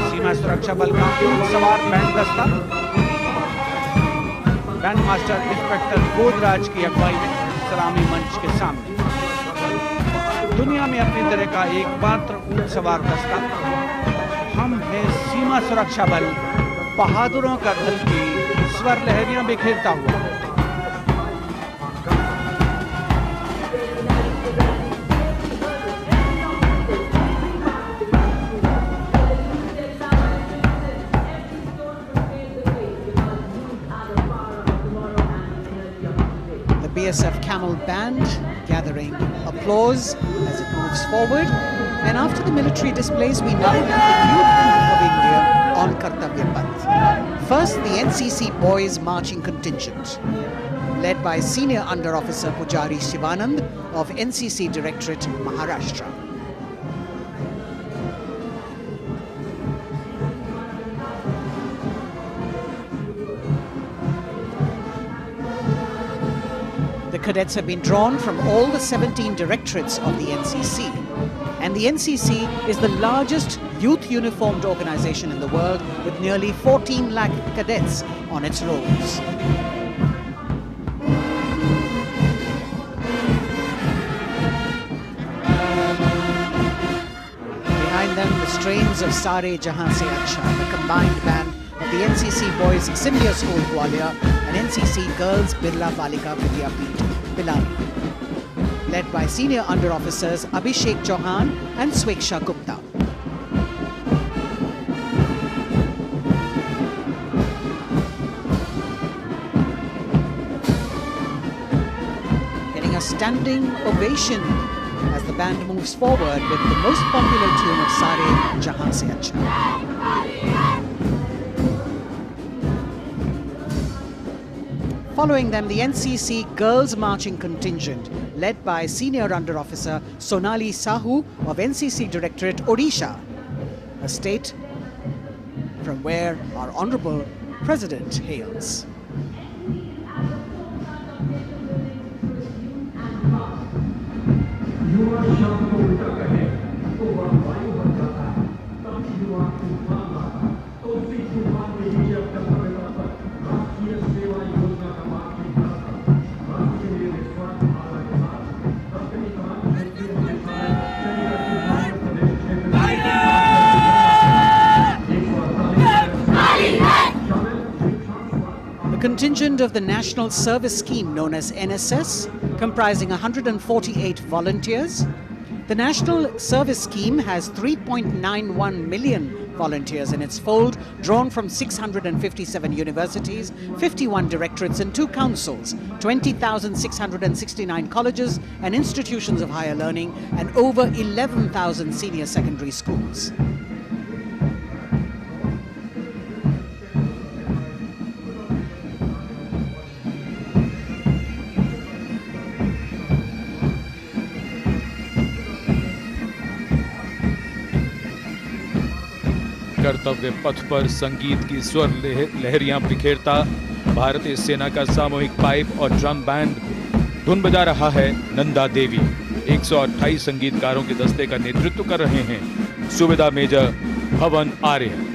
सीमा सुरक्षा बल का सवार बैंड दस्ता बैंड मास्टर इंस्पेक्टर गोदराज की अगुवाई में सलामी मंच के सामने दुनिया में अपनी तरह का एकमात्र ऊंट सवार दस्ता हम हैं सीमा सुरक्षा बल, बहादुरों का दल की स्वर लहरियां बिखेरता हुआ। BSF Camel Band gathering applause as it moves forward. And after the military displays, we now have the youth of India on Kartavya Path. First, the NCC Boys Marching Contingent, led by Senior Under Officer Pujari Shivanand of NCC Directorate, Maharashtra. The cadets have been drawn from all the 17 directorates of the NCC. And the NCC is the largest youth uniformed organization in the world, with nearly 14 lakh cadets on its rolls. Behind them, the strains of Sare Jahan Se Acha, the combined band of the NCC Boys Senior School Gwalior and NCC Girls Birla Balika Vidyapeeth Pilani, led by Senior Under Officers Abhishek Chauhan and Sweksha Gupta. Getting a standing ovation as the band moves forward with the most popular tune of Sare Jahan Se Acha. Following them, the NCC Girls Marching Contingent, led by Senior Under Officer Sonali Sahu of NCC Directorate, Odisha, a state from where our Honorable President hails. Contingent of the National Service Scheme known as NSS, comprising 148 volunteers. The National Service Scheme has 3.91 million volunteers in its fold, drawn from 657 universities, 51 directorates and 2 councils, 20,669 colleges and institutions of higher learning, and over 11,000 senior secondary schools. कर्तव्य पथ पर संगीत की स्वर लहरियां बिखेरता भारतीय सेना का सामूहिक पाइप और ड्रम बैंड धुन बजा रहा है नंदा देवी 128 संगीतकारों के दस्ते का नेतृत्व कर रहे हैं सुबेदार मेजर भवन आर्य।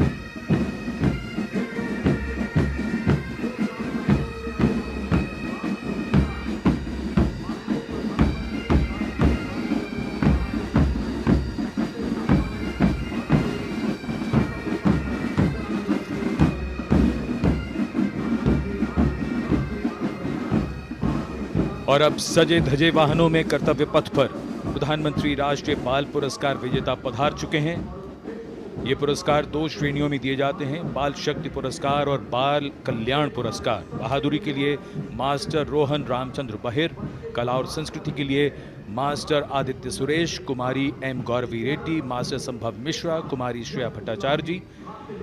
और अब सजे धजे वाहनों में कर्तव्य पथ पर प्रधानमंत्री राष्ट्रीय बाल पुरस्कार विजेता पधार चुके हैं। ये पुरस्कार 2 श्रेणियों में दिए जाते हैं, बाल शक्ति पुरस्कार और बाल कल्याण पुरस्कार। बहादुरी के लिए मास्टर रोहन रामचंद्र बहिर, कला और संस्कृति के लिए मास्टर आदित्य सुरेश, कुमारी एम गौरवी रेड्डी, मास्टर संभव मिश्रा, कुमारी श्रेया भट्टाचार्य जी,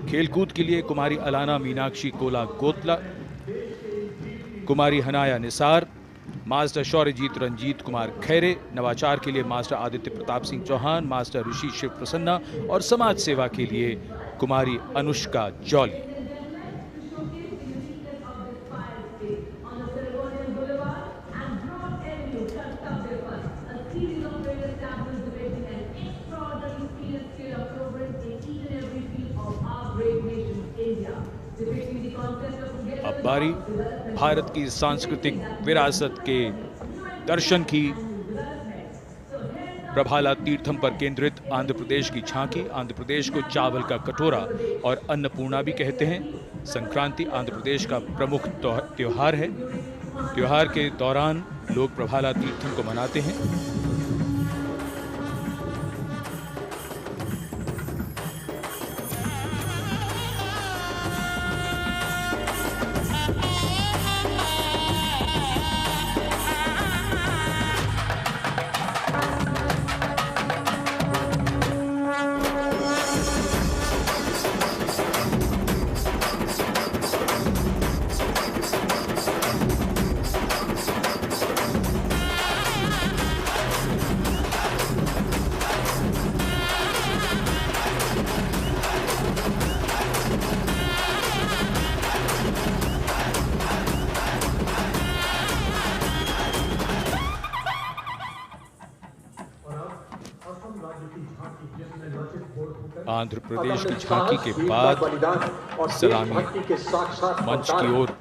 खेलकूद के लिए कुमारी अलाना मीनाक्षी कोला गोतला, कुमारी हनाया निसार, मास्टर शौर्यजीत रंजीत कुमार खैरे, नवाचार के लिए मास्टर आदित्य प्रताप सिंह चौहान, मास्टर ऋषि शिव प्रसन्ना और समाज सेवा के लिए कुमारी अनुष्का जौली। अब बारी भारत की सांस्कृतिक विरासत के दर्शन की। प्रभाला तीर्थम पर केंद्रित आंध्र प्रदेश की झांकी। आंध्र प्रदेश को चावल का कटोरा और अन्नपूर्णा भी कहते हैं। संक्रांति आंध्र प्रदेश का प्रमुख त्योहार है। त्योहार के दौरान लोग प्रभाला तीर्थम को मनाते हैं। आंध्र प्रदेश की झांकी के बाद सलामी मंच की ओर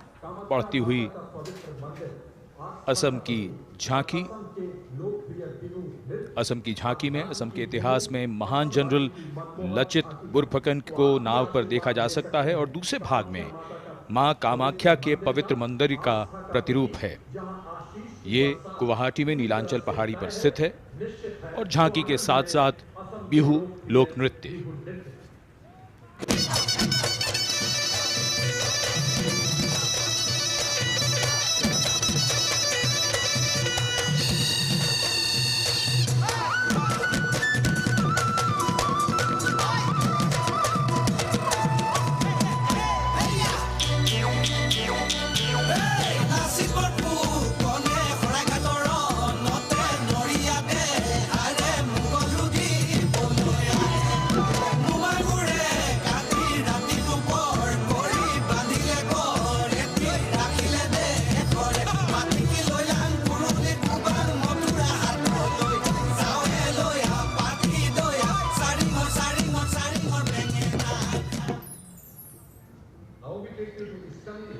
बढ़ती हुई असम की झांकी। असम की झांकी में असम के इतिहास में महान जनरल लचित बोरफुकन को नाव पर देखा जा सकता है और दूसरे भाग में मां कामाख्या के पवित्र मंदिर का प्रतिरूप है। ये गुवाहाटी में नीलांचल पहाड़ी पर स्थित है और झांकी के साथ साथ बिहू लोक नृत्य।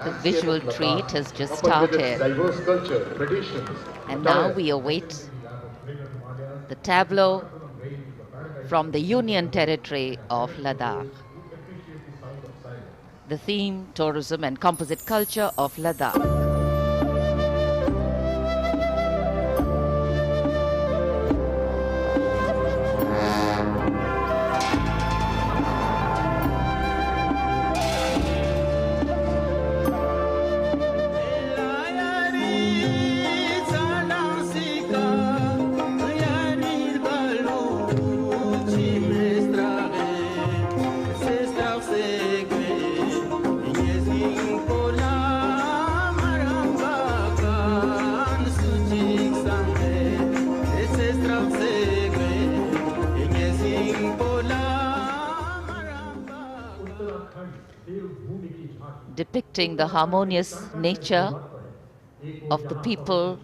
The visual treat has just started. Diverse culture, traditions, And now we await the tableau from the Union Territory of Ladakh. The theme, tourism and composite culture of Ladakh. Depicting the harmonious nature of the people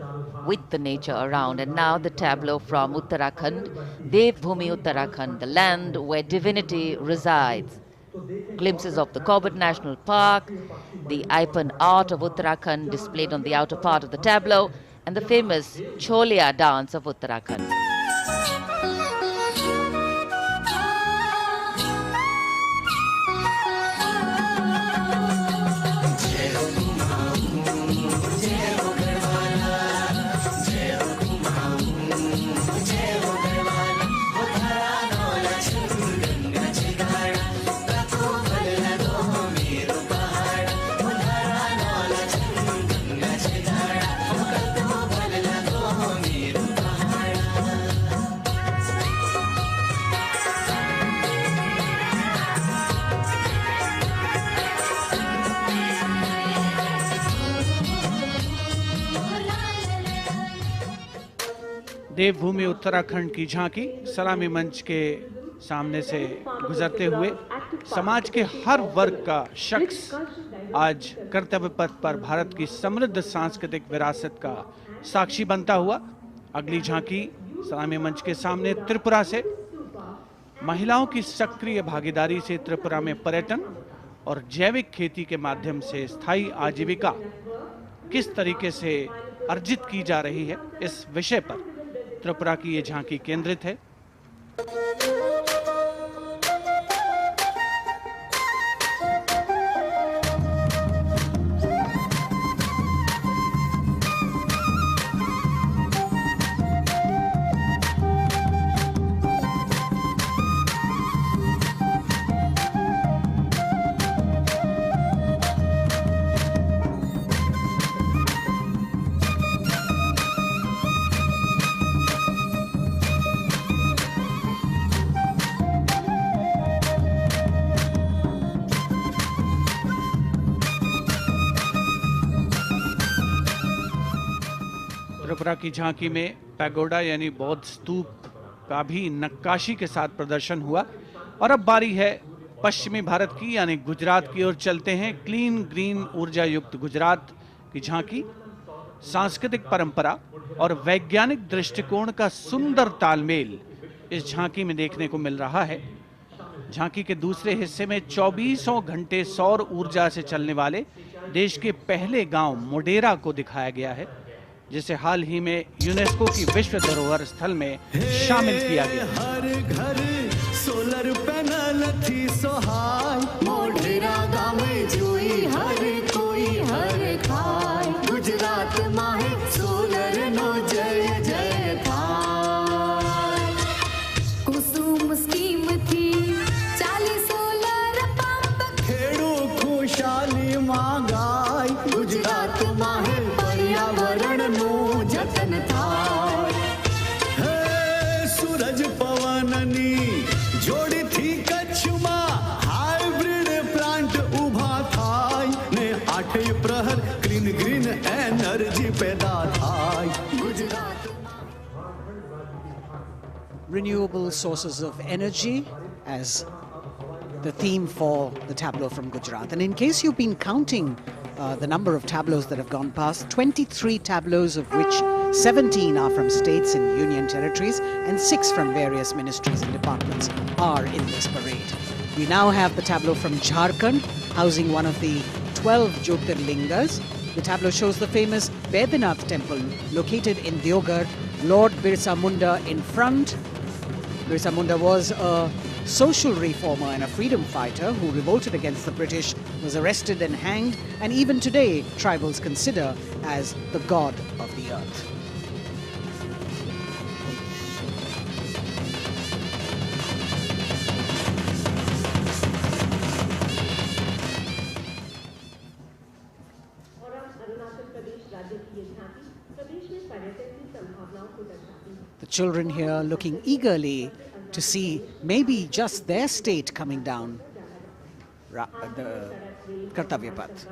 with the nature around. And now the tableau from Uttarakhand, Devbhoomi Uttarakhand, the land where divinity resides. Glimpses of the Corbett National Park, the Ipan art of Uttarakhand displayed on the outer part of the tableau, and the famous Cholia dance of Uttarakhand. देवभूमि उत्तराखंड की झांकी सलामी मंच के सामने से गुजरते हुए समाज के हर वर्ग का शख्स आज कर्तव्य पथ पर भारत की समृद्ध सांस्कृतिक विरासत का साक्षी बनता हुआ। अगली झांकी सलामी मंच के सामने त्रिपुरा से। महिलाओं की सक्रिय भागीदारी से त्रिपुरा में पर्यटन और जैविक खेती के माध्यम से स्थायी आजीविका किस तरीके से अर्जित की जा रही है, इस विषय पर त्रिपुरा की ये झांकी केंद्रित है। त्रिपुरा की झांकी में पैगोडा यानी बौद्ध स्तूप का भी नक्काशी के साथ प्रदर्शन हुआ। और अब बारी है पश्चिमी भारत की यानी गुजरात की ओर चलते हैं। क्लीन ग्रीन ऊर्जा युक्त गुजरात की झांकी सांस्कृतिक परंपरा और वैज्ञानिक दृष्टिकोण का सुंदर तालमेल इस झांकी में देखने को मिल रहा है। झांकी के दूसरे हिस्से में 24 घंटे सौर ऊर्जा से चलने वाले देश के पहले गांव मोडेरा को दिखाया गया है, जिसे हाल ही में यूनेस्को की विश्व धरोहर स्थल में शामिल किया गया। हर घर सोलर पैनल थी सोहाय, मोढेरा गाँव में जोई हर कोई हर खाय, गुजरात माहे सोलर नो जय जय थाय। कुसुम स्कीम थी 40 सोलर पंप, खेड़ू खुशाली मांगाय, गुजरात माहे पर्यावरण नो जतन थाय। हे सूरज पवननी जोड़ी थी कच्छ में, हाइब्रिड प्लांट उभा थाय ने 8 प्रहर ग्रीन ग्रीन एनर्जी पैदा थाय। Gujarat renewable sources of energy as the theme for the tableau from Gujarat. And in case you've been counting the number of tableaus that have gone past, 23 tableaus, of which 17 are from states and union territories and 6 from various ministries and departments are in this parade. We now have the tableau from Jharkhand, housing one of the 12 Jyotirlingas. The tableau shows the famous Baidyanath temple located in Deoghar, Lord Birsa Munda in front. Birsa Munda was a social reformer and a freedom fighter who revolted against the British, was arrested and hanged, and even today tribals consider as the god of the earth. The children here looking eagerly to see maybe just their state coming down the Kartavya Path.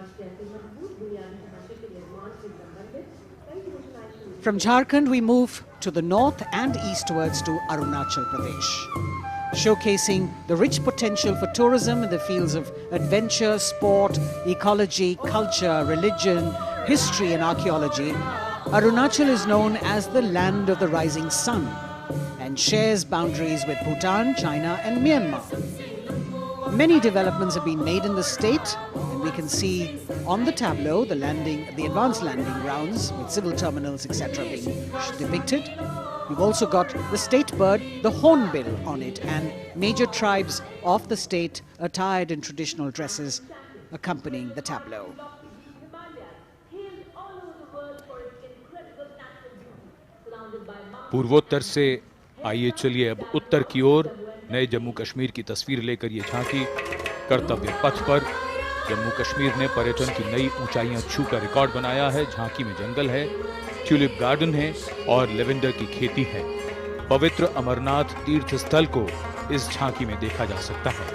From Jharkhand we move to the north and eastwards to Arunachal Pradesh, showcasing the rich potential for tourism in the fields of adventure, sport, ecology, culture, religion, history and archaeology. Arunachal is known as the land of the rising sun and shares boundaries with Bhutan, China and Myanmar. Many developments have been made in the state, and we can see on the tableau the advanced landing grounds with civil terminals, etc. being depicted. We've also got the state bird, the hornbill, on it, and major tribes of the state attired in traditional dresses accompanying the tableau. पूर्वोत्तर से आइए चलिए अब उत्तर की ओर नए जम्मू कश्मीर की तस्वीर लेकर ये झांकी कर्तव्य पथ पर। जम्मू कश्मीर ने पर्यटन की नई ऊंचाइयां छूकर रिकॉर्ड बनाया है। झांकी में जंगल है, ट्यूलिप गार्डन है और लेवेंडर की खेती है। पवित्र अमरनाथ तीर्थ स्थल को इस झांकी में देखा जा सकता है।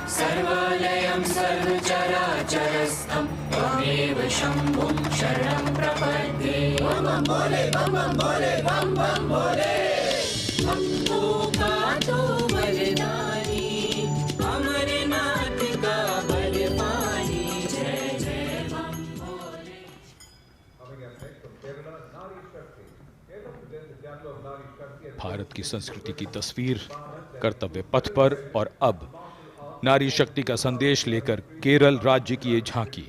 सर्वलयं सर्वचराचरस्थं त्वमेव शम्भुं शरणं प्रपद्ये। बम बम भोले, बम बम भोले, बम बम भोले। हमको का तो बलिदानी, अमरनाथ का बलवानी, जय जय बम भोले। भारत की संस्कृति की तस्वीर कर्तव्य पथ पर, और अब नारी शक्ति का संदेश लेकर केरल राज्य की ये झांकी।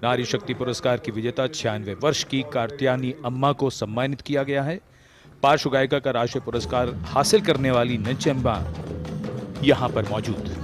नारी शक्ति पुरस्कार की विजेता 96 वर्ष की कार्त्यानी अम्मा को सम्मानित किया गया है। पार्श्व गायिका का राष्ट्रीय पुरस्कार हासिल करने वाली नंचम्बा यहां पर मौजूद।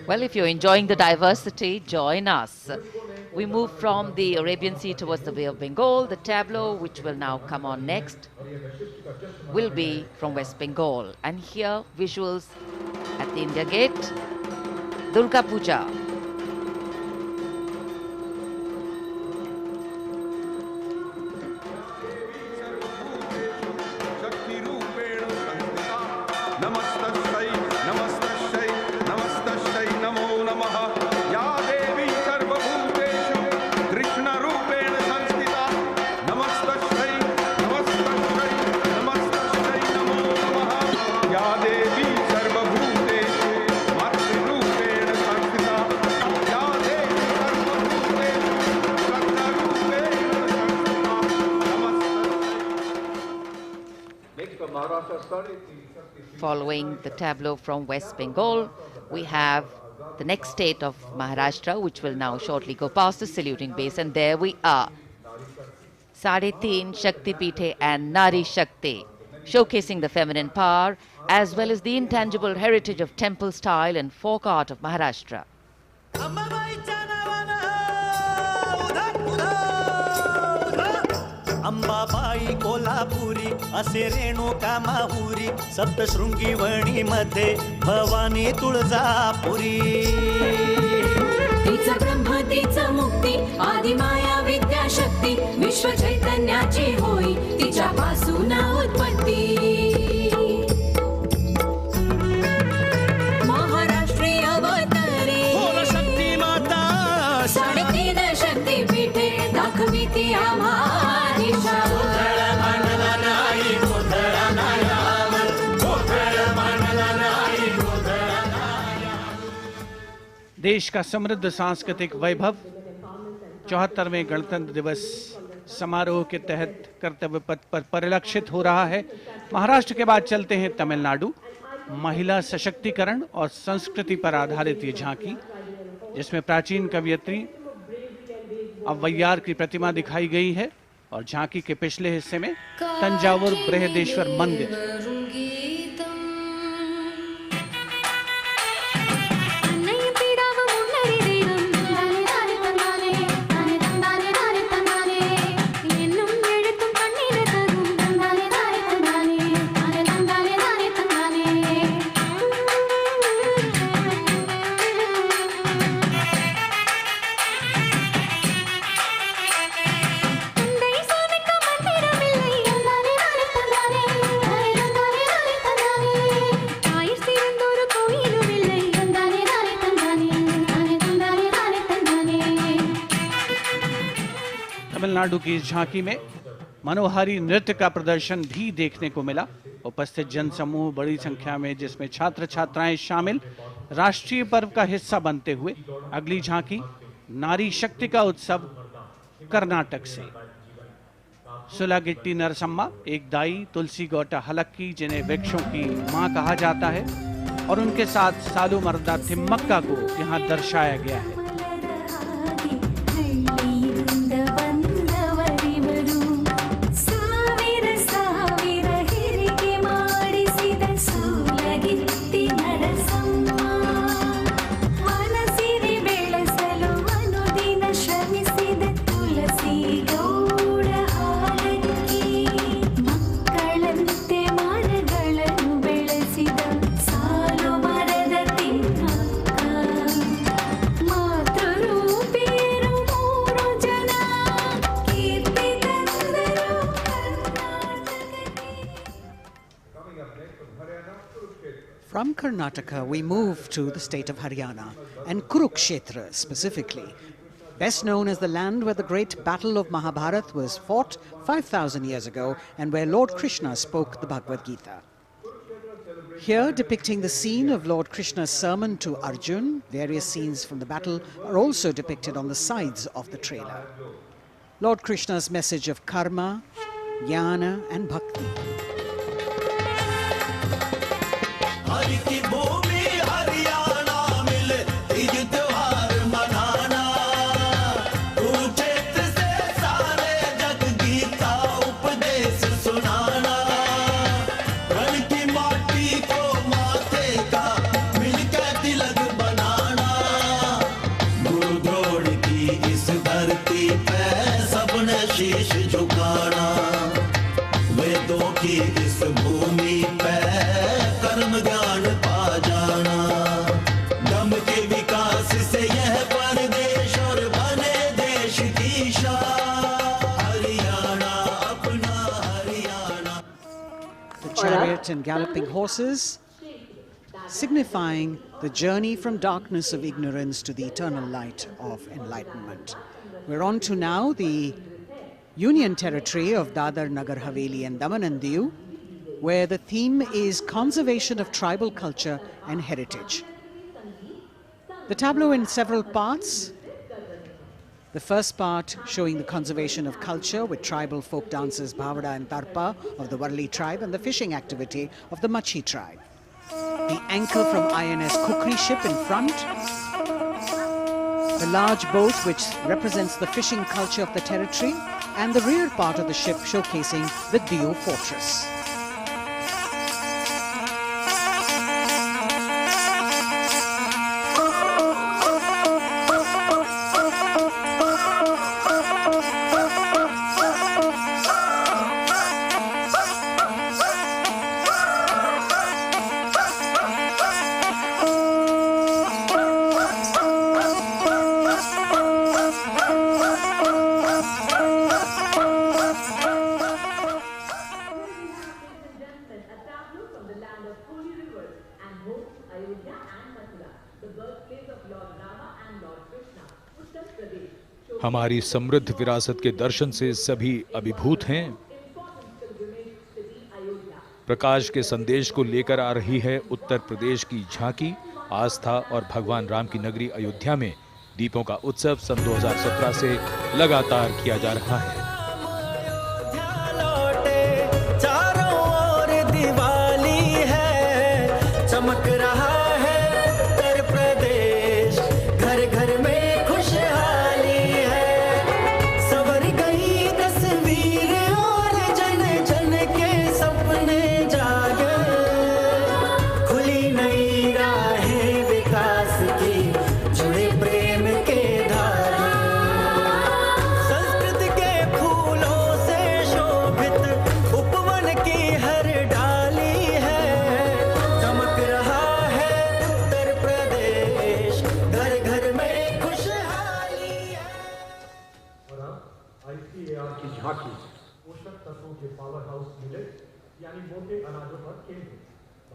Well, if you're enjoying the diversity, join us. We move from the Arabian Sea towards the Bay of Bengal. The tableau, which will now come on next, will be from West Bengal. And here, visuals at the India Gate, Durga Puja. Following the tableau from West Bengal, we have the next state of Maharashtra, which will now shortly go past the saluting base. And there we are. Sade Teen Shakti Pithe and Nari Shakti, showcasing the feminine power as well as the intangible heritage of temple style and folk art of Maharashtra. Ambabai Kolhapuri असे रेणुका माहुरी सप्तशृंगी वणी मध्ये भवानी तुळजापुरी तिचा ब्रह्म तिचा मुक्ती आदि माया विद्या शक्ती विश्व चैतन्याची होई तिच्या पासून उत्पत्ती महाराष्ट्रीय अवतारी बोल शक्ती माता साडेतीन शक्ती पीठे दाखवी ती आम्हा देश का समृद्ध सांस्कृतिक वैभव 74वें गणतंत्र दिवस समारोह के तहत कर्तव्य पथ पर परिलक्षित हो रहा है। महाराष्ट्र के बाद चलते हैं तमिलनाडु। महिला सशक्तिकरण और संस्कृति पर आधारित ये झांकी, जिसमें प्राचीन कवयित्री अव्वैयार की प्रतिमा दिखाई गई है और झांकी के पिछले हिस्से में तंजावुर बृहदेश्वर मंदिर। तमिलनाडु की इस झांकी में मनोहारी नृत्य का प्रदर्शन भी देखने को मिला। उपस्थित जनसमूह बड़ी संख्या में, जिसमें छात्र छात्राएं शामिल, राष्ट्रीय पर्व का हिस्सा बनते हुए। अगली झांकी नारी शक्ति का उत्सव कर्नाटक से। सुलागिट्टी नरसम्मा एक दाई तुलसी गौटा हलक्की, जिन्हें वृक्षों की मां कहा जाता है, और उनके साथ सालू मर्दा थिम्मक्का को यहाँ दर्शाया गया है। From Karnataka, we move to the state of Haryana, and Kurukshetra specifically, best known as the land where the great battle of Mahabharata was fought 5,000 years ago and where Lord Krishna spoke the Bhagavad Gita. Here, depicting the scene of Lord Krishna's sermon to Arjun, various scenes from the battle are also depicted on the sides of the trailer. Lord Krishna's message of karma, jnana and bhakti. इस भूमि पे सबने शीश झुकाना, वेदों की इस भूमि पे कर्म ज्ञान पा जाना। दम के विकास से यह परदेश और बने देश की शान, हरियाणा अपना Haryana. The chariot and galloping horses, signifying the journey from darkness of ignorance to the eternal light of enlightenment. We're on to now the Union Territory of Dadar, Nagar Haveli and Daman and Diu, where the theme is conservation of tribal culture and heritage. The tableau in several parts. The first part showing the conservation of culture with tribal folk dances Bhavada and Tarpa of the Warli tribe and the fishing activity of the Machi tribe. The anchor from INS Kukri ship in front. The large boat which represents the fishing culture of the territory, and the rear part of the ship showcasing the Diu fortress. हमारी समृद्ध विरासत के दर्शन से सभी अभिभूत हैं। प्रकाश के संदेश को लेकर आ रही है उत्तर प्रदेश की झांकी। आस्था और भगवान राम की नगरी अयोध्या में दीपों का उत्सव सन 2017 से लगातार किया जा रहा है। चारों ओर दिवाली है, चमक रहा है उत्तर प्रदेश, घर घर में खुशहाली है। सवर गई तस्वीर और जन जन के सपने जागे, खुली नई राहें विकास की, जुड़े प्रेम के धागे। संस्कृत के फूलों से शोभित उपवन की हर डाली है, चमक रहा है उत्तर प्रदेश, घर घर में खुशहाली है। और अब ICAR की झांकी पोषक तत्वों के पावर हाउस मिलेट यानी मोटे अनाजों पर केंद्रित।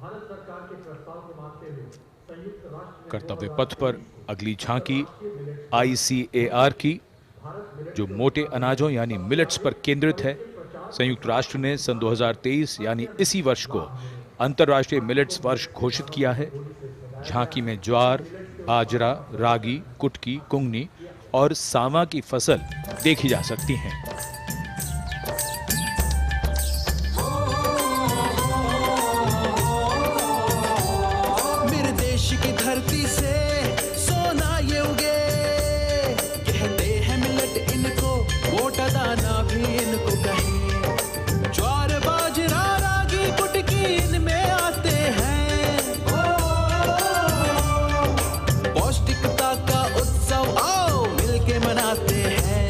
भारत सरकार के प्रस्ताव को मानते हुए संयुक्त राष्ट्र कर्तव्य पथ पर अगली झांकी ICAR की, जो मोटे अनाजों यानी मिलेट्स पर केंद्रित है। संयुक्त राष्ट्र ने सन 2023 यानी इसी वर्ष को अंतर्राष्ट्रीय मिलेट्स वर्ष घोषित किया है। झांकी में ज्वार, बाजरा, रागी, कुटकी, कुंगनी और सांवा की फसल देखी जा सकती हैं। मेरे देश की धरती से सोना ये उगे, कहते हैं मिलेट इनको, मोटा दाना भी इनको कहे। ज्वार बाजरा रागी कुटकी इनमें आते हैं, पौष्टिकता का उत्सव आओ मिलके मनाते हैं,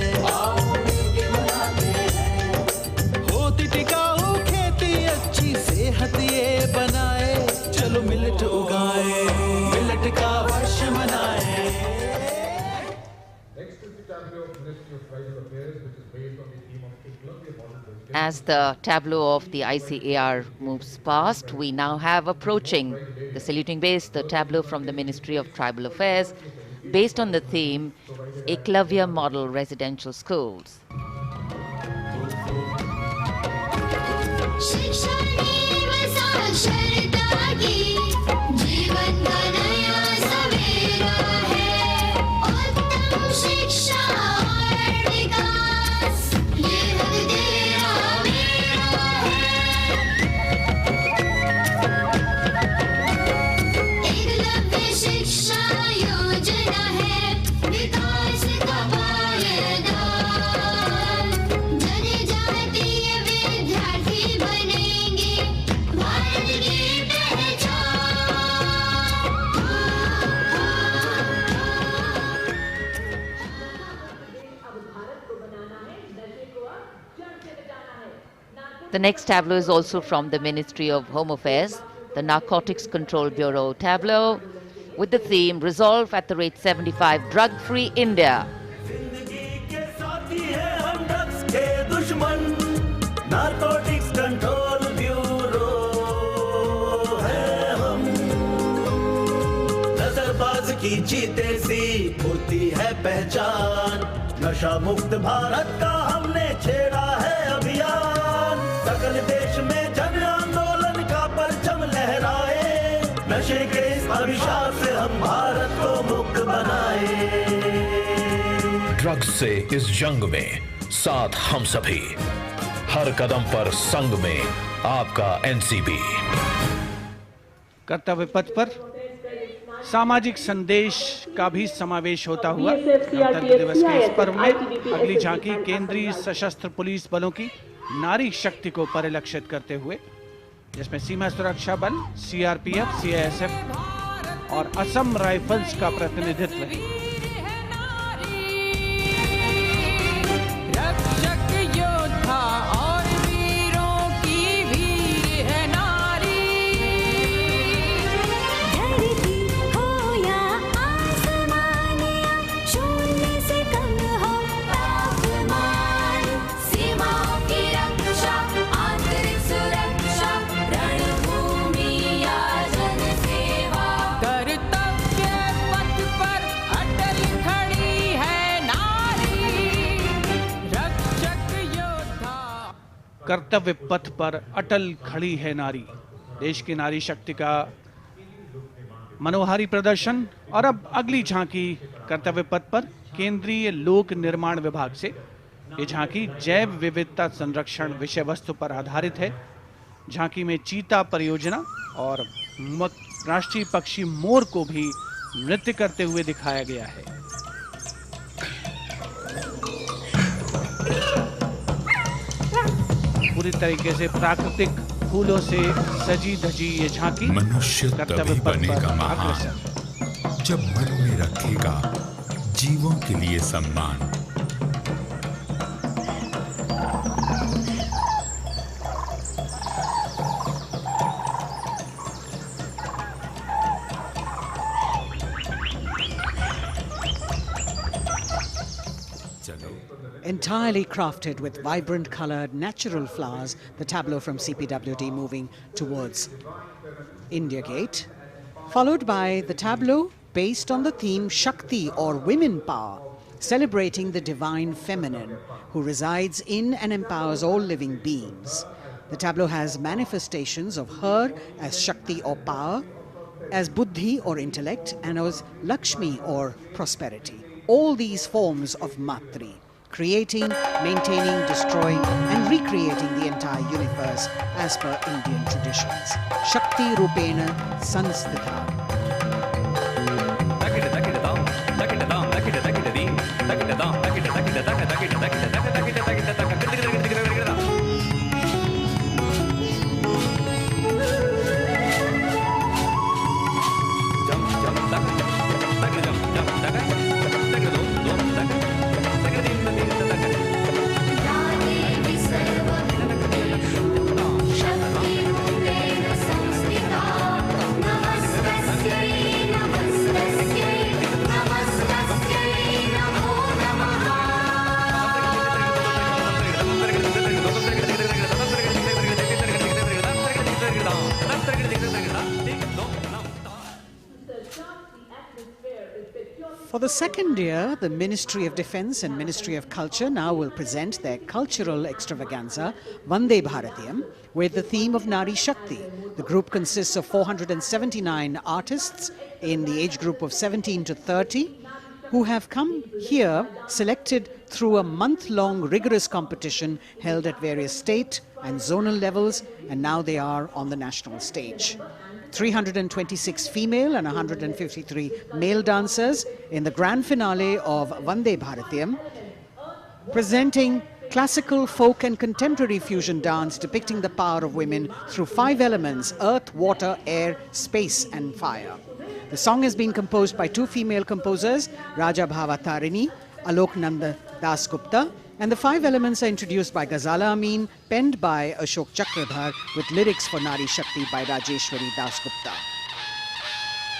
होती टिकाऊ खेती अच्छी सेहत ये बनाए, चलो मिलेट उगाए, मिलेट का वर्ष मनाए। Next is the tableau of Ministry of Tribal Affairs, which is based on the theme of Eklavya Model. As the tableau of the ICAR moves past, we now have approaching the saluting base, the tableau from the Ministry of Tribal Affairs, based on the theme Eklavya Model Residential Schools. जीवन का नया सवेरा है, उत्तम शिक्षा और विकास, ये हक तेरा मेरा है। एकलव्य शिक्षा योजना है, विकास का पायदान, जनजातीय विद्यार्थी बनेंगे भारत के The next tableau is also from the Ministry of Home Affairs, the Narcotics Control Bureau tableau, with the theme Resolve at the Rate 75 Drug-Free India. Narcotics control bureau है हम, नजरबाज की जीते सी होती है पहचान, नशा मुक्त भारत का हमने छेड़ा है अभियान, सकल देश में जन आंदोलन का परचम लहराए, नशे के इस अभिशाप से हम भारत को मुक्त बनाए। ड्रग्स से इस जंग में साथ हम सभी, हर कदम पर संग में आपका एनसीबी। कर्तव्य पथ पर सामाजिक संदेश का भी समावेश होता हुआ गणतंत्र दिवस के इस पर्व में अगली झांकी केंद्रीय सशस्त्र पुलिस बलों की नारी शक्ति को परिलक्षित करते हुए, जिसमें सीमा सुरक्षा बल, सीआरपीएफ, सीआईएसएफ और असम राइफल्स का प्रतिनिधित्व है। और वीरों की वीर है नारी, धरती हो या आसमान या शून्य से कम हो तापमान, सीमाओं की रक्षा, आंतरिक सुरक्षा, रणभूमि या जनसेवा, कर्तव्य पथ पर अटल खड़ी है नारी, रक्षक कर्तव्य पथ पर अटल खड़ी है नारी। देश की नारी शक्ति का मनोहारी प्रदर्शन। और अब अगली झांकी कर्तव्य पथ पर केंद्रीय लोक निर्माण विभाग से। ये झांकी जैव विविधता संरक्षण विषय वस्तु पर आधारित है। झांकी में चीता परियोजना और राष्ट्रीय पक्षी मोर को भी नृत्य करते हुए दिखाया गया है। पूरी तरीके से प्राकृतिक फूलों से सजी धजी ये झांकी मनुष्य तभी बनेगा महान जब मन में रखेगा जीवों के लिए सम्मान। Entirely crafted with vibrant colored natural flowers, the tableau from CPWD moving towards India Gate, followed by the tableau based on the theme Shakti or women power, celebrating the divine feminine who resides in and empowers all living beings. The tableau has manifestations of her as Shakti or power, as Buddhi or intellect, and as Lakshmi or prosperity. All these forms of Matri, creating, maintaining, destroying and recreating the entire universe as per Indian traditions. Shakti Rupena Sanstita. For the second year, the Ministry of Defence and Ministry of Culture now will present their cultural extravaganza, Vande Bharatiyam, with the theme of Nari Shakti. The group consists of 479 artists in the age group of 17 to 30 who have come here selected through a month-long rigorous competition held at various state and zonal levels, and now they are on the national stage. 326 female and 153 male dancers in the grand finale of Vande Bharatiyam, presenting classical, folk and contemporary fusion dance depicting the power of women through 5 elements: earth, water, air, space and fire. The song has been composed by 2 female composers, Raja Bhava Tarini, Alok Nanda Das Gupta, And the 5 elements are introduced by Ghazala Amin, penned by Ashok Chakradhar, with lyrics for Nari Shakti by Rajeshwari Dasgupta.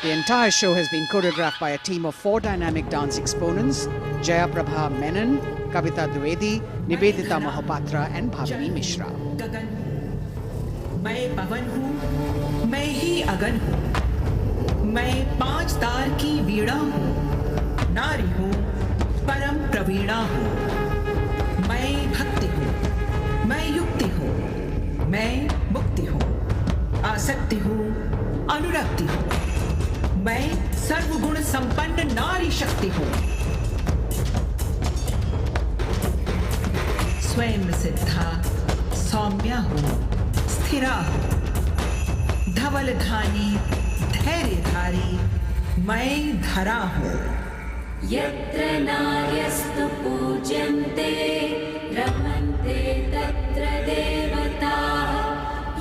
The entire show has been choreographed by a team of 4 dynamic dance exponents: Jaya Prabha Menon, Kavita Dwivedi, Nivedita Mahapatra and Bhavini Mishra. मैं पवन हूँ, मैं ही अगन हूँ, मैं 5 तार की वीणा हूँ, नारी हूँ, परम प्रवीणा हूँ, मैं भक्ति हूँ, मैं युक्ति हूँ, मैं मुक्ति हूँ, आसक्ति हूँ, अनुरक्ति हूँ, मैं सर्वगुण संपन्न नारी शक्ति हूँ, स्वयं सिद्धा सौम्या हूँ, स्थिरा हूँ, धवलधानी धैर्यधारी मैं धरा हूँ। यत्र नार्यस्तु पूज्यन्ते रमन्ते तत्र देवताः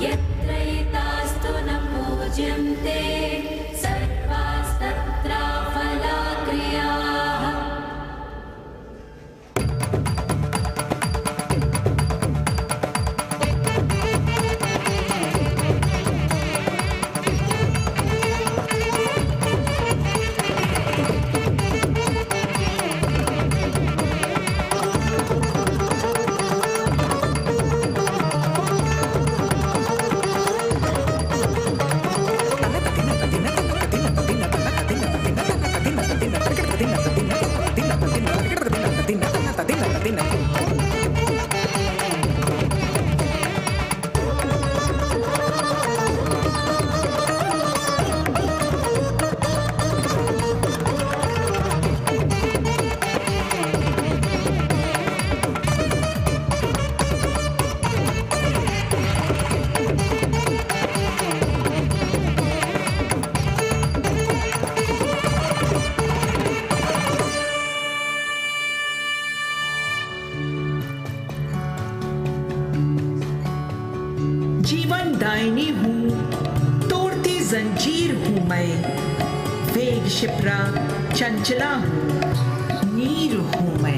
यत्र एतास्तु न पूज्यन्ते सर्वास्तत्र फलाक्रियाः। दायनी हूँ, तोड़ती जंजीर हूँ मैं, वेग शिप्रा चंचला हूँ, नीर हूँ मैं।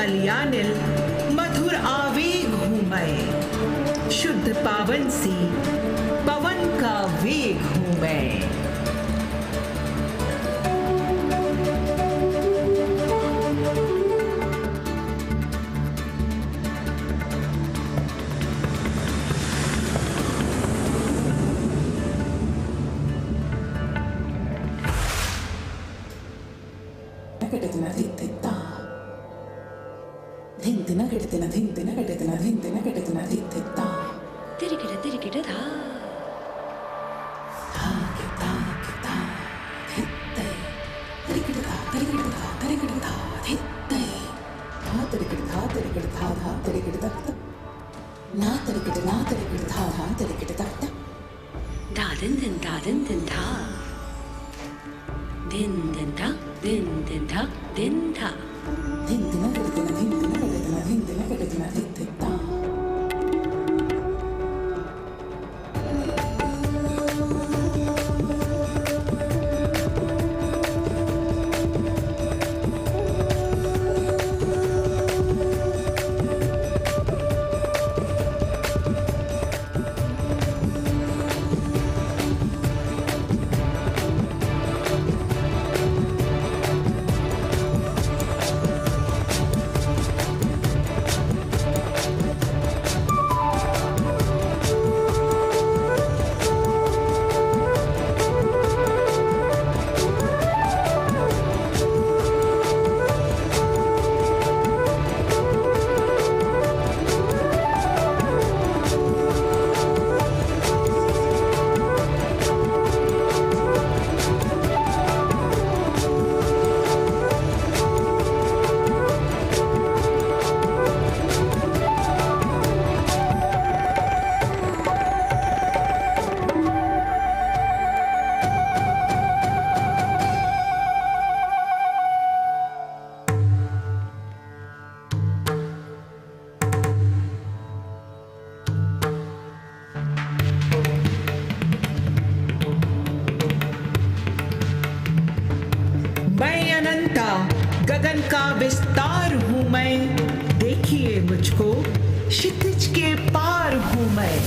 मलयानिल मधुर आवेग हूँ मैं, शुद्ध पावन सी पवन का वेग हूँ मैं। Da din din da din din da din da din din da din din da. गगन का विस्तार हूँ मैं, देखिए मुझको, क्षितिज के पार हूँ मैं।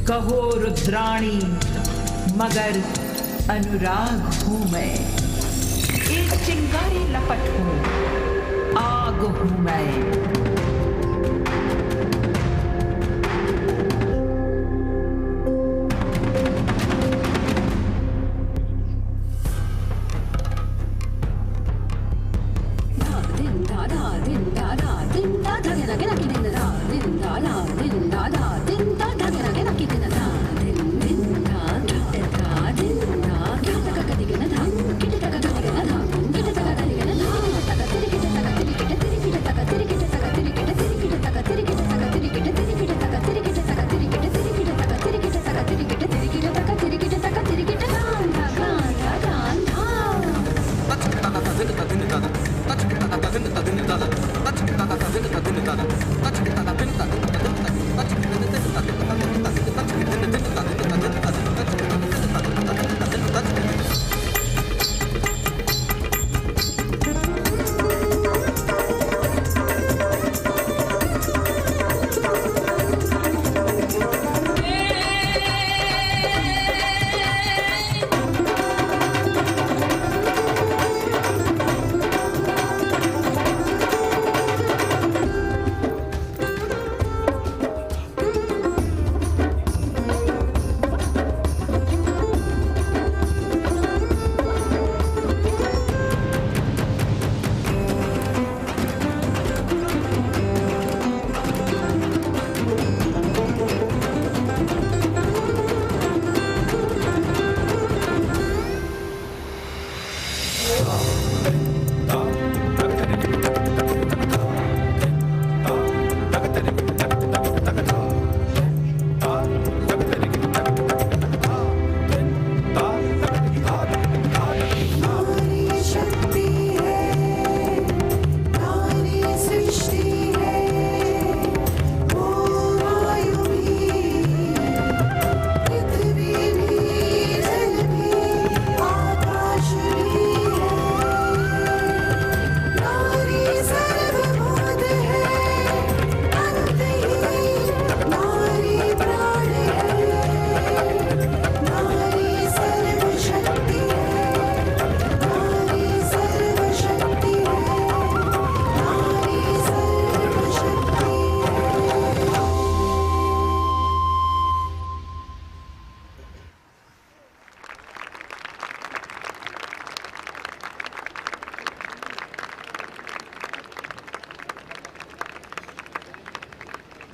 कहो रुद्राणी मगर अनुराग हूँ मैं, एक चिंगारी लपट हूँ, आग हूँ मैं। Thank you.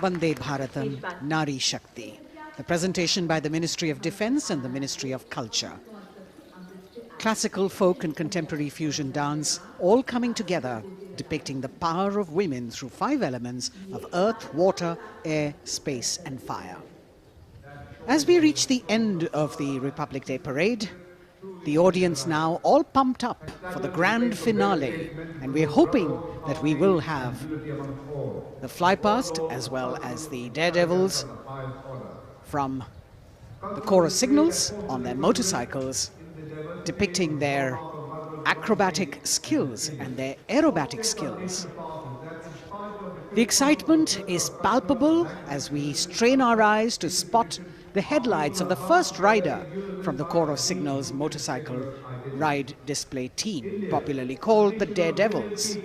Vande Bharatam Nari Shakti. The presentation by the Ministry of Defense and the Ministry of Culture. Classical, folk and contemporary fusion dance all coming together, depicting the power of women through 5 elements of earth, water, air, space and fire. As we reach the end of the Republic Day parade, the audience now all pumped up for the grand finale, and we're hoping that we will have the flypast as well as the daredevils from the Corps of Signals on their motorcycles, depicting their acrobatic skills and their aerobatic skills. The excitement is palpable as we strain our eyes to spot the headlights of the first rider from the Corps of Signals motorcycle ride display team, popularly called the Daredevils.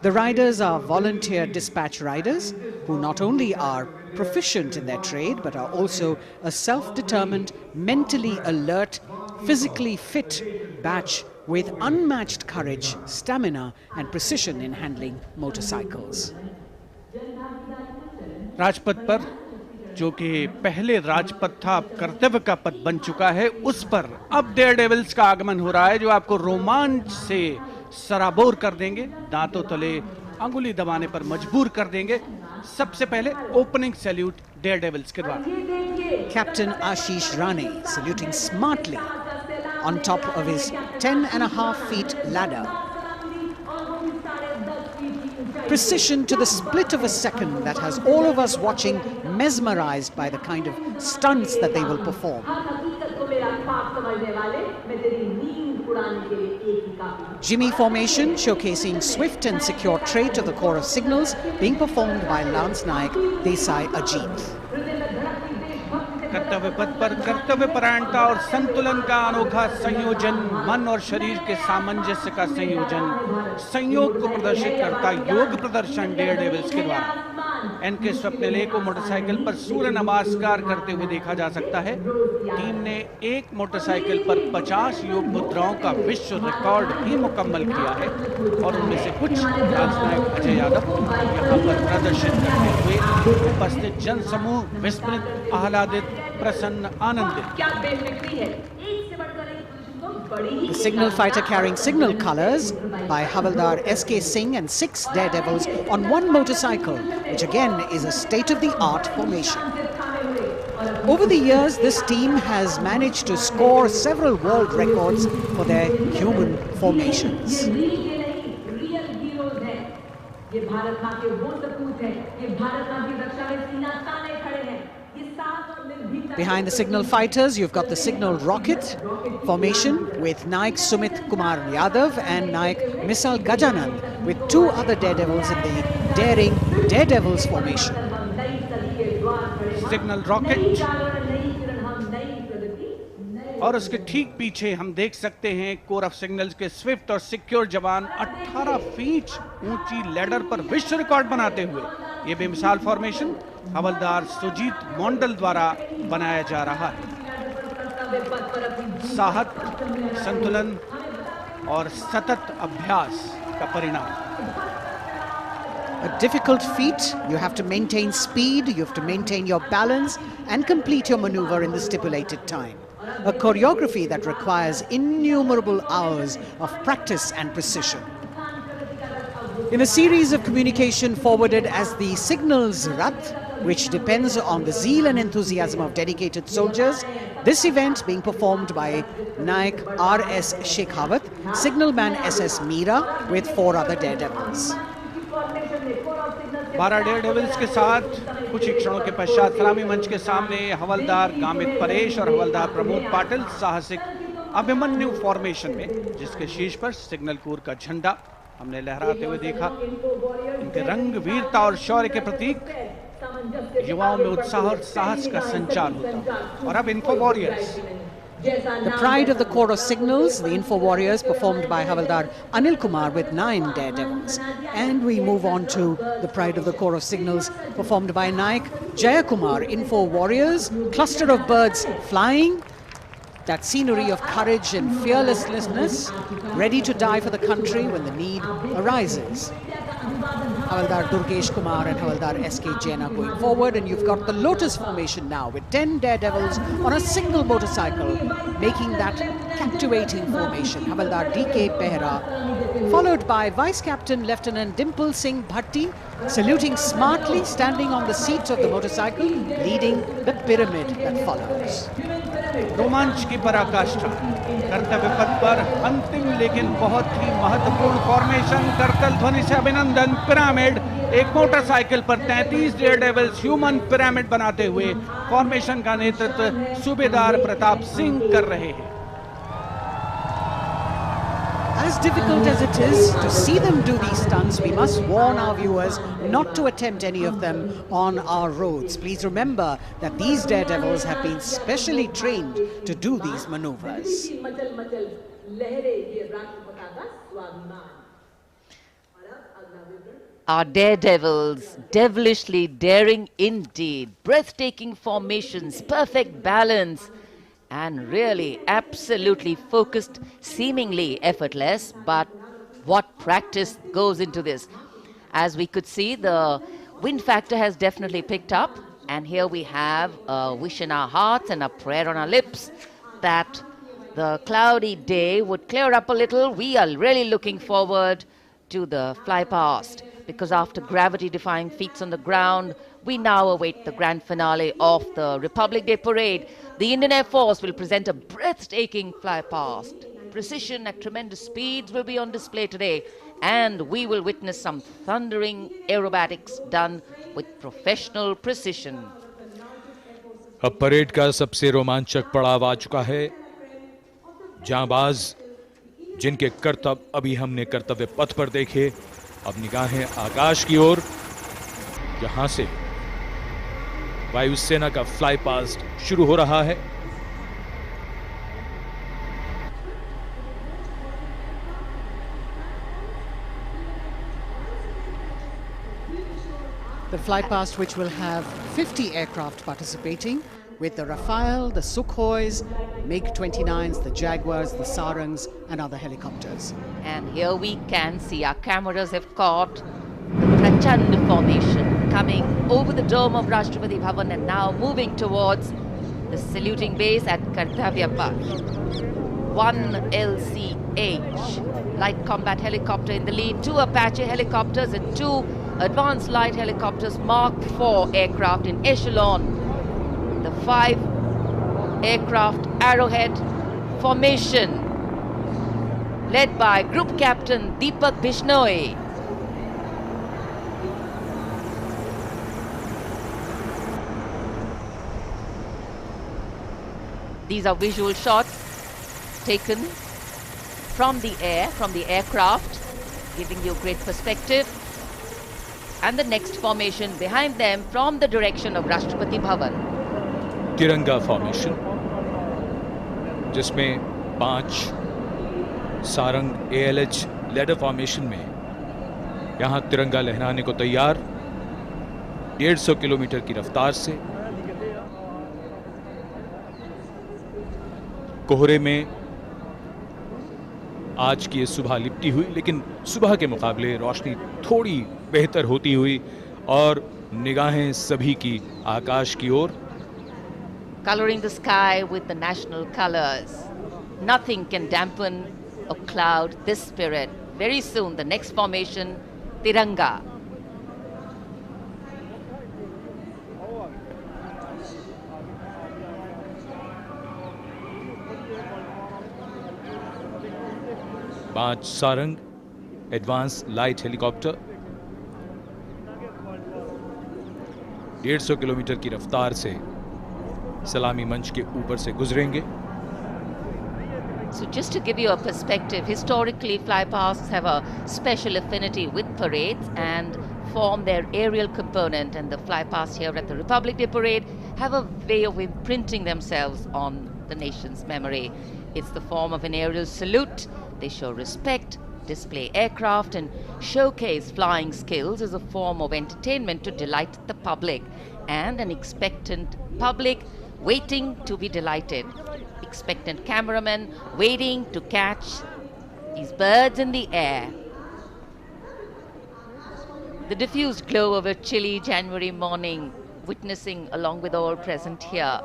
The riders are volunteer dispatch riders who not only are proficient in their trade but are also a self-determined, mentally alert, physically fit batch with unmatched courage, stamina and precision in handling motorcycles. Rajpath पर जो कि पहले राजपथ था अब कर्तव्य का पथ बन चुका है, उस पर अब डेयरडेविल्स का आगमन हो रहा है जो आपको रोमांच से सराबोर कर देंगे, दांतों तले अंगुली दबाने पर मजबूर कर देंगे। सबसे पहले ओपनिंग सैल्यूट डेयरडेविल्स के द्वारा। Captain Ashish Rane saluting smartly on top of his 10.5 feet ladder. Precision to the split of a second that has all of us watching mesmerized by the kind of stunts that they will perform. Jimmy formation showcasing swift and secure trade of the Corps of Signals being performed by Lance Naik Desai Ajit. कर्तव्य पथ पर कर्तव्य परायणता और संतुलन का अनोखा संयोजन, मन और शरीर के सामंजस्य का संयोजन, संयोग को प्रदर्शित करता योग प्रदर्शन डेयरडेविल्स के द्वारा। एनके स्वप्निले को मोटरसाइकिल पर सूर्य नमस्कार करते हुए देखा जा सकता है। टीम ने एक मोटरसाइकिल पर 50 योग मुद्राओं का विश्व रिकॉर्ड भी मुकम्मल किया है और उनमें से कुछ राजनायक अजय यादव यहाँ पर प्रदर्शित करते हुए उपस्थित जन समूह विस्मृत, आह्लादित, प्रसन्न, आनंदित। The signal fighter carrying signal colors by Havaldar S.K. Singh and 6 daredevils on one motorcycle, which again is a state-of-the-art formation. Over the years, this team has managed to score several world records for their human formations. Behind the signal fighters, you've got the signal rocket formation with Naik Sumit Kumar Yadav and Naik Misal Gajanand with 2 other daredevils in the daring daredevils formation. Signal rocket और उसके ठीक पीछे हम देख सकते हैं core of signals के Swift और सिक्योर जवान 18 फीट ऊंची लैडर पर विश्व रिकॉर्ड बनाते हुए ये बेमिसाल फॉर्मेशन हवलदार सुजीत मोंडल द्वारा बनाया जा रहा है। साहस, संतुलन और सतत अभ्यास का परिणाम। A difficult feat. You have to maintain speed, you have to maintain your balance and complete your maneuver in the stipulated time. A choreography that requires innumerable hours of practice and precision. In a series of communication forwarded as the Signals Rath, which depends on the zeal and enthusiasm of dedicated soldiers, this event being performed by Naik R.S. Shekhawat, Signalman S.S. Meera with 4 other daredevils. 12 Daredevils के साथ कुछ ही क्षणों के पश्चात सलामी मंच के सामने हवलदार गामित परेश और हवलदार प्रमोद पाटिल साहसिक अभिमन्यु फॉर्मेशन में, जिसके शीर्ष पर सिग्नल कोर का झंडा हमने लहराते हुए देखा। इनके रंग वीरता और शौर्य के प्रतीक, युवाओं में उत्साह और साहस का संचार होता। और अब info warriors, The pride of the Corps of Signals, the Info Warriors, performed by Havaldar Anil Kumar with 9 daredevils. And we move on to the pride of the Corps of Signals, performed by Naik Jayakumar, Info Warriors, cluster of birds flying, that scenery of courage and fearlessness, ready to die for the country when the need arises. Havaldar Durgesh Kumar and Havaldar S.K. Jain are going forward, and you've got the Lotus formation now with 10 daredevils on a single motorcycle, making that captivating formation. Havaldar D.K. Behra, followed by Vice Captain Lieutenant Dimple Singh Bhatti, saluting smartly, standing on the seat of the motorcycle, leading the pyramid that follows. रोमांच की पराकाष्ठा, कर्तव्य पथ पर अंतिम लेकिन बहुत ही महत्वपूर्ण फॉर्मेशन, करतल ध्वनि से अभिनंदन। पिरामिड, एक मोटरसाइकिल पर 33 डेयरडेविल्स ह्यूमन पिरामिड बनाते हुए फॉर्मेशन का नेतृत्व सूबेदार प्रताप सिंह कर रहे हैं। As difficult as it is to see them do these stunts, we must warn our viewers not to attempt any of them on our roads. Please remember that these daredevils have been specially trained to do these maneuvers. Our daredevils, devilishly daring indeed, breathtaking formations, perfect balance, and really absolutely focused, seemingly effortless, but what practice goes into this. As we could see, the wind factor has definitely picked up, and here we have a wish in our hearts and a prayer on our lips that the cloudy day would clear up a little. We are really looking forward to the fly past, because after gravity-defying feats on the ground, we now await the grand finale of the Republic Day Parade. The Indian Air Force will present a breathtaking fly past. Precision at tremendous speeds will be on display today, and we will witness some thundering aerobatics done with professional precision. अब parade का सबसे रोमांचक पड़ाव आ चुका है। जांबाज जिनके करतब अभी हमने कर्तव्य पथ पर देखे, अब निगाहें आकाश की ओर, जहां से वायुसेना का फ्लाई पास्ट शुरू हो रहा है। The fly past, which will have 50 aircraft participating, with the Rafale, the Sukhois, MiG-29s, the Jaguars, the Sarangs, and other helicopters. And here we can see our cameras have caught the Prachand formation coming over the dome of Rashtrapati Bhavan and now moving towards the saluting base at Kartavya Path. One LCH, light combat helicopter in the lead, two Apache helicopters and two advanced light helicopters, Mark IV aircraft in echelon. The 5 aircraft Arrowhead formation, led by Group Captain Deepak Bishnoi. These are visual shots taken from the air, from the aircraft, giving you great perspective. And the next formation behind them from the direction of Rashtrapati Bhavan. तिरंगा formation, जिसमें 5 Sarang ALH ladder formation में यहां तिरंगा लहराने को तैयार, 150 kilometre की रफ्तार से। कोहरे में आज की ये सुबह लिपटी हुई, लेकिन सुबह के मुकाबले रोशनी थोड़ी बेहतर होती हुई और निगाहें सभी की आकाश की ओर। Coloring the sky with the national colors. Nothing can dampen or cloud this spirit. Very soon, the next formation, Tiranga. पांच Sarang advance light helicopter 150 kilometre की रफ्तार से सलामी मंच के ऊपर से गुजरेंगे। So just to give you a perspective, historically flypasts have a special affinity with parades and form their aerial component, and the flypasts here at the Republic Day Parade have a way of imprinting themselves on the nation's memory. It's the form of an aerial salute. They show respect, display aircraft, and showcase flying skills as a form of entertainment to delight the public, and an expectant public waiting to be delighted. Expectant cameramen waiting to catch these birds in the air. The diffused glow of a chilly January morning, witnessing along with all present here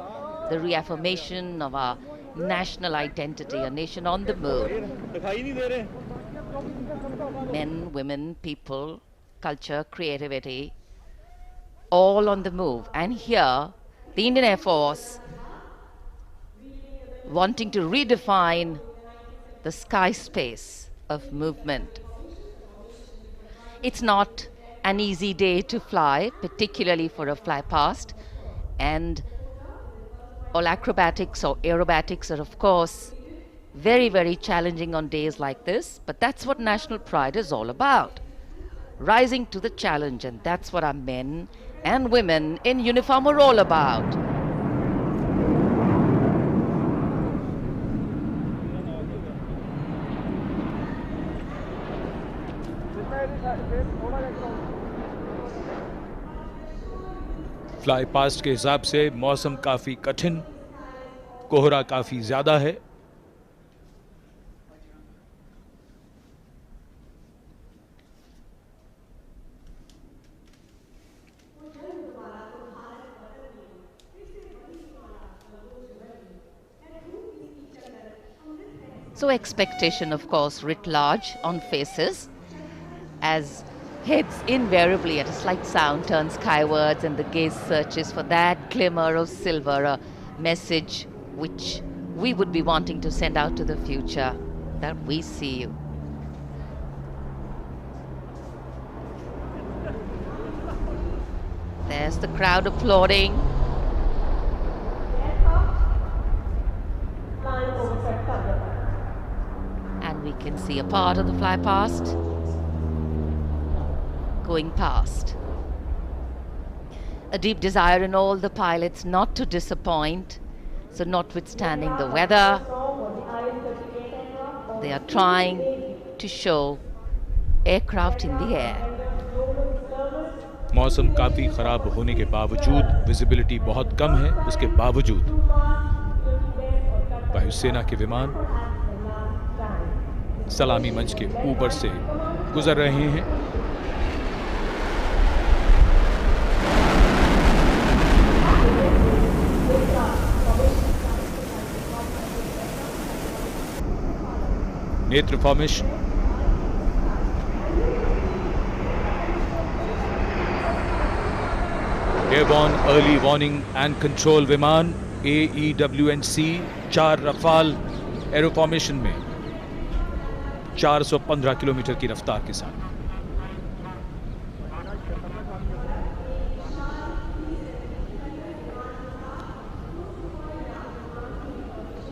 the reaffirmation of our national identity, a nation on the move. Men, women, people, culture, creativity, all on the move. And here, the Indian Air Force wanting to redefine the sky space of movement. It's not an easy day to fly, particularly for a fly past, and all acrobatics or aerobatics are of course very, very challenging on days like this, but that's what national pride is all about. Rising to the challenge, and that's what our men and women in uniform are all about. Fly past के हिसाब से मौसम काफी कठिन, कोहरा काफी ज्यादा है। So expectation, of course, writ large on faces as heads invariably at a slight sound turn skywards and the gaze searches for that glimmer of silver, a message which we would be wanting to send out to the future, that we see you. There's the crowd applauding. And we can see a part of the fly past going past. A deep desire in all the pilots not to disappoint. So notwithstanding the weather, they are trying to show aircraft in the air. मौसम काफी खराब होने के बावजूद, visibility बहुत कम है, उसके बावजूद वायुसेना के विमान सलामी मंच के ऊपर से गुजर रहे हैं। नेत्र formation, airborne early warning and control विमान AEWNC 4 रफाल एरो फॉर्मेशन में 415 किलोमीटर की रफ्तार के साथ।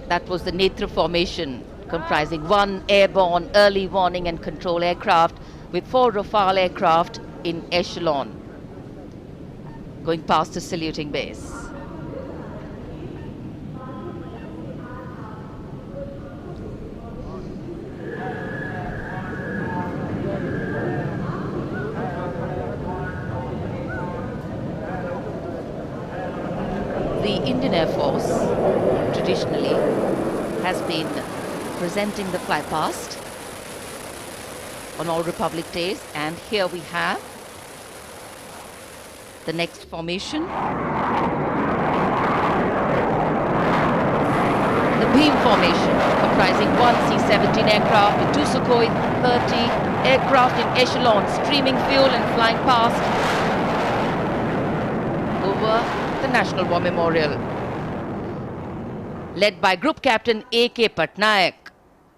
That was the Netra formation, comprising 1 airborne early warning and control aircraft with 4 Rafale aircraft in echelon, going past the saluting base. The Indian Air Force traditionally has been presenting the fly past on all Republic Days, and here we have the next formation. The beam formation, comprising 1 C-17 aircraft with 2 Sukhoi 30 aircraft in echelon, streaming fuel and flying past over the National War Memorial. Led by Group Captain A.K. Patnaik,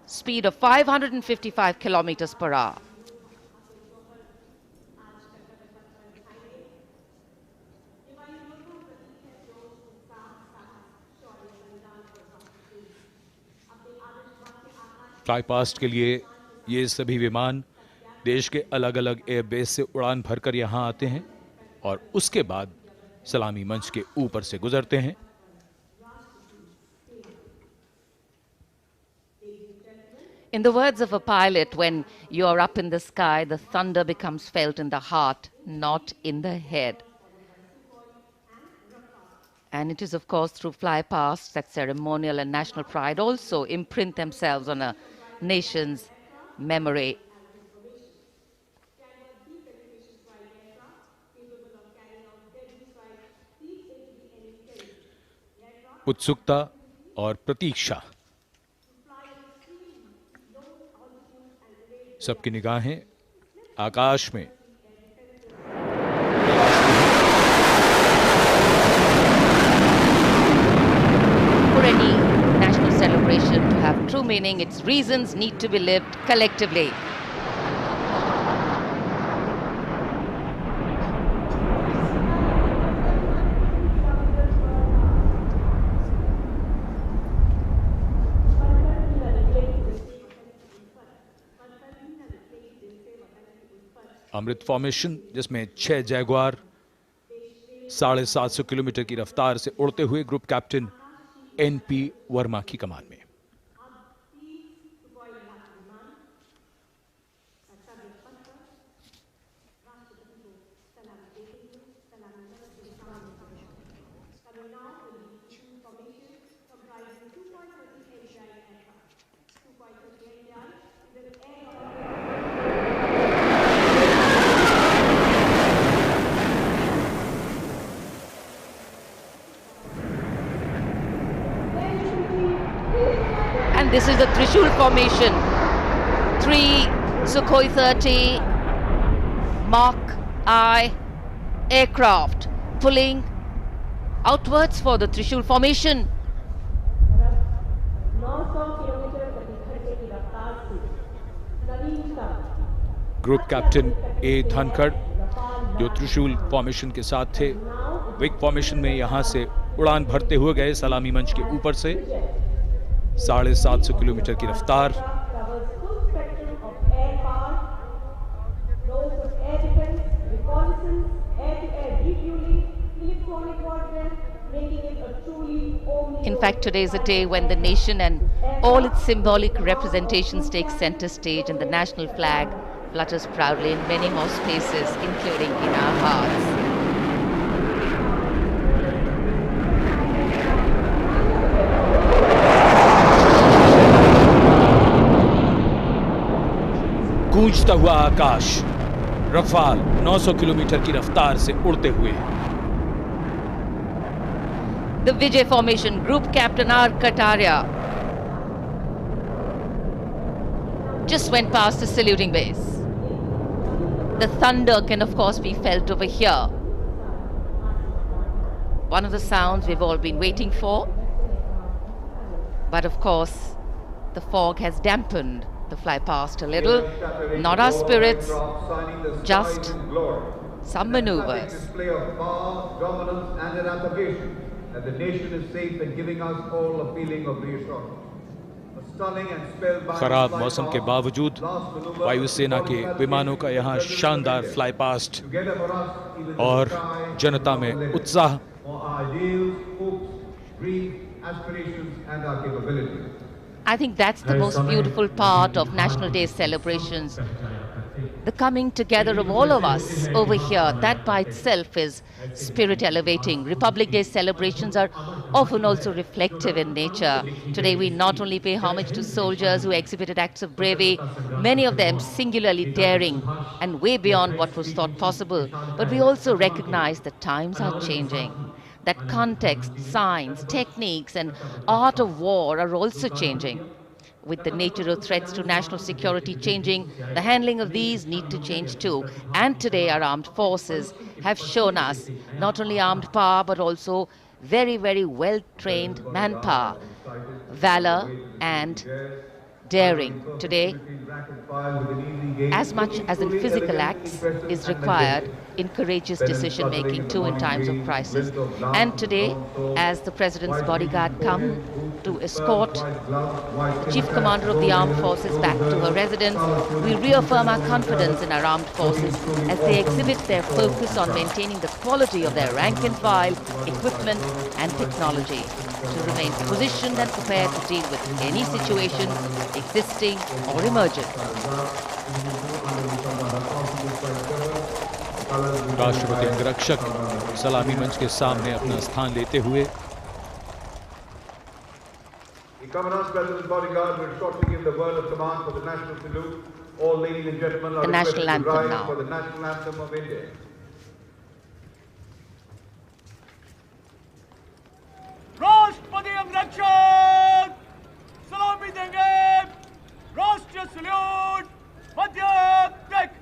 speed of 555 kilometers per hour. Fly past के लिए ये सभी विमान देश के अलग अलग airbase से उड़ान भरकर यहां आते हैं और उसके बाद सलामी मंच के ऊपर से गुजरते हैं। In the words of a pilot, when you are up in the sky, the thunder becomes felt in the heart, not in the head. And it is, of course, through fly past that ceremonial and national pride also imprint themselves on a nation's memory. उत्सुकता और प्रतीक्षा, सबकी निगाहें आकाश में। For any national celebration to have true meaning, its reasons need to be lived collectively. Amrit formation, जिसमें 6 Jaguar 750 kilometre की रफ्तार से उड़ते हुए ग्रुप कैप्टन NP वर्मा की कमान में। This is the Trishul formation. 3 Sukhoi 30 Mark I aircraft pulling outwards for the Trishul formation. Group captain A Dhankhar, जो त्रिशूल फॉर्मेशन के साथ थे, विग फॉर्मेशन में यहां से उड़ान भरते हुए गए सलामी मंच के ऊपर से। 750 किलोमीटर की रफ्तार। In fact, today is a day when the nation and all its symbolic representations take center stage, and the national flag flutters proudly in many more spaces, including in our hearts. गूंजता हुआ आकाश, Rafale 900 kilometre की रफ्तार से उड़ते हुए। The Vijay formation, Group Captain R. Kataria just went past the saluting base. The thunder can of course be felt over here. One of the sounds we've all been waiting for. But of course, the fog has dampened the fly past a little. Not our spirits, just some maneuvers. Display of power, dominance and an application that the nation is safe and giving us all a feeling of reassurance. खराब मौसम के बावजूद वायुसेना के विमानों का यहाँ शानदार फ्लाई पास्ट और जनता में उत्साह। I think that's the most beautiful part of National Day celebrations. The coming together of all of us over here, that by itself is spirit elevating. Republic Day celebrations are often also reflective in nature. Today we not only pay homage to soldiers who exhibited acts of bravery, many of them singularly daring and way beyond what was thought possible, but we also recognize that times are changing. That context, science, techniques and art of war are also changing. With the nature of threats to national security changing, the handling of these need to change too. And today our armed forces have shown us not only armed power but also very, very well-trained manpower, valor and daring. Today, as much as in physical acts is required in courageous decision-making too in times of crisis. And today, as the President's bodyguard come to escort the Chief Commander of the Armed Forces back to her residence, we reaffirm our confidence in our armed forces as they exhibit their focus on maintaining the quality of their rank and file, equipment and technology to remain positioned and prepared to deal with any situation, existing or emergent. राष्ट्रपति अंगरक्षक सलामी मंच के सामने अपना स्थान लेते हुए The Commandant's President's bodyguard will shortly give the word of command for the national salute. All ladies and gentlemen are requested to rise for the national anthem of India. राष्ट्रपति Rashtriya Salute! Madhya Tek!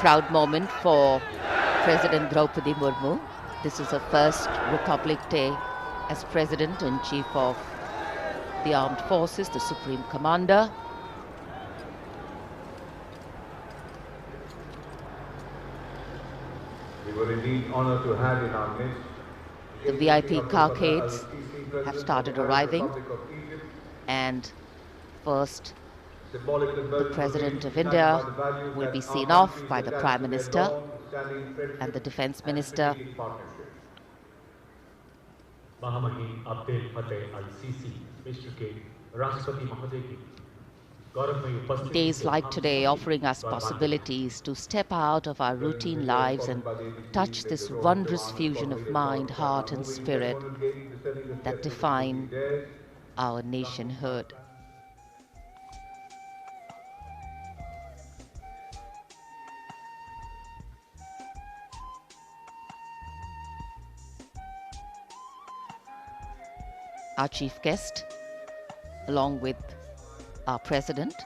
Proud moment for President Draupadi Murmu. This is her first Republic Day as President and Chief of the Armed Forces, the Supreme Commander. We were indeed honored to have in our midst the VIP carcades have started arriving, and first the President of India will be seen off by the Prime Minister and the Defence Minister. महामहिम अब्दुल फतेह अल CC मिस्र के राष्ट्रपति महोदय की गौरवमयी उपस्थिति Days like today offering us possibilities to step out of our routine lives and touch this wondrous fusion of mind, heart and spirit that define our nationhood. Our chief guest, along with our president,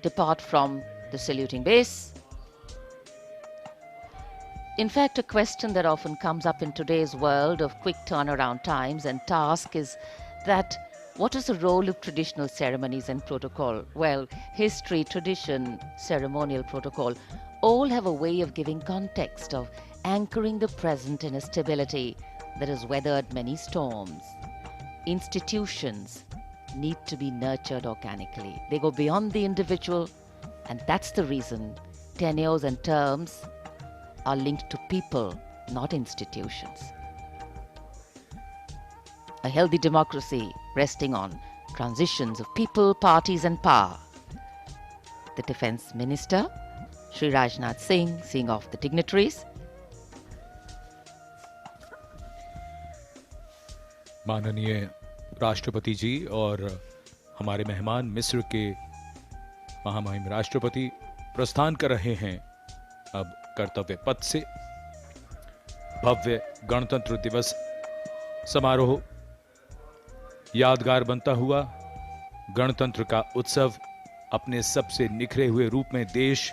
depart from the saluting base. In fact, a question that often comes up in today's world of quick turnaround times and task is that what is the role of traditional ceremonies and protocol? Well, history, tradition, ceremonial protocol all have a way of giving context, of anchoring the present in a stability that has weathered many storms. Institutions need to be nurtured organically. They go beyond the individual, and that's the reason tenures and terms are linked to people, not institutions. A healthy democracy resting on transitions of people, parties and power. The Defence Minister, Shri Rajnath Singh, seeing off the dignitaries. माननीय राष्ट्रपति जी और हमारे मेहमान मिस्र के महामहिम राष्ट्रपति प्रस्थान कर रहे हैं अब कर्तव्य पथ से। भव्य गणतंत्र दिवस समारोह यादगार बनता हुआ गणतंत्र का उत्सव अपने सबसे निखरे हुए रूप में देश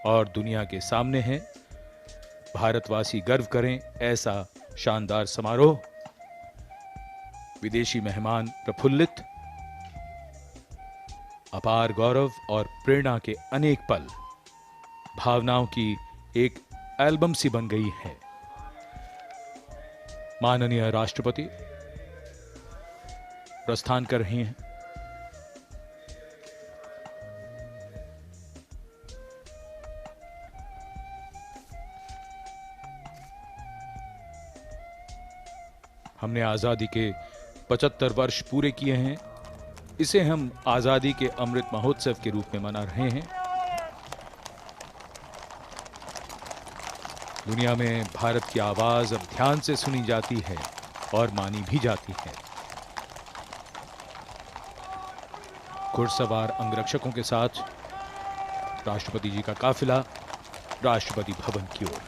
और दुनिया के सामने है। भारतवासी गर्व करें ऐसा शानदार समारोह। विदेशी मेहमान प्रफुल्लित, अपार गौरव और प्रेरणा के अनेक पल भावनाओं की एक एल्बम सी बन गई है। माननीय राष्ट्रपति प्रस्थान कर रही हैं। हमने आजादी के 75 वर्ष पूरे किए हैं। इसे हम आजादी के अमृत महोत्सव के रूप में मना रहे हैं। दुनिया में भारत की आवाज अब ध्यान से सुनी जाती है और मानी भी जाती है। घुड़सवार अंगरक्षकों के साथ राष्ट्रपति जी का काफिला राष्ट्रपति भवन की ओर।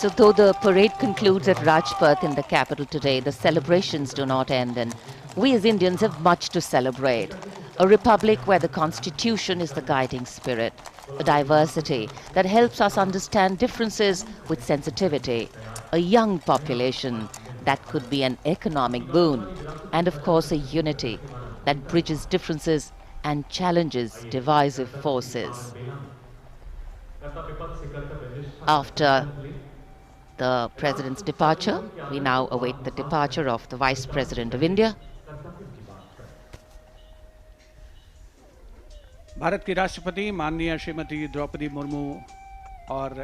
So though the parade concludes at Rajpath in the capital today, the celebrations do not end, and we as Indians have much to celebrate. A republic where the constitution is the guiding spirit, a diversity that helps us understand differences with sensitivity, a young population that could be an economic boon, and of course a unity that bridges differences and challenges divisive forces. After the President's departure, we now await the departure of the Vice President of India. Bharat की राष्ट्रपति माननीय श्रीमती द्रौपदी मुर्मू और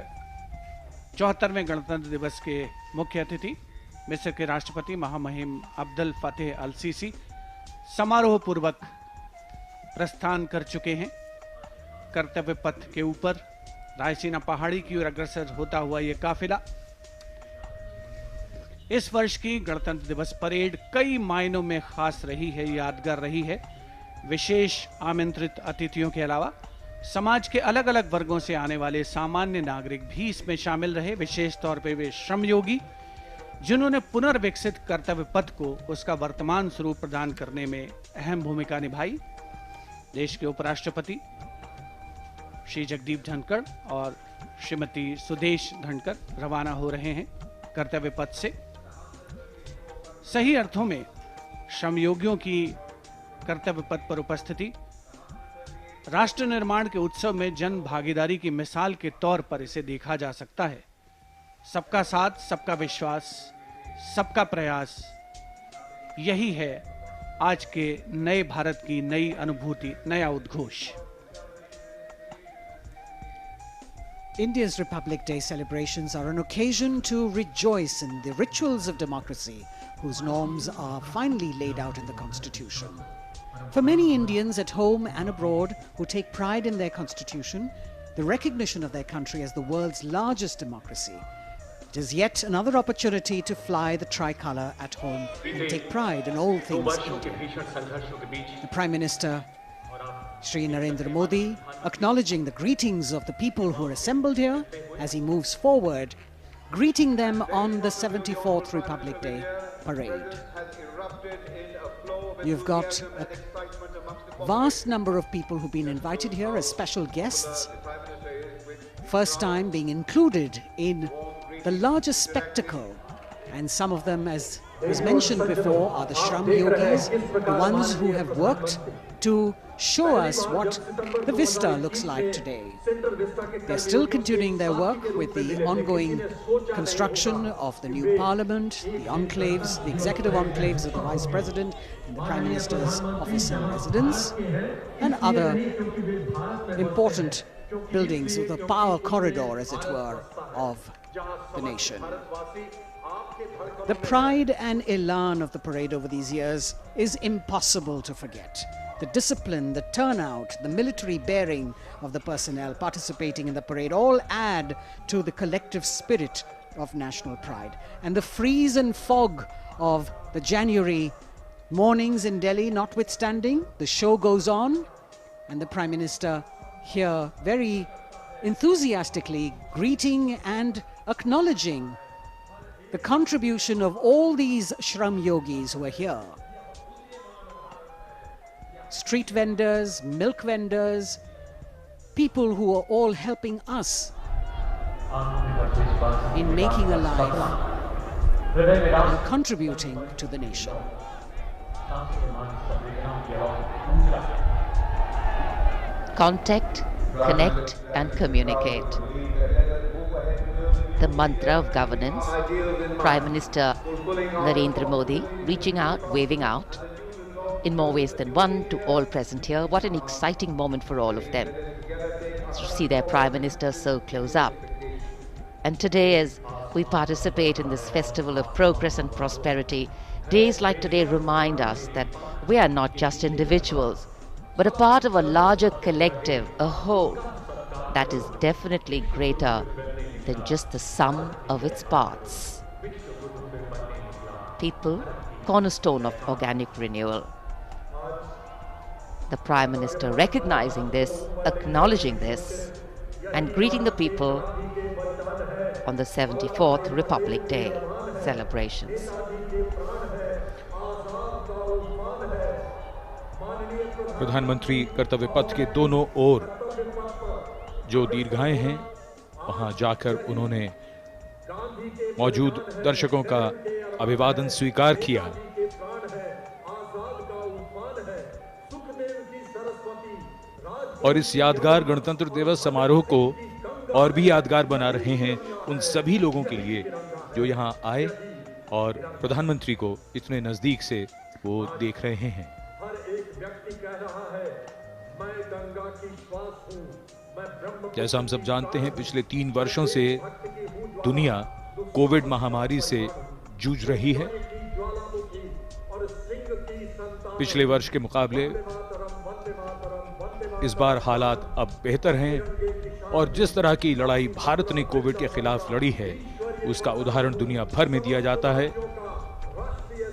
74वें गणतंत्र दिवस के मुख्य अतिथि मिस्र के राष्ट्रपति महामहिम अब्दुल फतेह अल सीसी समारोह पूर्वक प्रस्थान कर चुके हैं। कर्तव्य पथ के ऊपर रायसीना पहाड़ी की ओर अग्रसर होता हुआ ये काफिला इस वर्ष की गणतंत्र दिवस परेड कई मायनों में खास रही है, यादगार रही है। विशेष आमंत्रित अतिथियों के अलावा समाज के अलग अलग वर्गों से आने वाले सामान्य नागरिक भी इसमें शामिल रहे। विशेष तौर पे वे श्रमयोगी जिन्होंने पुनर्विकसित कर्तव्य पथ को उसका वर्तमान स्वरूप प्रदान करने में अहम भूमिका निभाई। देश के उपराष्ट्रपति श्री जगदीप धनखड़ और श्रीमती सुदेश धनखड़ रवाना हो रहे हैं कर्तव्य पथ से। सही अर्थों में श्रमयोगियों की कर्तव्य पथ पर उपस्थिति राष्ट्र निर्माण के उत्सव में जन भागीदारी की मिसाल के तौर पर इसे देखा जा सकता है। सबका साथ, सबका विश्वास, सबका प्रयास, यही है आज के नए भारत की नई अनुभूति, नया उद्घोष। India's Republic Day celebrations are an occasion to rejoice in the rituals of democracy, whose norms are finally laid out in the Constitution. For many Indians at home and abroad who take pride in their Constitution, the recognition of their country as the world's largest democracy, it is yet another opportunity to fly the tricolour at home and take pride in all things Indian. The Prime Minister, Shri Narendra Modi, acknowledging the greetings of the people who are assembled here as he moves forward, greeting them on the 74th Republic Day parade. You've got a vast number of people who've been invited here as special guests, first time being included in the largest spectacle, and some of them, as was mentioned before, are the Shram Yogis, the ones who have worked to show us what the vista looks like today. They're still continuing their work with the ongoing construction of the new parliament, the enclaves, the executive enclaves of the Vice President and the Prime Minister's office and residence, and other important buildings of the power corridor, as it were, of the nation. The pride and elan of the parade over these years is impossible to forget. The discipline, the turnout, the military bearing of the personnel participating in the parade all add to the collective spirit of national pride. And the freeze and fog of the January mornings in Delhi notwithstanding, the show goes on, and the Prime Minister here very enthusiastically greeting and acknowledging the contribution of all these Shram Yogis who are here. Street vendors, milk vendors, people who are all helping us in making a life and contributing to the nation. Contact, connect and communicate. The mantra of governance, Prime Minister Narendra Modi reaching out, waving out, in more ways than one, to all present here. What an exciting moment for all of them to see their Prime Minister so close up. And today, as we participate in this festival of progress and prosperity, days like today remind us that we are not just individuals, but a part of a larger collective, a whole, that is definitely greater than just the sum of its parts. People, cornerstone of organic renewal. The Prime Minister recognizing this, acknowledging this, and greeting the people on the 74th Republic Day celebrations. प्रधानमंत्री कर्तव्य पथ के दोनों ओर जो दीर्घाएं हैं, वहां जाकर उन्होंने मौजूद दर्शकों का अभिवादन स्वीकार किया और इस यादगार गणतंत्र दिवस समारोह को और भी यादगार बना रहे हैं उन सभी लोगों के लिए जो यहाँ आए और प्रधानमंत्री को इतने नजदीक से वो देख रहे हैं। हर एक व्यक्ति कह रहा है, मैं गंगा की श्वास हूँ, मैं ब्रह्म। जैसा हम सब जानते हैं, पिछले 3 वर्षों से दुनिया कोविड महामारी से जूझ रही है। पिछले वर्ष के मुकाबले इस बार हालात अब बेहतर हैं और जिस तरह की लड़ाई भारत ने कोविड के खिलाफ लड़ी है उसका उदाहरण दुनिया भर में दिया जाता है।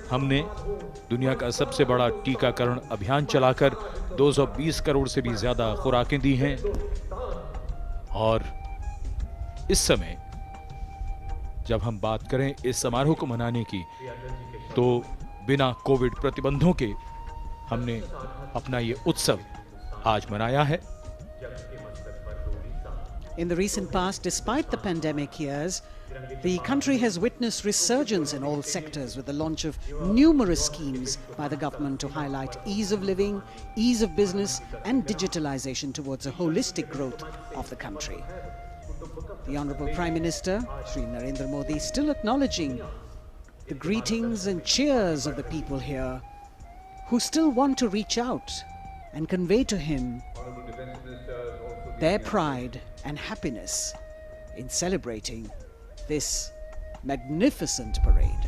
हमने दुनिया का सबसे बड़ा टीकाकरण अभियान चलाकर 220 करोड़ से भी ज्यादा खुराकें दी हैं और इस समय जब हम बात करें इस समारोह को मनाने की, तो बिना कोविड प्रतिबंधों के हमने अपना ये उत्सव आज मनाया है। In the recent past, despite the pandemic years, the country has witnessed resurgence in all sectors with the launch of numerous schemes by the government to highlight ease of living, ease of business and digitalization towards a holistic growth of the country. The Honorable Prime Minister, Shri Narendra Modi, still acknowledging the greetings and cheers of the people here who still want to reach out and convey to him their pride and happiness in celebrating this magnificent parade.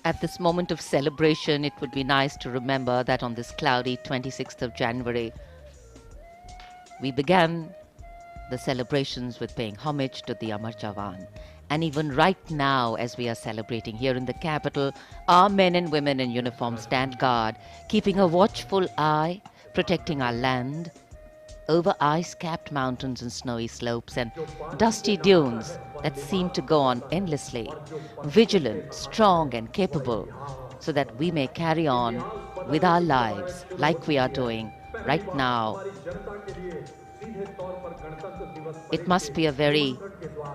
At this moment of celebration, it would be nice to remember that on this cloudy 26th of January, we began the celebrations with paying homage to the Amar Jawan. And even right now, as we are celebrating here in the capital, our men and women in uniform stand guard, keeping a watchful eye, protecting our land over ice-capped mountains and snowy slopes and dusty dunes that seem to go on endlessly, vigilant, strong and capable, so that we may carry on with our lives like we are doing right now. It must be a very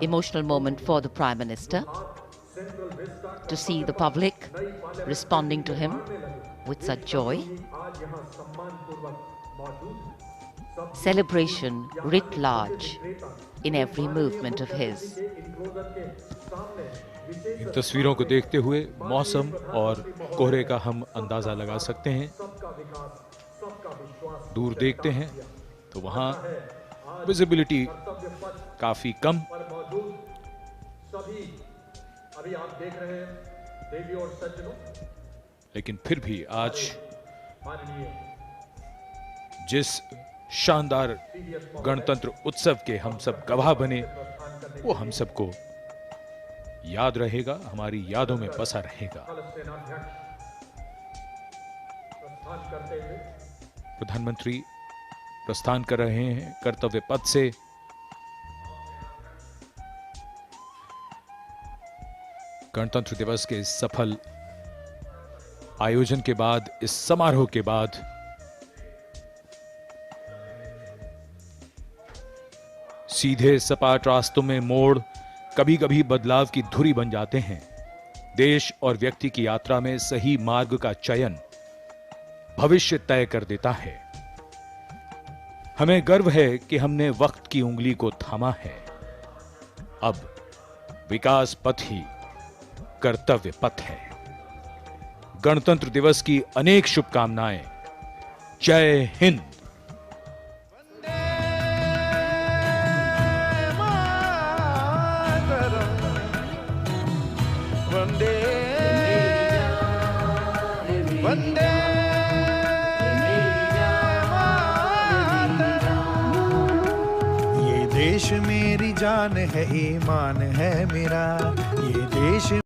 emotional moment for the Prime Minister to see the public responding to him with such joy. Celebration writ large in every movement of his. इन तस्वीरों को देखते हुए मौसम और कोहरे का हम अंदाजा लगा सकते हैं। दूर देखते हैं तो वहां विजिबिलिटी काफी कम, लेकिन फिर भी आज जिस शानदार गणतंत्र उत्सव के हम सब गवाह बने, वो हम सबको याद रहेगा, हमारी यादों में बसा रहेगा। प्रधानमंत्री प्रस्थान कर रहे हैं कर्तव्य पथ से। गणतंत्र दिवस के सफल आयोजन के बाद, इस समारोह के बाद सीधे सपाट रास्तों में मोड़ कभी कभी बदलाव की धुरी बन जाते हैं। देश और व्यक्ति की यात्रा में सही मार्ग का चयन भविष्य तय कर देता है। हमें गर्व है कि हमने वक्त की उंगली को थामा है। अब विकास पथ ही कर्तव्य पथ है। गणतंत्र दिवस की अनेक शुभकामनाएं। जय हिंद। वंदे वंदे ये देश मेरी जान है, ईमान है मेरा, ये देश